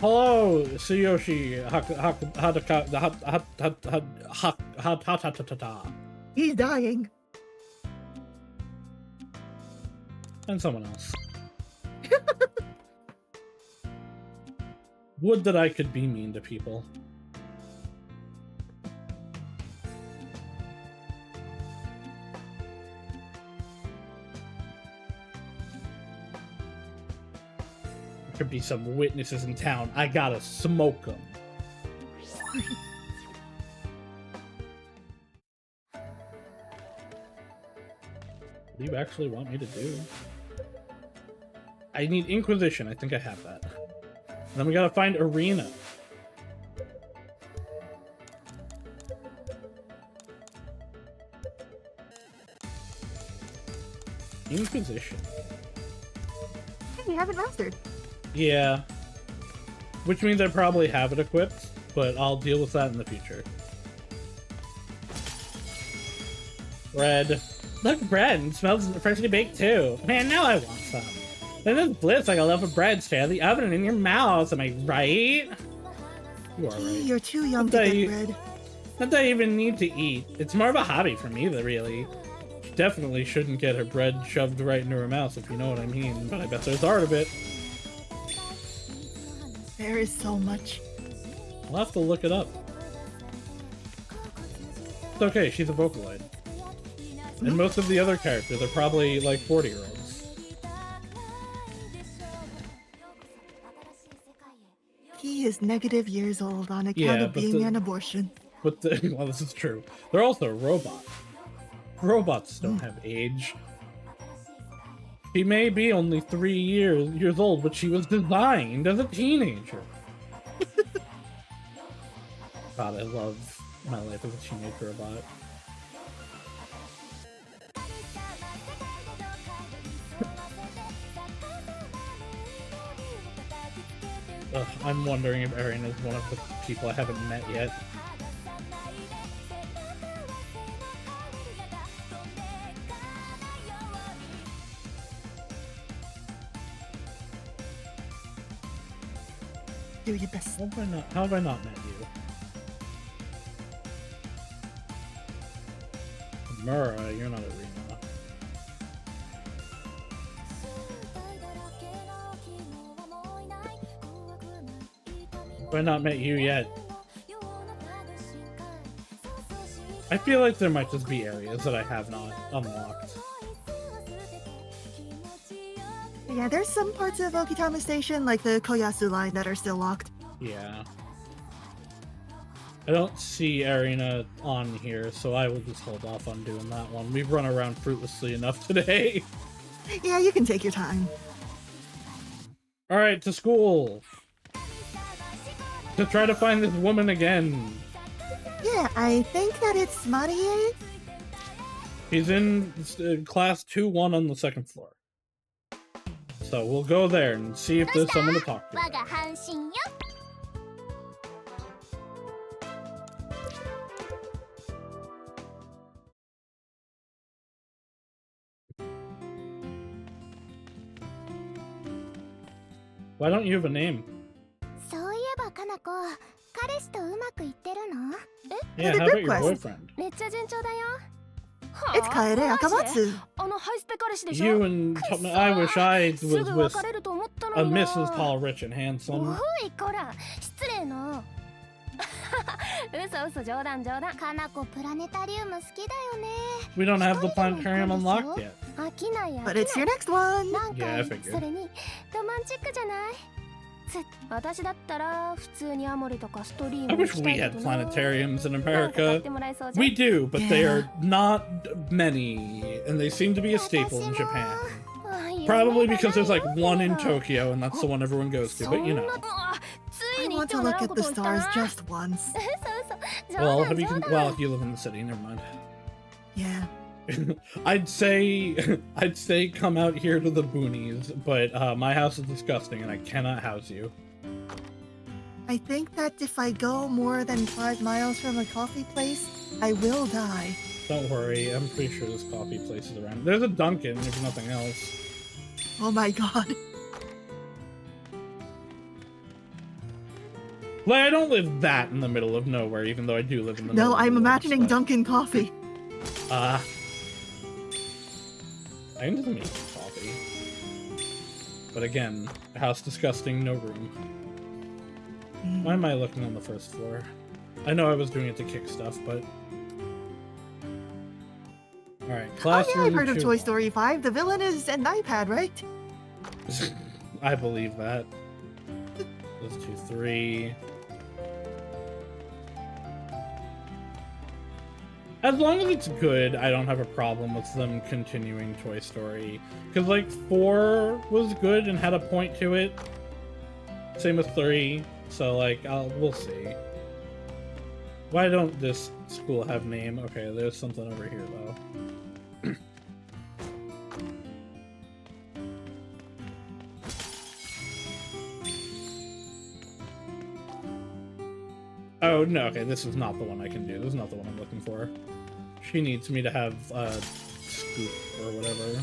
Hello, Tsuyoshi He's dying. and someone else. Would that I could be mean to people. There could be some witnesses in town. I gotta smoke them. What do you actually want me to do? I need Inquisition. I think I have that. And then we gotta find Arena. Inquisition. You haven't mastered. Yeah. Which means I probably have it equipped, but I'll deal with that in the future. Bread. Look, bread. It smells freshly baked too. Man, now I want some. Then there's bliss like a loaf of bread straight out of the oven and in your mouth. Am I right? You are right. You're too young to get bread. Not that I even need to eat. It's more of a hobby for me, really. She definitely shouldn't get her bread shoved right into her mouth, if you know what I mean. But I bet there's art of it. There is so much. I'll have to look it up. It's okay, she's a Vocaloid. And most of the other characters are probably like 40-year-olds. He is negative years old on account of being an abortion. But well, this is true. They're also a robot. Robots don't have age. She may be only 3 years old, but she was designed as a teenager. God, I love my life as a teenage robot. Ugh, I'm wondering if Erin is one of the people I haven't met yet. Do your best. How have I not met you? Mura, you're not Arena. Have I not met you yet? I feel like there might just be areas that I have not unlocked. Yeah, there's some parts of Okitama Station, like the Koyasu line, that are still locked. Yeah. I don't see Arena on here, so I will just hold off on doing that one. We've run around fruitlessly enough today. Yeah, you can take your time. Alright, to school! To try to find this woman again. Yeah, I think that it's Marie. He's in class 2-1 on the second floor. So we'll go there and see if there's someone to talk to. Why don't you have a name? Yeah, how about your boyfriend? It's Kaede Akamatsu. You and I wish I was with a Mrs. Tall, Rich, and Handsome. We don't have the planetarium unlocked yet. But it's your next one. Yeah, I figured. I wish we had planetariums in America. We do, but they are not many, and they seem to be a staple in Japan. Probably because there's like one in Tokyo, and that's the one everyone goes to, but you know. I want to look at the stars just once. Well, you live in the city, never mind. Yeah. I'd say come out here to the boonies, but my house is disgusting and I cannot house you. I think that if I go more than 5 miles from a coffee place, I will die. Don't worry, I'm pretty sure this coffee place is around. There's a Dunkin', if nothing else. Oh my god. Like, I don't live that in the middle of nowhere, even though I do live in the middle No, of I'm nowhere, imagining but- Dunkin' coffee. I can just make coffee. But again, house disgusting, no room. Why am I looking on the first floor? I know I was doing it to kick stuff, but... Alright, Oh classroom yeah, I've heard of 2. Toy Story 5. The villain is an iPad, right? I believe that. Those 2, 3... As long as it's good, I don't have a problem with them continuing Toy Story. Because, like, 4 was good and had a point to it. Same with 3. So, like, we'll see. Why don't this school have name? Okay, there's something over here, though. Oh, no, okay, this is not the one I can do. This is not the one I'm looking for. She needs me to have, scoop or whatever.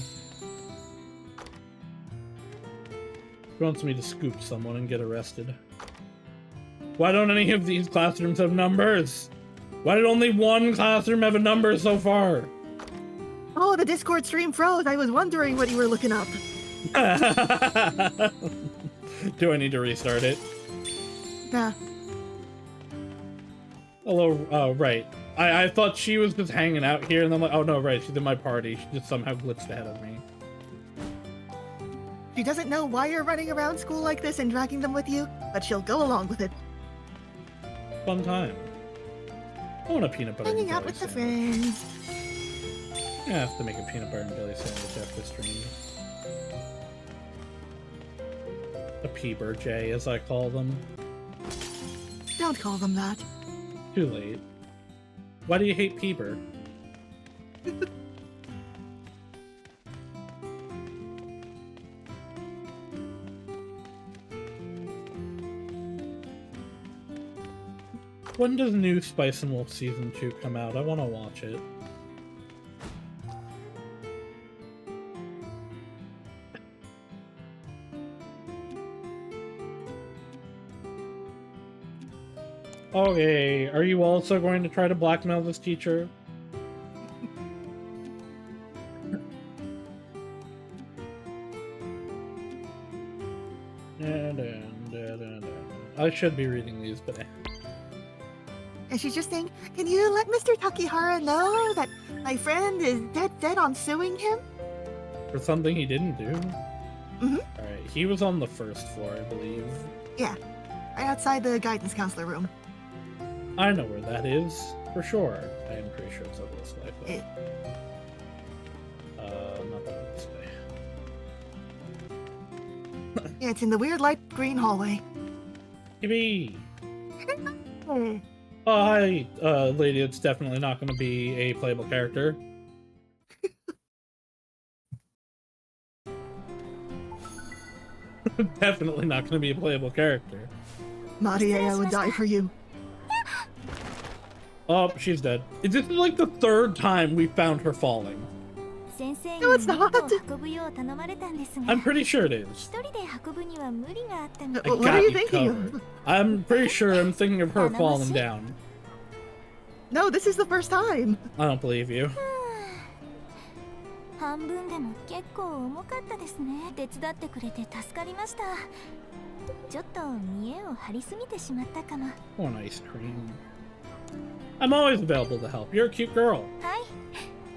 She wants me to scoop someone and get arrested. Why don't any of these classrooms have numbers? Why did only one classroom have a number so far? Oh, the Discord stream froze. I was wondering what you were looking up. Do I need to restart it? Nah. Hello, oh, right. I thought she was just hanging out here, and I'm like, oh no, right, she's in my party. She just somehow glitched ahead of me. She doesn't know why you're running around school like this and dragging them with you, but she'll go along with it. Fun time. I want a peanut butter Hanging and out jelly with the sandwich. friends. I have to make a peanut butter and jelly sandwich after stream. A peeper J, as I call them. Don't call them that. Too late. Why do you hate peeper? When does new Spice and Wolf Season 2 come out? I want to watch it. Okay, are you also going to try to blackmail this teacher? I should be reading these, but And she's just saying, can you let Mr. Takihara know that my friend is dead on suing him? for something he didn't do? Mhm. Alright, he was on the first floor, I believe. Yeah, right outside the guidance counselor room. I know where that is, for sure. I am pretty sure it's over this way, Eh. but... not that this way. Yeah, it's in the weird light green hallway. Yippee! Hmm. Oh, hi, lady. It's definitely not going to be a playable character. Definitely not going to be a playable character. Marie, I would die for you. Oh, she's dead. This is like the third time we found her falling. No, it's not. I'm pretty sure it is. What are you thinking of? I'm pretty sure I'm thinking of her falling down. No, this is the first time. I don't believe you. 半分でも結構重かったですね。手伝ってくれて助かりました。ちょっと見栄を張りすぎてしまったかも。 One ice cream. I'm always available to help. You're a cute girl. はい、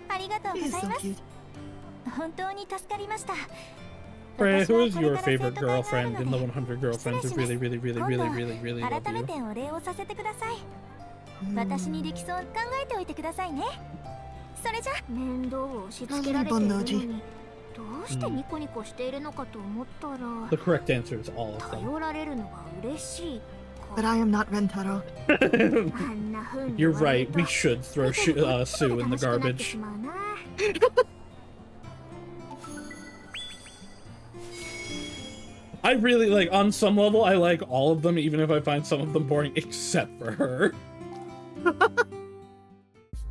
ありがとうご He's ざい so ます cute. 本当に助かりました。 Ray, 私 who は is これ your から生 favorite 徒会がある girlfriend in the ので 100 girlfriends who really, really, really, really, really, really love 改め you? てお礼をさせてください。 Hmm. 私にできそう考えておいてくださいね。それじゃ面倒を押し付けられているのにどうしてニコニコしているのかと思ったら The correct answer is all of them. 頼られるのが嬉しい But I am not Rentaro. あんな風に You're 言われ right. ると We should throw 見てるこっそり Sue in the 楽しくなって garbage. しまうな。I really like, on some level, I like all of them, even if I find some of them boring, except for her.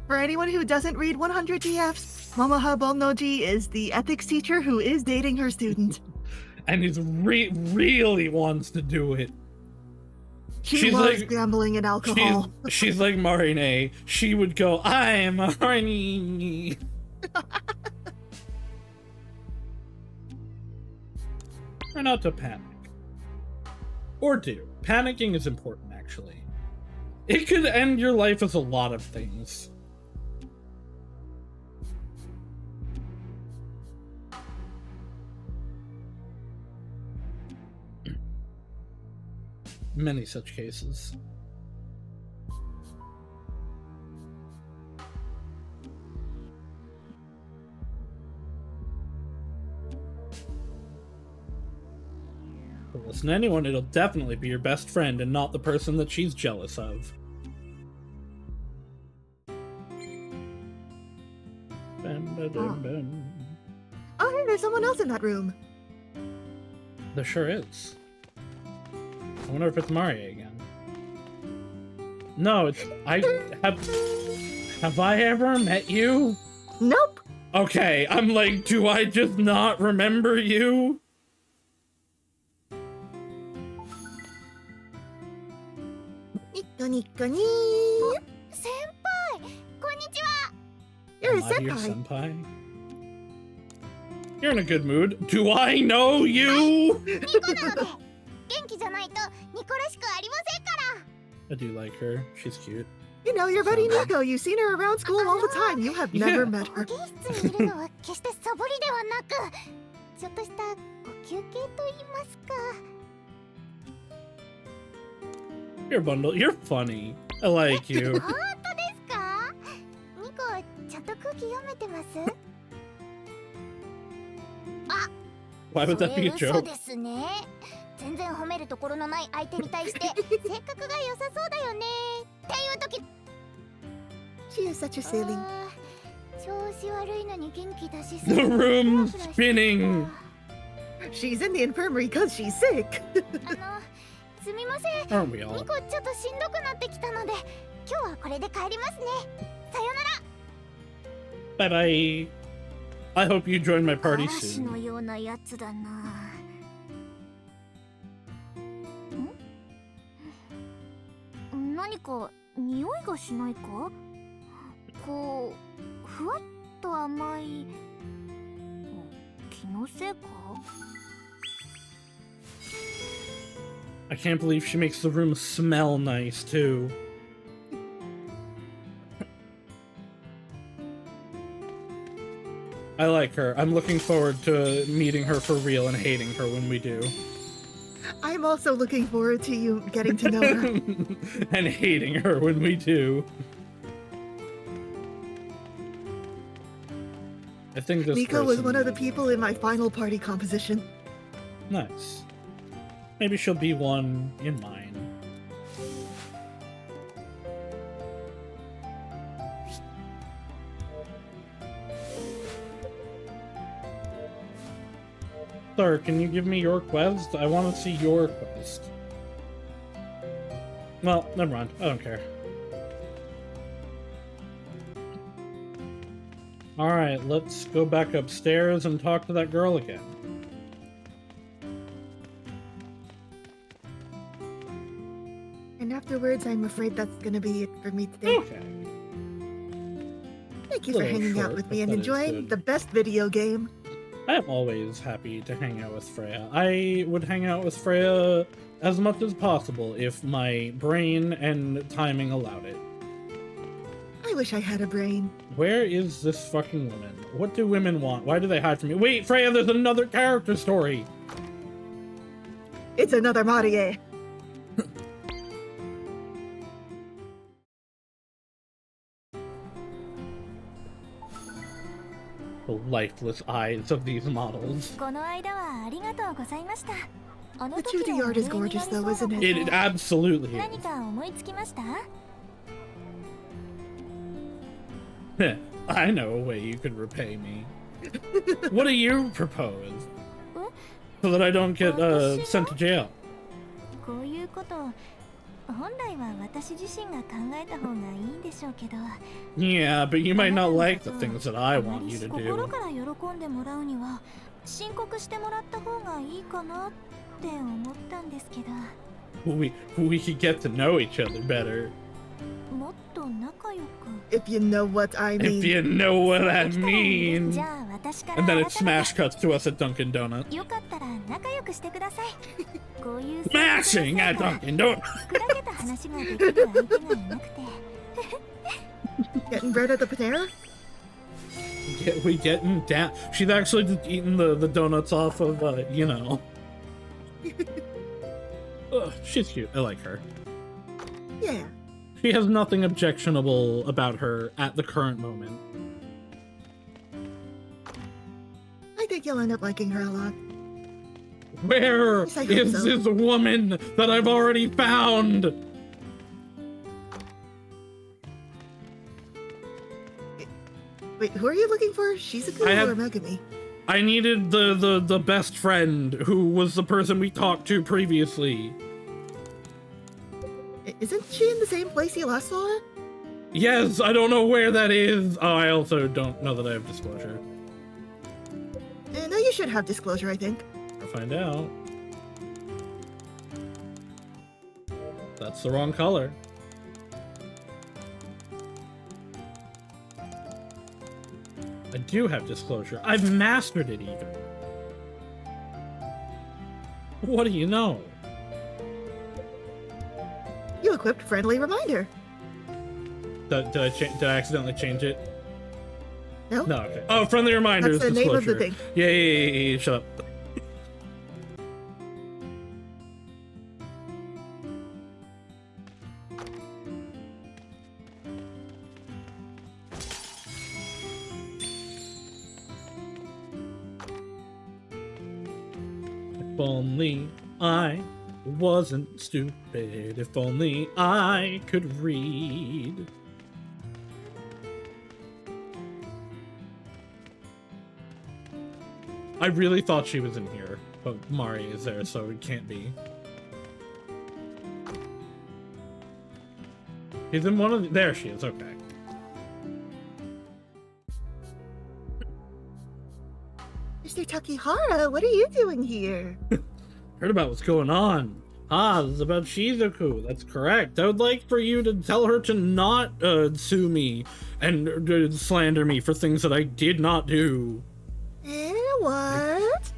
For anyone who doesn't read 100 TFs, Mama Bonnoji is the ethics teacher who is dating her student. And he really wants to do it. She's loves like, gambling and alcohol. She's like Marine. She would go, I'm horny. Try not to panic. Or do. Panicking is important, actually. It could end your life as a lot of things. Many such cases. But listen to anyone, it'll definitely be your best friend and not the person that she's jealous of. Oh, hey, there's someone else in that room. There sure is. I wonder if it's Maria again. No, it's... Have I ever met you? Nope. Okay, I'm like, do I just not remember you? Senpai! Konnichiwa! You're a senpai. Your senpai? You're in a good mood. Do I know you? I do like her. She's cute. You know, your buddy Nico. You've seen her around school all the time. You have never met her. You're bundle. You're funny. I like you. Why would that be a joke? She is such a silly. The room's spinning. She's in the infirmary because she's sick. Aren't we all? Bye bye. I hope you join my party soon. I can't believe she makes the room smell nice too. I like her. I'm looking forward to meeting her for real and hating her when we do. I'm also looking forward to you getting to know her. And hating her when we do. I think this Nico was one of the people in my final party composition. Nice. Maybe she'll be one in mine. Sir, can you give me your quest? I want to see your quest. Well, never mind. I don't care. Alright, let's go back upstairs and talk to that girl again. And afterwards, I'm afraid that's gonna be it for me today. Okay. Thank you for hanging out with me and enjoying the best video game. I am always happy to hang out with Freya. I would hang out with Freya as much as possible if my brain and timing allowed it. I wish I had a brain. Where is this fucking woman? What do women want? Why do they hide from me? Wait, Freya, there's another character story! It's another Marie. The lifeless eyes of these models. The 2D art is gorgeous though, isn't it? It absolutely is. I know a way you could repay me. What do you propose? so that I don't get sent to jail. こういうこと本来は私自身が考えた方がいいんでしょうけど Yeah, but you might not like the things that I want you to 心 do. から喜んでもらうには申告してもらった方がいいかなって思ったんですけど We could get to know each other better. もっと仲良く If you know what I mean. If you know what I mean. じゃあ私から And then it 改めて smash cuts to us at Dunkin' Donuts. よかったら仲良くしてくださいこういう Smashing at Dunkin' Donuts. 砕けた話ができる相手がいなくて Getting bread at the Panera? We getting down. She's actually just eating the donuts off of, you know. She's cute. I like her. Yeah. She has nothing objectionable about her at the current moment. I think you'll end up liking her a lot. Where Yes, I hope is so. this woman that I've already found? Wait, who are you looking for? Shizuku I have- or Megami? I needed the best friend who was the person we talked to previously. Isn't she in the same place you last saw her? Yes, I don't know where that is. Oh, I also don't know that I have disclosure. No, you should have disclosure, I think. I'll find out. That's the wrong color. I do have disclosure. I've mastered it even. What do you know? You equipped friendly reminder. Did I accidentally change it? No? No, okay. Oh, friendly reminders. That's the name of the disclosure. thing. Yeah, shut up. If only I wasn't stupid. If only I could read. I really thought she was in here, but Mari is there, so it can't be. He's in one of the... There she is, okay. Mr. Takihara, what are you doing here? Heard about what's going on. Ah, this is about Shizuku. That's correct. I would like for you to tell her to not sue me and slander me for things that I did not do. What?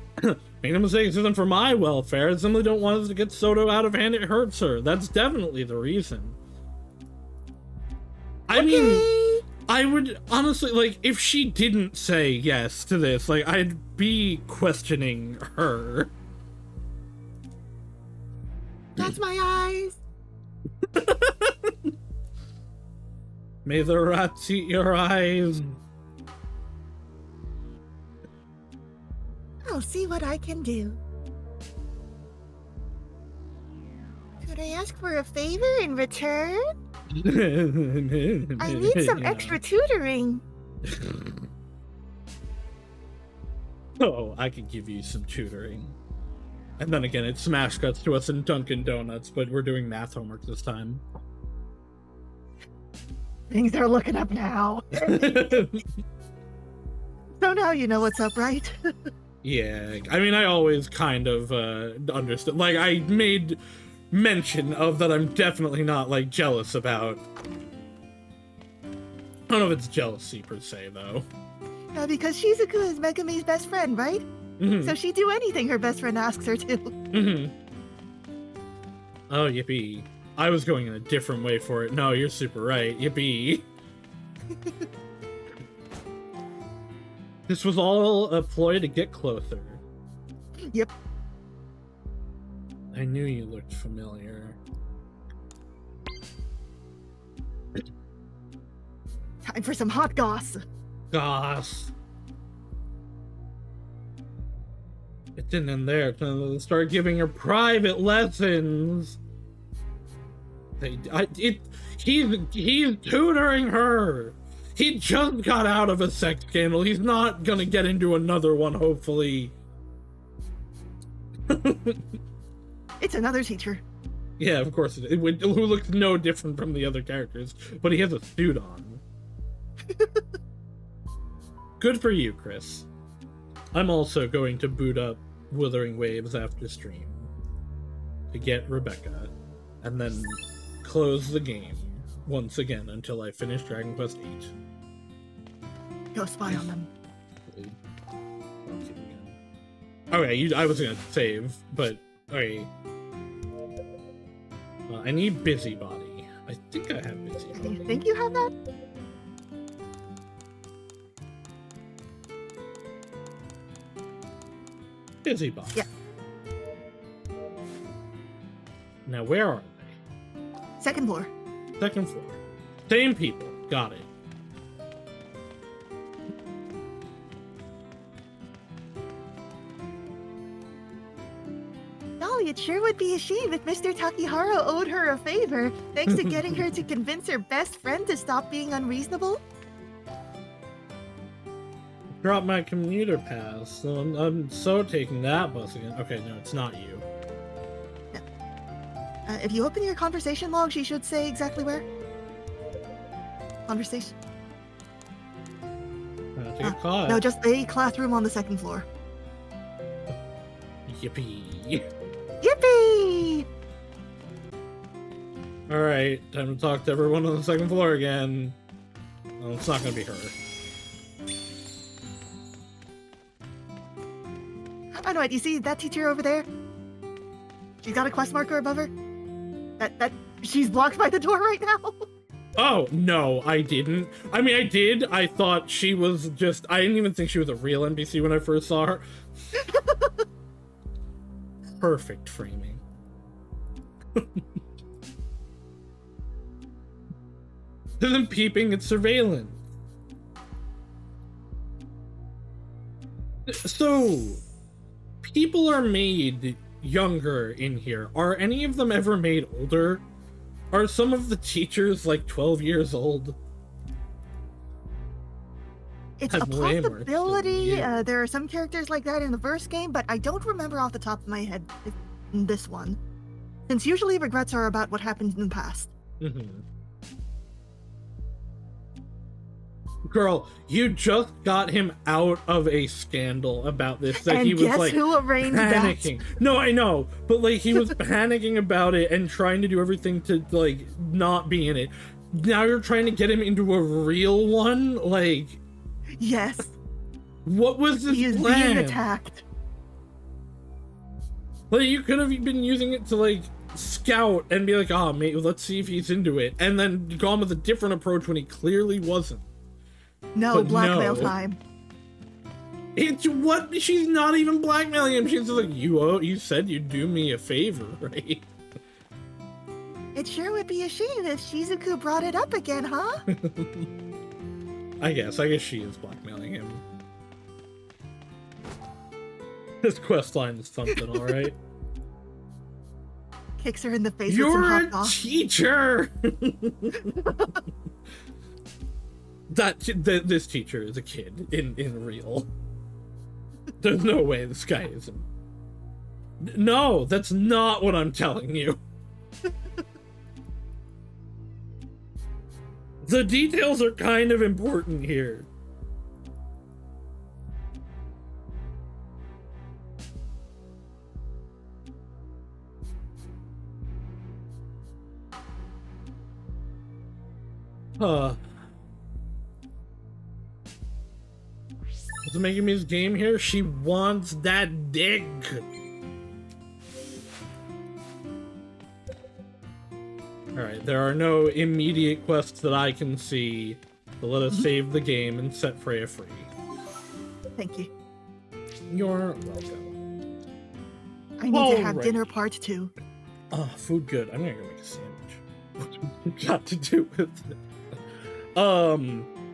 Make no mistake, this isn't for my welfare. I simply don't want us to get Soto out of hand. It hurts her. That's definitely the reason. I mean, I would honestly, like, if she didn't say yes to this, like, I'd be questioning her. That's my eyes. May the rats eat your eyes. I'll see what I can do. Could I ask for a favor in return? I need some extra tutoring. Oh, I could give you some tutoring. And then again, it smash cuts to us in Dunkin' Donuts, but we're doing math homework this time. Things are looking up now. So now you know what's up, right? Yeah, I mean, I always kind of understood. Like, I made mention of that I'm definitely not, like, jealous about. I don't know if it's jealousy per se, though. Because Shizuku is Megami's best friend, right? Mm-hmm. So she'd do anything her best friend asks her to. Mm-hmm. Oh, yippee. I was going in a different way for it. No, you're super right. Yippee. This was all a ploy to get closer. Yep. I knew you looked familiar. Time for some hot goss. Goss. It didn't end there. They started giving her private lessons. He's tutoring her. He just got out of a sex scandal. He's not gonna get into another one, hopefully. It's another teacher. Yeah, of course it is. Who looks no different from the other characters, but he has a suit on. Good for you, Chris. I'm also going to boot up Wuthering Waves after stream to get Rebecca, and then close the game once again until I finish Dragon Quest VIII. Go spy on them. Okay, I was gonna save, but okay. I need Busybody. I think I have Do Busybody. you think you have that? Busybody. Yeah. Now, where are they? Second floor. Second floor. Same people. Got it. Golly, it sure would be a shame if Mr. Takihara owed her a favor, thanks to getting her to convince her best friend to stop being unreasonable. Drop my commuter pass, so I'm so taking that bus again. Okay, no, it's not you. If you open your conversation log, she should say exactly where. Conversation. Take a call. No, just a classroom on the second floor. Yippee. Yippee! Alright, time to talk to everyone on the second floor again. Well, it's not gonna be her. Oh no, do you see that teacher over there? She's got a quest marker above her. That she's blocked by the door right now. Oh, no, I didn't. I mean, I did. I thought she was just... I didn't even think she was a real NPC when I first saw her. Perfect framing. Isn't peeping, it's surveillance. So, people are made younger in here. Are any of them ever made older? Are some of the teachers like 12 years old? It's a I'm way more possibility. interested in you. There are some characters like that in the first game, but I don't remember off the top of my head in this one. Since usually regrets are about what happened in the past. Mm-hmm. Girl, you just got him out of a scandal about this that And he was guess like who arranged panicking. No, I know, but like he was panicking about it and trying to do everything to like not be in it. Now you're trying to get him into a real one? Like, that? Yes, what was this he is plan? being attacked. Like, you could have been using it to like scout and be like, oh, mate, let's see if he's into it, and then gone with a different approach when he clearly wasn't. No, But blackmail no. time. It's what? She's not even blackmailing him. She's just like, you said you'd do me a favor, right? It sure would be a shame if Shizuku brought it up again, huh? I guess she is blackmailing him. This quest line is something, alright? Kicks her in the face with You're some a hot sauce. teacher! This teacher is a kid in real. There's no way this guy isn't. No, that's not what I'm telling you. The details are kind of important here. What's making me this game here? She wants that dick. Alright, there are no immediate quests that I can see. So let us save the game and set Freya free. Thank you. You're welcome. I need to have Alright. dinner part 2. Oh, food good. I'm gonna go make a sandwich. What's it got to do with it?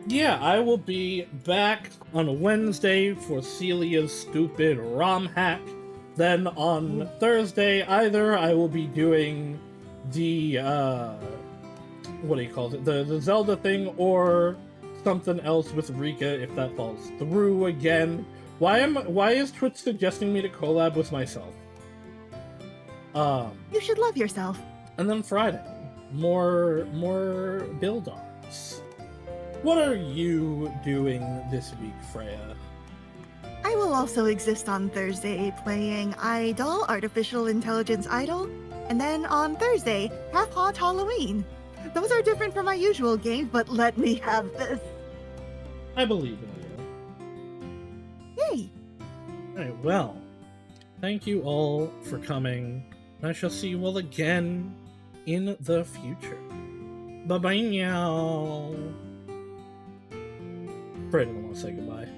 Yeah, I will be back on Wednesday for Celia's stupid ROM hack. Then on Thursday, either I will be doing the, what do you call it? The Zelda thing, or something else with Rika if that falls through again. Why is Twitch suggesting me to collab with myself? You should love yourself. And then Friday, more build arts. What are you doing this week, Freya? I will also exist on Thursday playing Idol, Artificial Intelligence Idol, and then on Thursday, Half Hot Halloween. Those are different from my usual game, but let me have this. I believe in you. Yay! Alright, well, thank you all for coming. I shall see you all again in the future. Bye-bye now. Freya doesn't want to say goodbye.